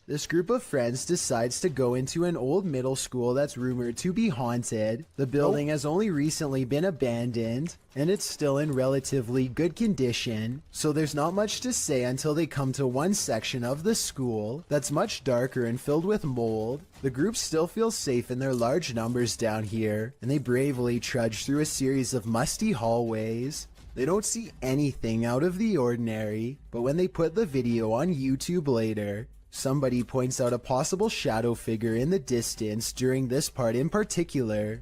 Speaker 20: This group of friends decides to go into an old middle school that's rumored to be haunted. The building has only recently been abandoned, and it's still in relatively good condition, so there's not much to say until they come to one section of the school that's much darker and filled with mold. The group still feels safe in their large numbers down here, and they bravely trudge through a series of musty hallways. They don't see anything out of the ordinary, but when they put the video on YouTube later, somebody points out a possible shadow figure in the distance during this part in particular.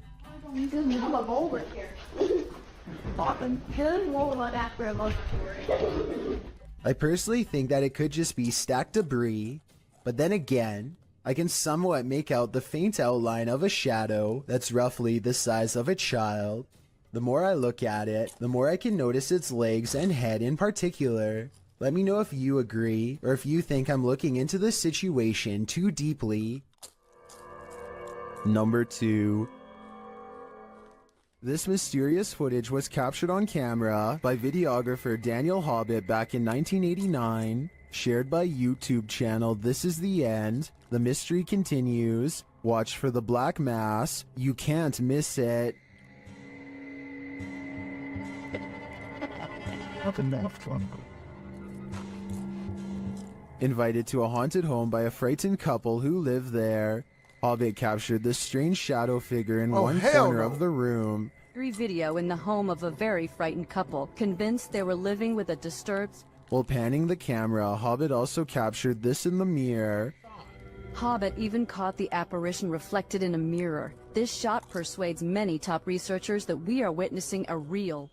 Speaker 20: I personally think that it could just be stacked debris, but then again, I can somewhat make out the faint outline of a shadow that's roughly the size of a child. The more I look at it, the more I can notice its legs and head in particular. Let me know if you agree, or if you think I'm looking into the situation too deeply. Number 2. This mysterious footage was captured on camera by videographer Daniel Hobbit back in 1989, shared by YouTube channel This Is The End. The mystery continues. Watch for the black mass. You can't miss it. Invited to a haunted home by a frightened couple who live there. Hobbit captured this strange shadow figure in one corner of the room.
Speaker 4: Video in the home of a very frightened couple, convinced they were living with a disturbed.
Speaker 20: While panning the camera, Hobbit also captured this in the mirror.
Speaker 4: Hobbit even caught the apparition reflected in a mirror. This shot persuades many top researchers that we are witnessing a real.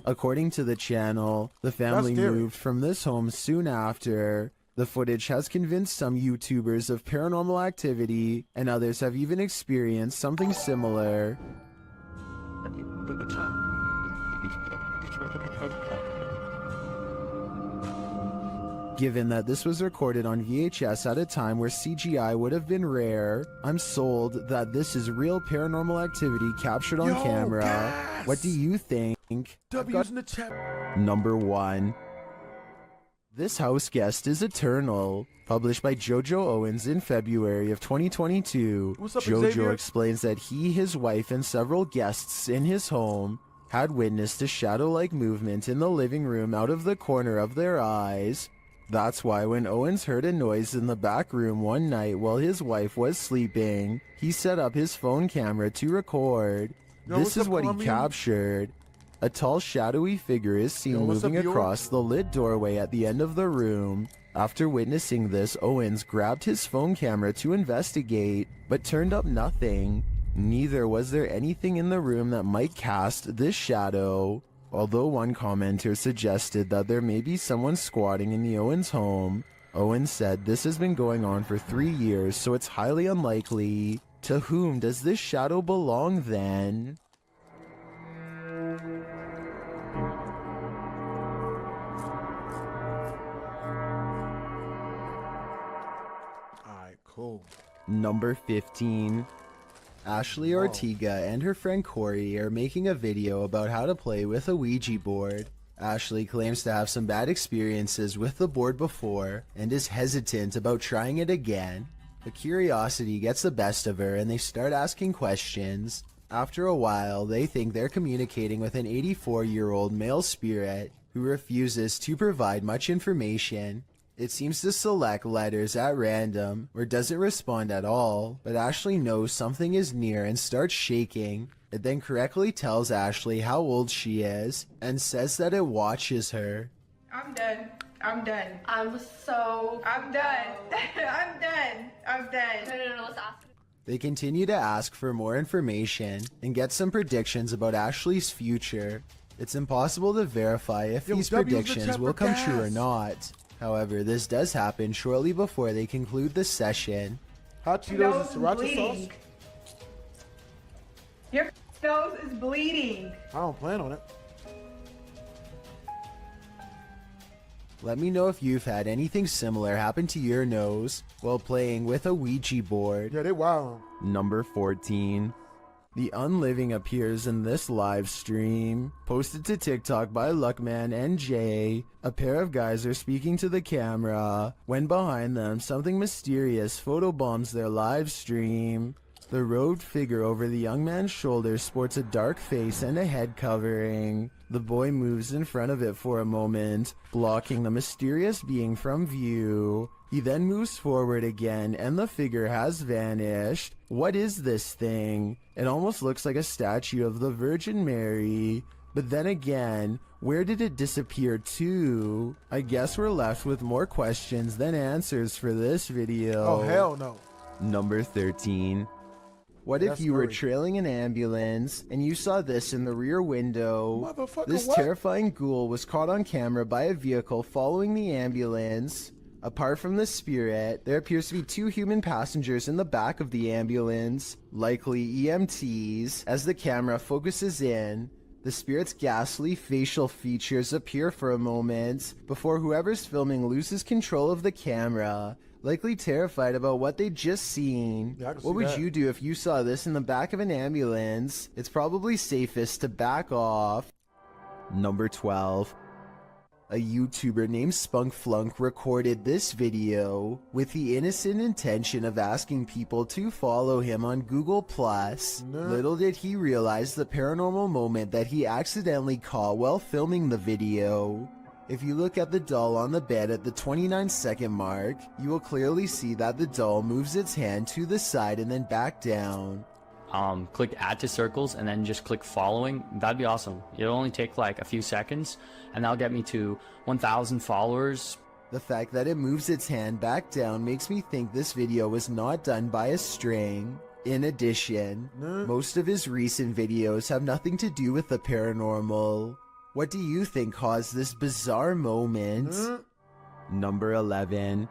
Speaker 20: According to the channel, the family moved from this home soon after. The footage has convinced some YouTubers of paranormal activity, and others have even experienced something similar. Given that this was recorded on VHS at a time where CGI would have been rare, I'm sold that this is real paranormal activity captured on camera.
Speaker 2: Yes!
Speaker 20: What do you think?
Speaker 2: W's in the chat.
Speaker 20: Number 1. This house guest is eternal. Published by JoJo Owens in February of 2022,
Speaker 2: What's up,
Speaker 20: JoJo
Speaker 2: Xavier?
Speaker 20: explains that he, his wife, and several guests in his home had witnessed a shadow-like movement in the living room out of the corner of their eyes. That's why when Owens heard a noise in the back room one night while his wife was sleeping, he set up his phone camera to record.
Speaker 2: Yo,
Speaker 20: This
Speaker 2: what's
Speaker 20: is
Speaker 2: up,
Speaker 20: what he
Speaker 2: Colombian?
Speaker 20: captured. A tall, shadowy figure is seen
Speaker 2: Yo, what's
Speaker 20: moving
Speaker 2: up, York?
Speaker 20: across the lit doorway at the end of the room. After witnessing this, Owens grabbed his phone camera to investigate, but turned up nothing. Neither was there anything in the room that might cast this shadow. Although one commenter suggested that there may be someone squatting in the Owens home, Owens said this has been going on for 3 years, so it's highly unlikely. To whom does this shadow belong then?
Speaker 2: Alright, cool.
Speaker 20: Number 15. Ashley Ortega and her friend Corey are making a video about how to play with a Ouija board. Ashley claims to have some bad experiences with the board before and is hesitant about trying it again. The curiosity gets the best of her and they start asking questions. After a while, they think they're communicating with an 84-year-old male spirit who refuses to provide much information. It seems to select letters at random or doesn't respond at all, but Ashley knows something is near and starts shaking. It then correctly tells Ashley how old she is and says that it watches her.
Speaker 8: I'm done. I'm done. I'm done. I'm done. I'm done. No, let's ask.
Speaker 20: They continue to ask for more information and get some predictions about Ashley's future. It's impossible to verify if these predictions will come true or not. However, this does happen shortly before they conclude the session.
Speaker 2: Hot Cheetos and sriracha sauce?
Speaker 8: Your nose is bleeding.
Speaker 2: I don't plan on it.
Speaker 20: Let me know if you've had anything similar happen to your nose while playing with a Ouija board.
Speaker 2: Yeah, they wild.
Speaker 20: Number 14. The Unliving appears in this live stream. Posted to TikTok by Luckman and Jay, a pair of guys are speaking to the camera when behind them something mysterious photobombs their live stream. The robed figure over the young man's shoulder sports a dark face and a head covering. The boy moves in front of it for a moment, blocking the mysterious being from view. He then moves forward again and the figure has vanished. What is this thing? It almost looks like a statue of the Virgin Mary. But then again, where did it disappear to? I guess we're left with more questions than answers for this video.
Speaker 2: Oh, hell no.
Speaker 20: Number 13. What if you were trailing an ambulance and you saw this in the rear window?
Speaker 2: Motherfucker,
Speaker 20: This
Speaker 2: what?
Speaker 20: terrifying ghoul was caught on camera by a vehicle following the ambulance. Apart from the spirit, there appears to be 2 human passengers in the back of the ambulance, likely EMTs. As the camera focuses in, the spirit's ghastly facial features appear for a moment before whoever's filming loses control of the camera, likely terrified about what they'd just seen.
Speaker 2: Yeah, I can
Speaker 20: What
Speaker 2: see
Speaker 20: would
Speaker 2: that.
Speaker 20: you do if you saw this in the back of an ambulance? It's probably safest to back off. Number 12. A YouTuber named Spunkflunk recorded this video with the innocent intention of asking people to follow him on Google+. Little did he realize the paranormal moment that he accidentally caught while filming the video. If you look at the doll on the bed at the 29-second mark, you will clearly see that the doll moves its hand to the side and then back down.
Speaker 11: Click add to circles and then just click following. That'd be awesome. It'll only take like a few seconds and that'll get me to 1,000 followers.
Speaker 20: The fact that it moves its hand back down makes me think this video was not done by a string. In addition, most of his recent videos have nothing to do with the paranormal. What do you think caused this bizarre moment? Number 11.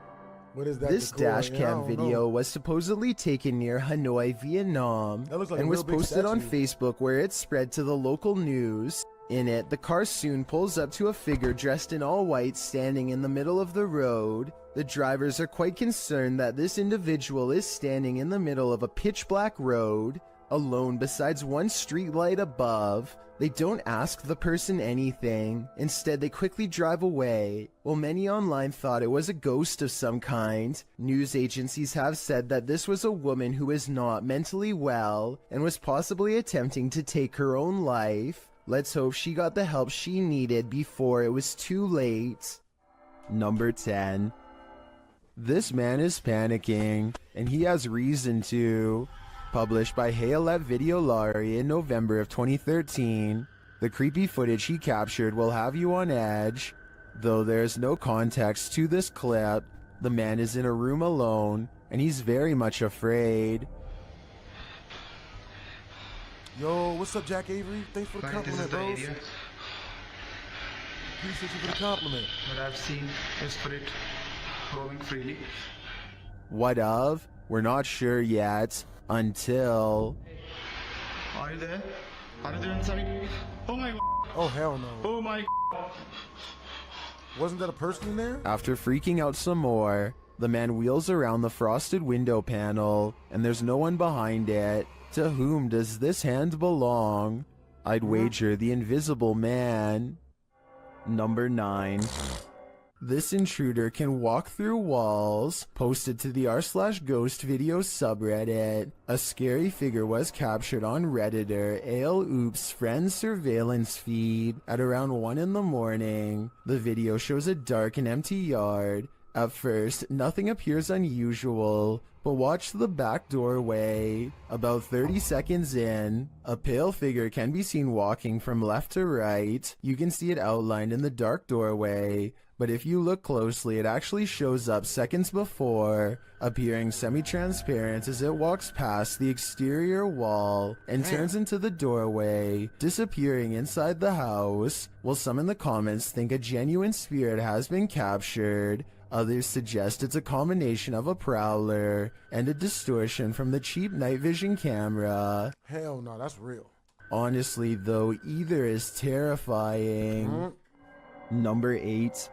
Speaker 2: What is that?
Speaker 20: This
Speaker 2: decor?
Speaker 20: dash
Speaker 2: Yeah, I
Speaker 20: cam
Speaker 2: don't
Speaker 20: video
Speaker 2: know.
Speaker 20: was supposedly taken near Hanoi, Vietnam,
Speaker 2: That looks like a
Speaker 20: and was
Speaker 2: real big
Speaker 20: posted on
Speaker 2: statue.
Speaker 20: Facebook, where it spread to the local news. In it, the car soon pulls up to a figure dressed in all white standing in the middle of the road. The drivers are quite concerned that this individual is standing in the middle of a pitch black road, alone besides one street light above. They don't ask the person anything. Instead, they quickly drive away. While many online thought it was a ghost of some kind, news agencies have said that this was a woman who is not mentally well and was possibly attempting to take her own life. Let's hope she got the help she needed before it was too late. Number 10. This man is panicking, and he has reason to. Published by Hayalet Videolari in November of 2013. The creepy footage he captured will have you on edge. Though there's no context to this clip, the man is in a room alone, and he's very much afraid.
Speaker 2: Yo, what's up, Jack Avery? Thanks for the compliment, bros. Appreciate you for the compliment.
Speaker 7: What I've seen is spirit roaming freely.
Speaker 20: What of? We're not sure yet. Until...
Speaker 7: Are you there? Are you there inside? Oh my god.
Speaker 2: Oh, hell no.
Speaker 7: Oh my god.
Speaker 2: Wasn't that a person in there?
Speaker 20: After freaking out some more, the man wheels around the frosted window panel, and there's no one behind it. To whom does this hand belong? I'd wager the invisible man. Number 9. This intruder can walk through walls. Posted to the r/ghost video subreddit. A scary figure was captured on Redditor ALOOP's friend's surveillance feed at around 1 in the morning. The video shows a dark and empty yard. At first, nothing appears unusual, but watch the back doorway. About 30 seconds in, a pale figure can be seen walking from left to right. You can see it outlined in the dark doorway, but if you look closely, it actually shows up seconds before, appearing semi-transparent as it walks past the exterior wall and turns into the doorway, disappearing inside the house. While some in the comments think a genuine spirit has been captured, others suggest it's a combination of a prowler and a distortion from the cheap night vision camera.
Speaker 2: Hell no, that's real.
Speaker 20: Honestly though, either is terrifying. Number 8.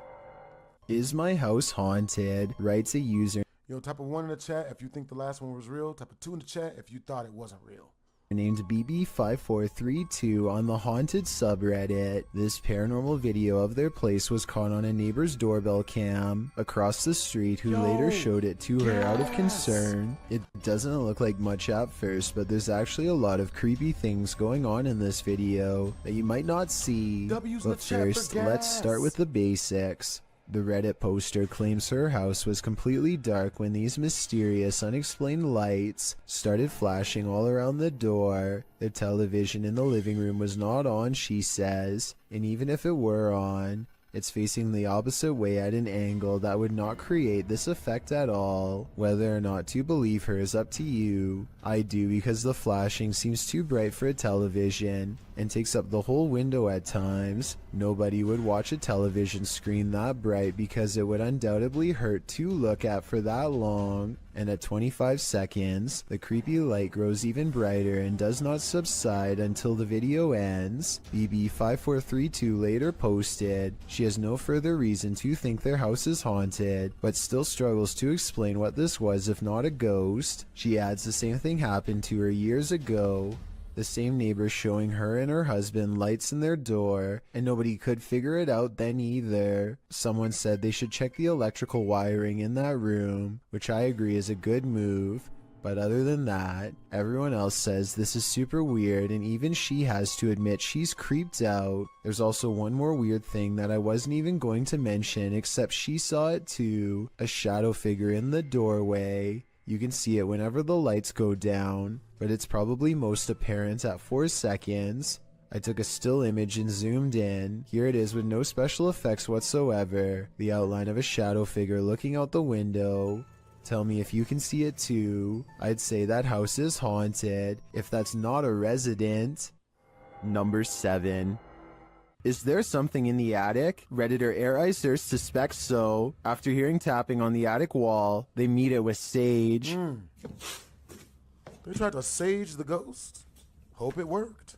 Speaker 20: Is my house haunted? Writes a user
Speaker 2: Yo, type a 1 in the chat if you think the last one was real. Type a 2 in the chat if you thought it wasn't real.
Speaker 20: named BB5432 on the haunted subreddit. This paranormal video of their place was caught on a neighbor's doorbell cam across the street, who later showed it to her out of concern. It doesn't look like much at first, but there's actually a lot of creepy things going on in this video that you might not see. But first, let's start with the basics. The Reddit poster claims her house was completely dark when these mysterious, unexplained lights started flashing all around the door. The television in the living room was not on, she says, and even if it were on, it's facing the opposite way at an angle that would not create this effect at all. Whether or not to believe her is up to you. I do, because the flashing seems too bright for a television and takes up the whole window at times. Nobody would watch a television screen that bright because it would undoubtedly hurt to look at for that long. And at 25 seconds, the creepy light grows even brighter and does not subside until the video ends. BB5432 later posted, she has no further reason to think their house is haunted, but still struggles to explain what this was if not a ghost. She adds the same thing happened to her years ago. The same neighbor showing her and her husband lights in their door, and nobody could figure it out then either. Someone said they should check the electrical wiring in that room, which I agree is a good move. But other than that, everyone else says this is super weird, and even she has to admit she's creeped out. There's also one more weird thing that I wasn't even going to mention, except she saw it too. A shadow figure in the doorway. You can see it whenever the lights go down, but it's probably most apparent at 4 seconds. I took a still image and zoomed in. Here it is with no special effects whatsoever. The outline of a shadow figure looking out the window. Tell me if you can see it too. I'd say that house is haunted, if that's not a resident. Number 7. Is there something in the attic? Redditor Air Icer suspects so. After hearing tapping on the attic wall, they meet it with Sage.
Speaker 2: They tried to sage the ghost. Hope it worked.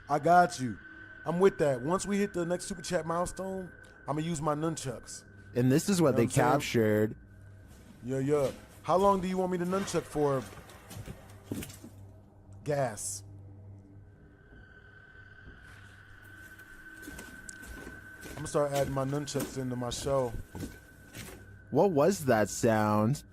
Speaker 2: I got you. I'm with that. Once we hit the next Super Chat milestone, I'm going to use my nunchucks.
Speaker 20: And this is what they captured.
Speaker 2: Yeah. How long do you want me to nunchuck for? Gas. I'm going to start adding my nunchucks into my show.
Speaker 20: What was that sound?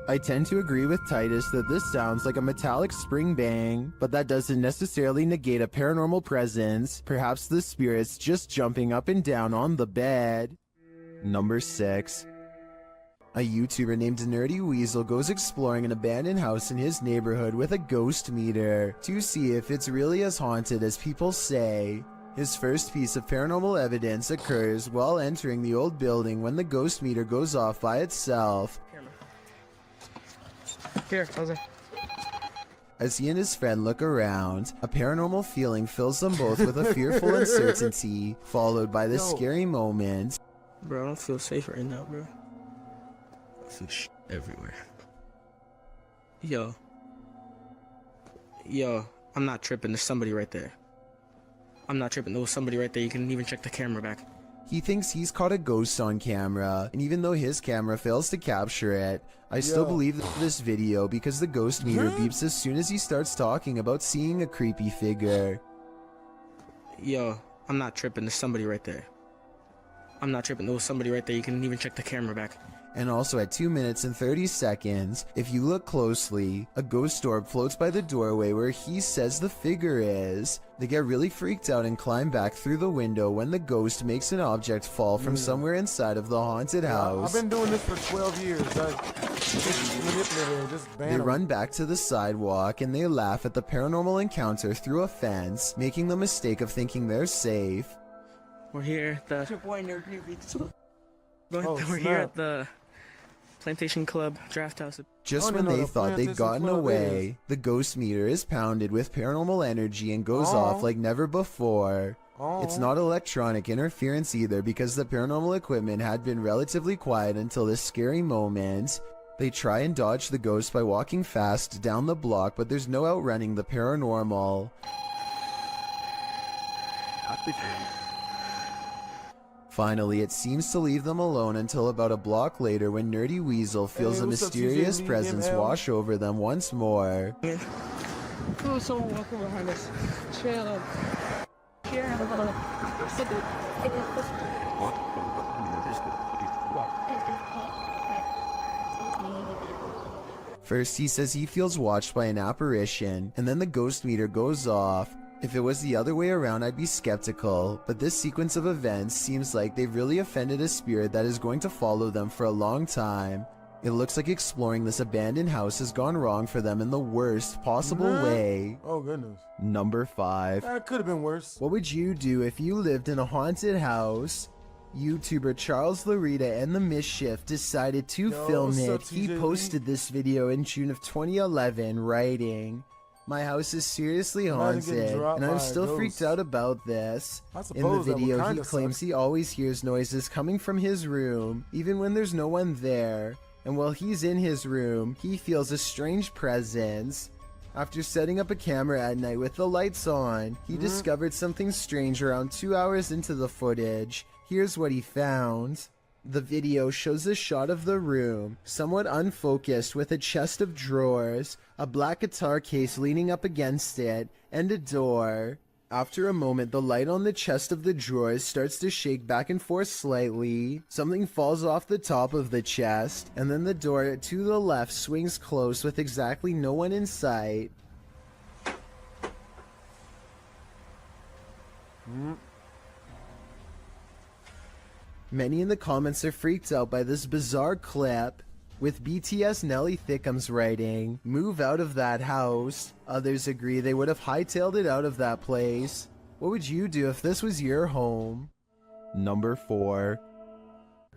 Speaker 20: I tend to agree with Titus that this sounds like a metallic spring bang, but that doesn't necessarily negate a paranormal presence. Perhaps the spirit's just jumping up and down on the bed. Number 6. A YouTuber named Nerdy Weasel goes exploring an abandoned house in his neighborhood with a ghost meter to see if it's really as haunted as people say. His first piece of paranormal evidence occurs while entering the old building when the ghost meter goes off by itself.
Speaker 19: Here, Jose.
Speaker 20: As he and his friend look around, a paranormal feeling fills them both with a fearful uncertainty, followed by this scary moment.
Speaker 19: Bro, I don't feel safe right now, bro. I feel everywhere. Yo, I'm not tripping. There's somebody right there. I'm not tripping. There was somebody right there. You can even check the camera back.
Speaker 20: He thinks he's caught a ghost on camera, and even though his camera fails to capture it, I still believe this video because the ghost meter beeps as soon as he starts talking about seeing a creepy figure.
Speaker 19: Yo, I'm not tripping. There's somebody right there. I'm not tripping. There was somebody right there. You can even check the camera back.
Speaker 20: And also at 2 minutes and 30 seconds, if you look closely, a ghost orb floats by the doorway where he says the figure is. They get really freaked out and climb back through the window when the ghost makes an object fall from somewhere inside of the haunted house.
Speaker 2: I've been doing this for 12 years.
Speaker 20: They run back to the sidewalk and they laugh at the paranormal encounter through a fence, making the mistake of thinking they're safe.
Speaker 19: We're here at the... We're here at the Plantation Club Draft House.
Speaker 20: Just when they thought they'd gotten away, the ghost meter is pounded with paranormal energy and goes off like never before. It's not electronic interference either because the paranormal equipment had been relatively quiet until this scary moment. They try and dodge the ghost by walking fast down the block, but there's no outrunning the paranormal. Finally, it seems to leave them alone until about a block later when Nerdy Weasel feels a mysterious presence wash over them once more.
Speaker 19: Oh, someone walking behind us. Chill.
Speaker 20: First, he says he feels watched by an apparition, and then the ghost meter goes off. If it was the other way around, I'd be skeptical, but this sequence of events seems like they've really offended a spirit that is going to follow them for a long time. It looks like exploring this abandoned house has gone wrong for them in the worst possible way.
Speaker 2: Oh, goodness.
Speaker 20: Number 5.
Speaker 2: That could have been worse.
Speaker 20: What would you do if you lived in a haunted house? YouTuber Charles Larita and the Mischief decided to film it. He posted this video in June of 2011, writing, "My house is seriously haunted, and I'm still freaked out about this." In the video, he claims he always hears noises coming from his room, even when there's no one there. And while he's in his room, he feels a strange presence. After setting up a camera at night with the lights on, he discovered something strange around 2 hours into the footage. Here's what he found. The video shows a shot of the room, somewhat unfocused, with a chest of drawers, a black guitar case leaning up against it, and a door. After a moment, the light on the chest of the drawers starts to shake back and forth slightly. Something falls off the top of the chest, and then the door to the left swings close with exactly no one in sight. Many in the comments are freaked out by this bizarre clip. with BTS Nelly Thickums writing, "Move out of that house." Others agree they would have hightailed it out of that place. What would you do if this was your home? Number 4.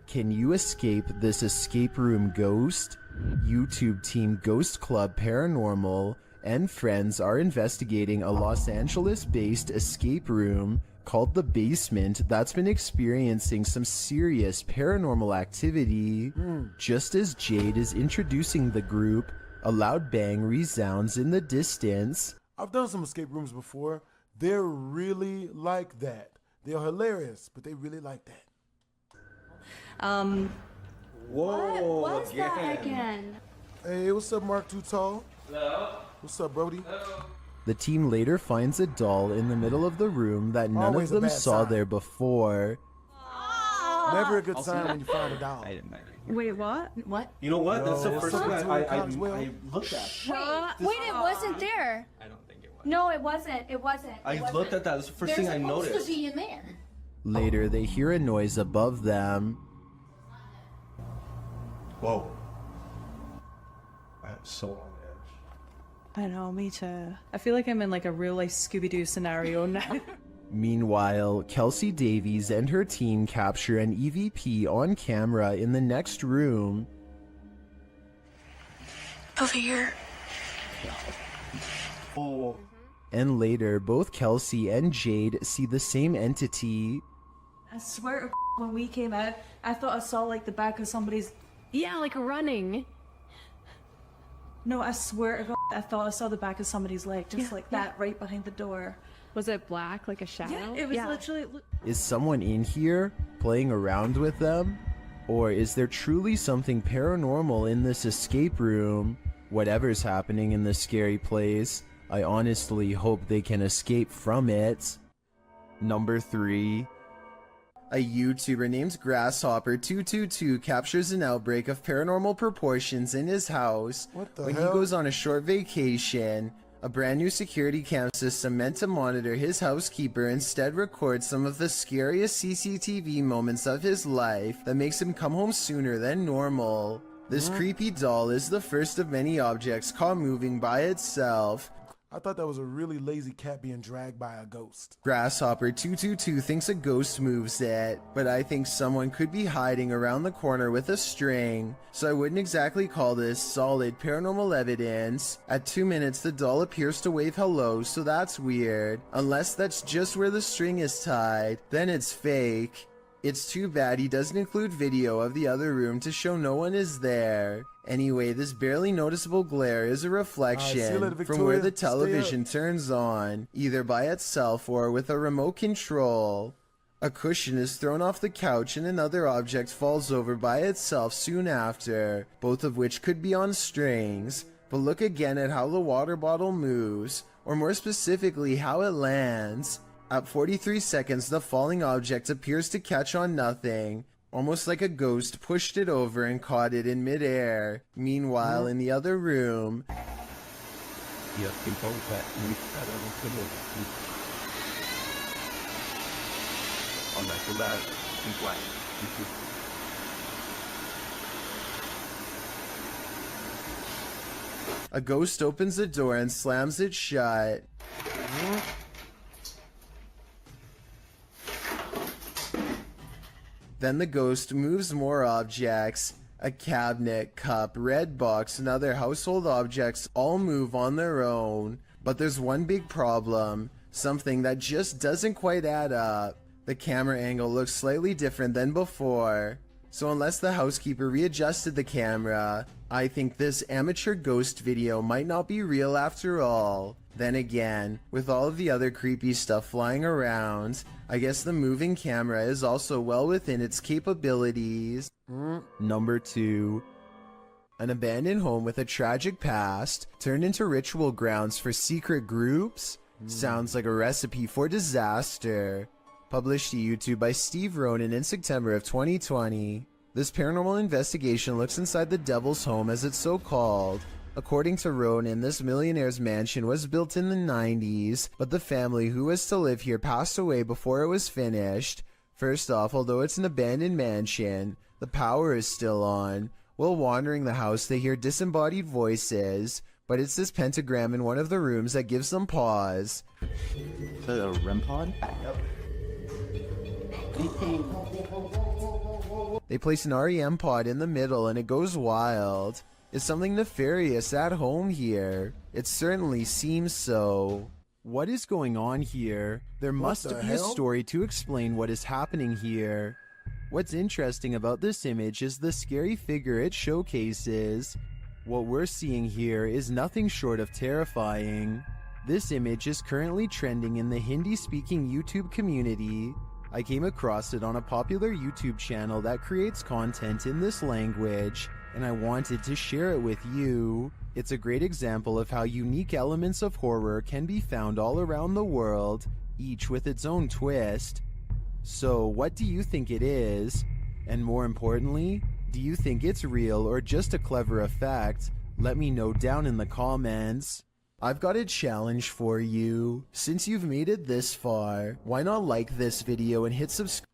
Speaker 20: Can you escape this escape room ghost? YouTube team Ghost Club Paranormal and friends are investigating a Los Angeles-based escape room called The Basement that's been experiencing some serious paranormal activity. Just as Jade is introducing the group, a loud bang resounds in the distance.
Speaker 2: I've done some escape rooms before. They're really like that. They're hilarious, but they really like that.
Speaker 4: What was that again?
Speaker 2: Hey, what's up, Mark Too Tall?
Speaker 6: Hello?
Speaker 2: What's up, Brody?
Speaker 6: Hello?
Speaker 20: The team later finds a doll in the middle of the room that none
Speaker 2: Always a
Speaker 20: of them
Speaker 2: bad
Speaker 20: saw
Speaker 2: sign.
Speaker 20: there before.
Speaker 2: Never a good sign when you find a doll.
Speaker 5: Wait, what?
Speaker 4: What?
Speaker 6: You know what? That's the
Speaker 2: No,
Speaker 6: first
Speaker 2: something
Speaker 6: thing
Speaker 2: to
Speaker 6: I looked at.
Speaker 15: Wait, it wasn't there.
Speaker 6: I don't think it was.
Speaker 15: No, it wasn't. It wasn't.
Speaker 6: I looked at that. That's the first thing I noticed.
Speaker 15: There's supposed to be in there.
Speaker 20: Later, they hear a noise above them.
Speaker 14: Whoa. I'm so on edge.
Speaker 5: I know, me too. I feel like I'm in like a real life Scooby-Doo scenario now.
Speaker 20: Meanwhile, Kelsey Davies and her team capture an EVP on camera in the next room.
Speaker 15: Over here.
Speaker 14: Oh.
Speaker 20: And later, both Kelsey and Jade see the same entity.
Speaker 5: I swear to when we came out, I thought I saw like the back of somebody's...
Speaker 4: Yeah, like running.
Speaker 5: No, I swear to God, I thought I saw the back of somebody's leg, just like that, right behind the door.
Speaker 4: Was it black, like a shadow?
Speaker 5: Yeah, it was literally...
Speaker 20: Is someone in here playing around with them? Or is there truly something paranormal in this escape room? Whatever's happening in this scary place, I honestly hope they can escape from it. Number 3. A YouTuber named Grasshopper222 captures an outbreak of paranormal proportions in his house when he goes on a short vacation. A brand new security cam system meant to monitor his housekeeper instead records some of the scariest CCTV moments of his life that makes him come home sooner than normal. This creepy doll is the first of many objects caught moving by itself.
Speaker 2: I thought that was a really lazy cat being dragged by a ghost.
Speaker 20: Grasshopper222 thinks a ghost moves it, but I think someone could be hiding around the corner with a string, so I wouldn't exactly call this solid paranormal evidence. At 2 minutes, the doll appears to wave hello, so that's weird. Unless that's just where the string is tied, then it's fake. It's too bad he doesn't include video of the other room to show no one is there. Anyway, this barely noticeable glare is a reflection from where the television turns on, either by itself or with a remote control. A cushion is thrown off the couch and another object falls over by itself soon after, both of which could be on strings. But look again at how the water bottle moves, or more specifically, how it lands. At 43 seconds, the falling object appears to catch on nothing, almost like a ghost pushed it over and caught it in midair. Meanwhile, in the other room, a ghost opens the door and slams it shut. Then the ghost moves more objects. A cabinet, cup, red box, and other household objects all move on their own. But there's one big problem, something that just doesn't quite add up. The camera angle looks slightly different than before. So unless the housekeeper readjusted the camera, I think this amateur ghost video might not be real after all. Then again, with all of the other creepy stuff flying around, I guess the moving camera is also well within its capabilities. Number 2. An abandoned home with a tragic past turned into ritual grounds for secret groups? Sounds like a recipe for disaster. Published to YouTube by Steve Ronan in September of 2020. This paranormal investigation looks inside the Devil's Home, as it's so called. According to Ronan, this millionaire's mansion was built in the 90s, but the family who was to live here passed away before it was finished. First off, although it's an abandoned mansion, the power is still on. While wandering the house, they hear disembodied voices, but it's this pentagram in one of the rooms that gives them pause.
Speaker 14: Is that a REM pod? Yep.
Speaker 20: They place an REM pod in the middle and it goes wild. Is something nefarious at home here? It certainly seems so. What is going on here? There must be a story to explain what is happening here. What's interesting about this image is the scary figure it showcases. What we're seeing here is nothing short of terrifying. This image is currently trending in the Hindi-speaking YouTube community. I came across it on a popular YouTube channel that creates content in this language, and I wanted to share it with you. It's a great example of how unique elements of horror can be found all around the world, each with its own twist. So, what do you think it is? And more importantly, do you think it's real or just a clever effect? Let me know down in the comments. I've got a challenge for you. Since you've made it this far, why not like this video and hit subscribe?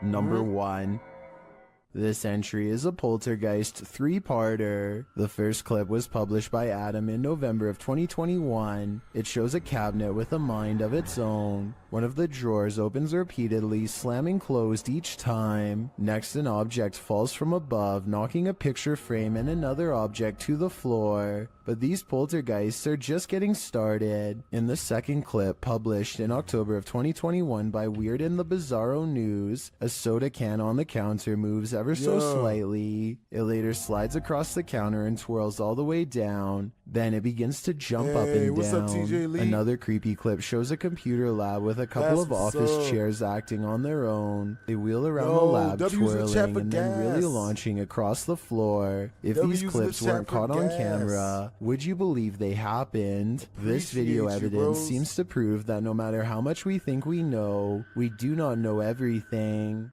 Speaker 20: Number 1. This entry is a poltergeist 3-parter. The first clip was published by Adam in November of 2021. It shows a cabinet with a mind of its own. One of the drawers opens repeatedly, slamming closed each time. Next, an object falls from above, knocking a picture frame and another object to the floor. But these poltergeists are just getting started. In the second clip, published in October of 2021 by Weird and the Bizarro News, a soda can on the counter moves ever so slightly. It later slides across the counter and twirls all the way down. Then it begins to jump up and
Speaker 2: what's
Speaker 20: down.
Speaker 2: up, TJ Lee?
Speaker 20: Another creepy clip shows a computer lab with a couple of office chairs acting on their own. They wheel around the lab, twirling and then really launching across the floor. If these clips weren't caught on camera, would you believe they happened? This video evidence seems to prove that no matter how much we think we know, we do not know everything.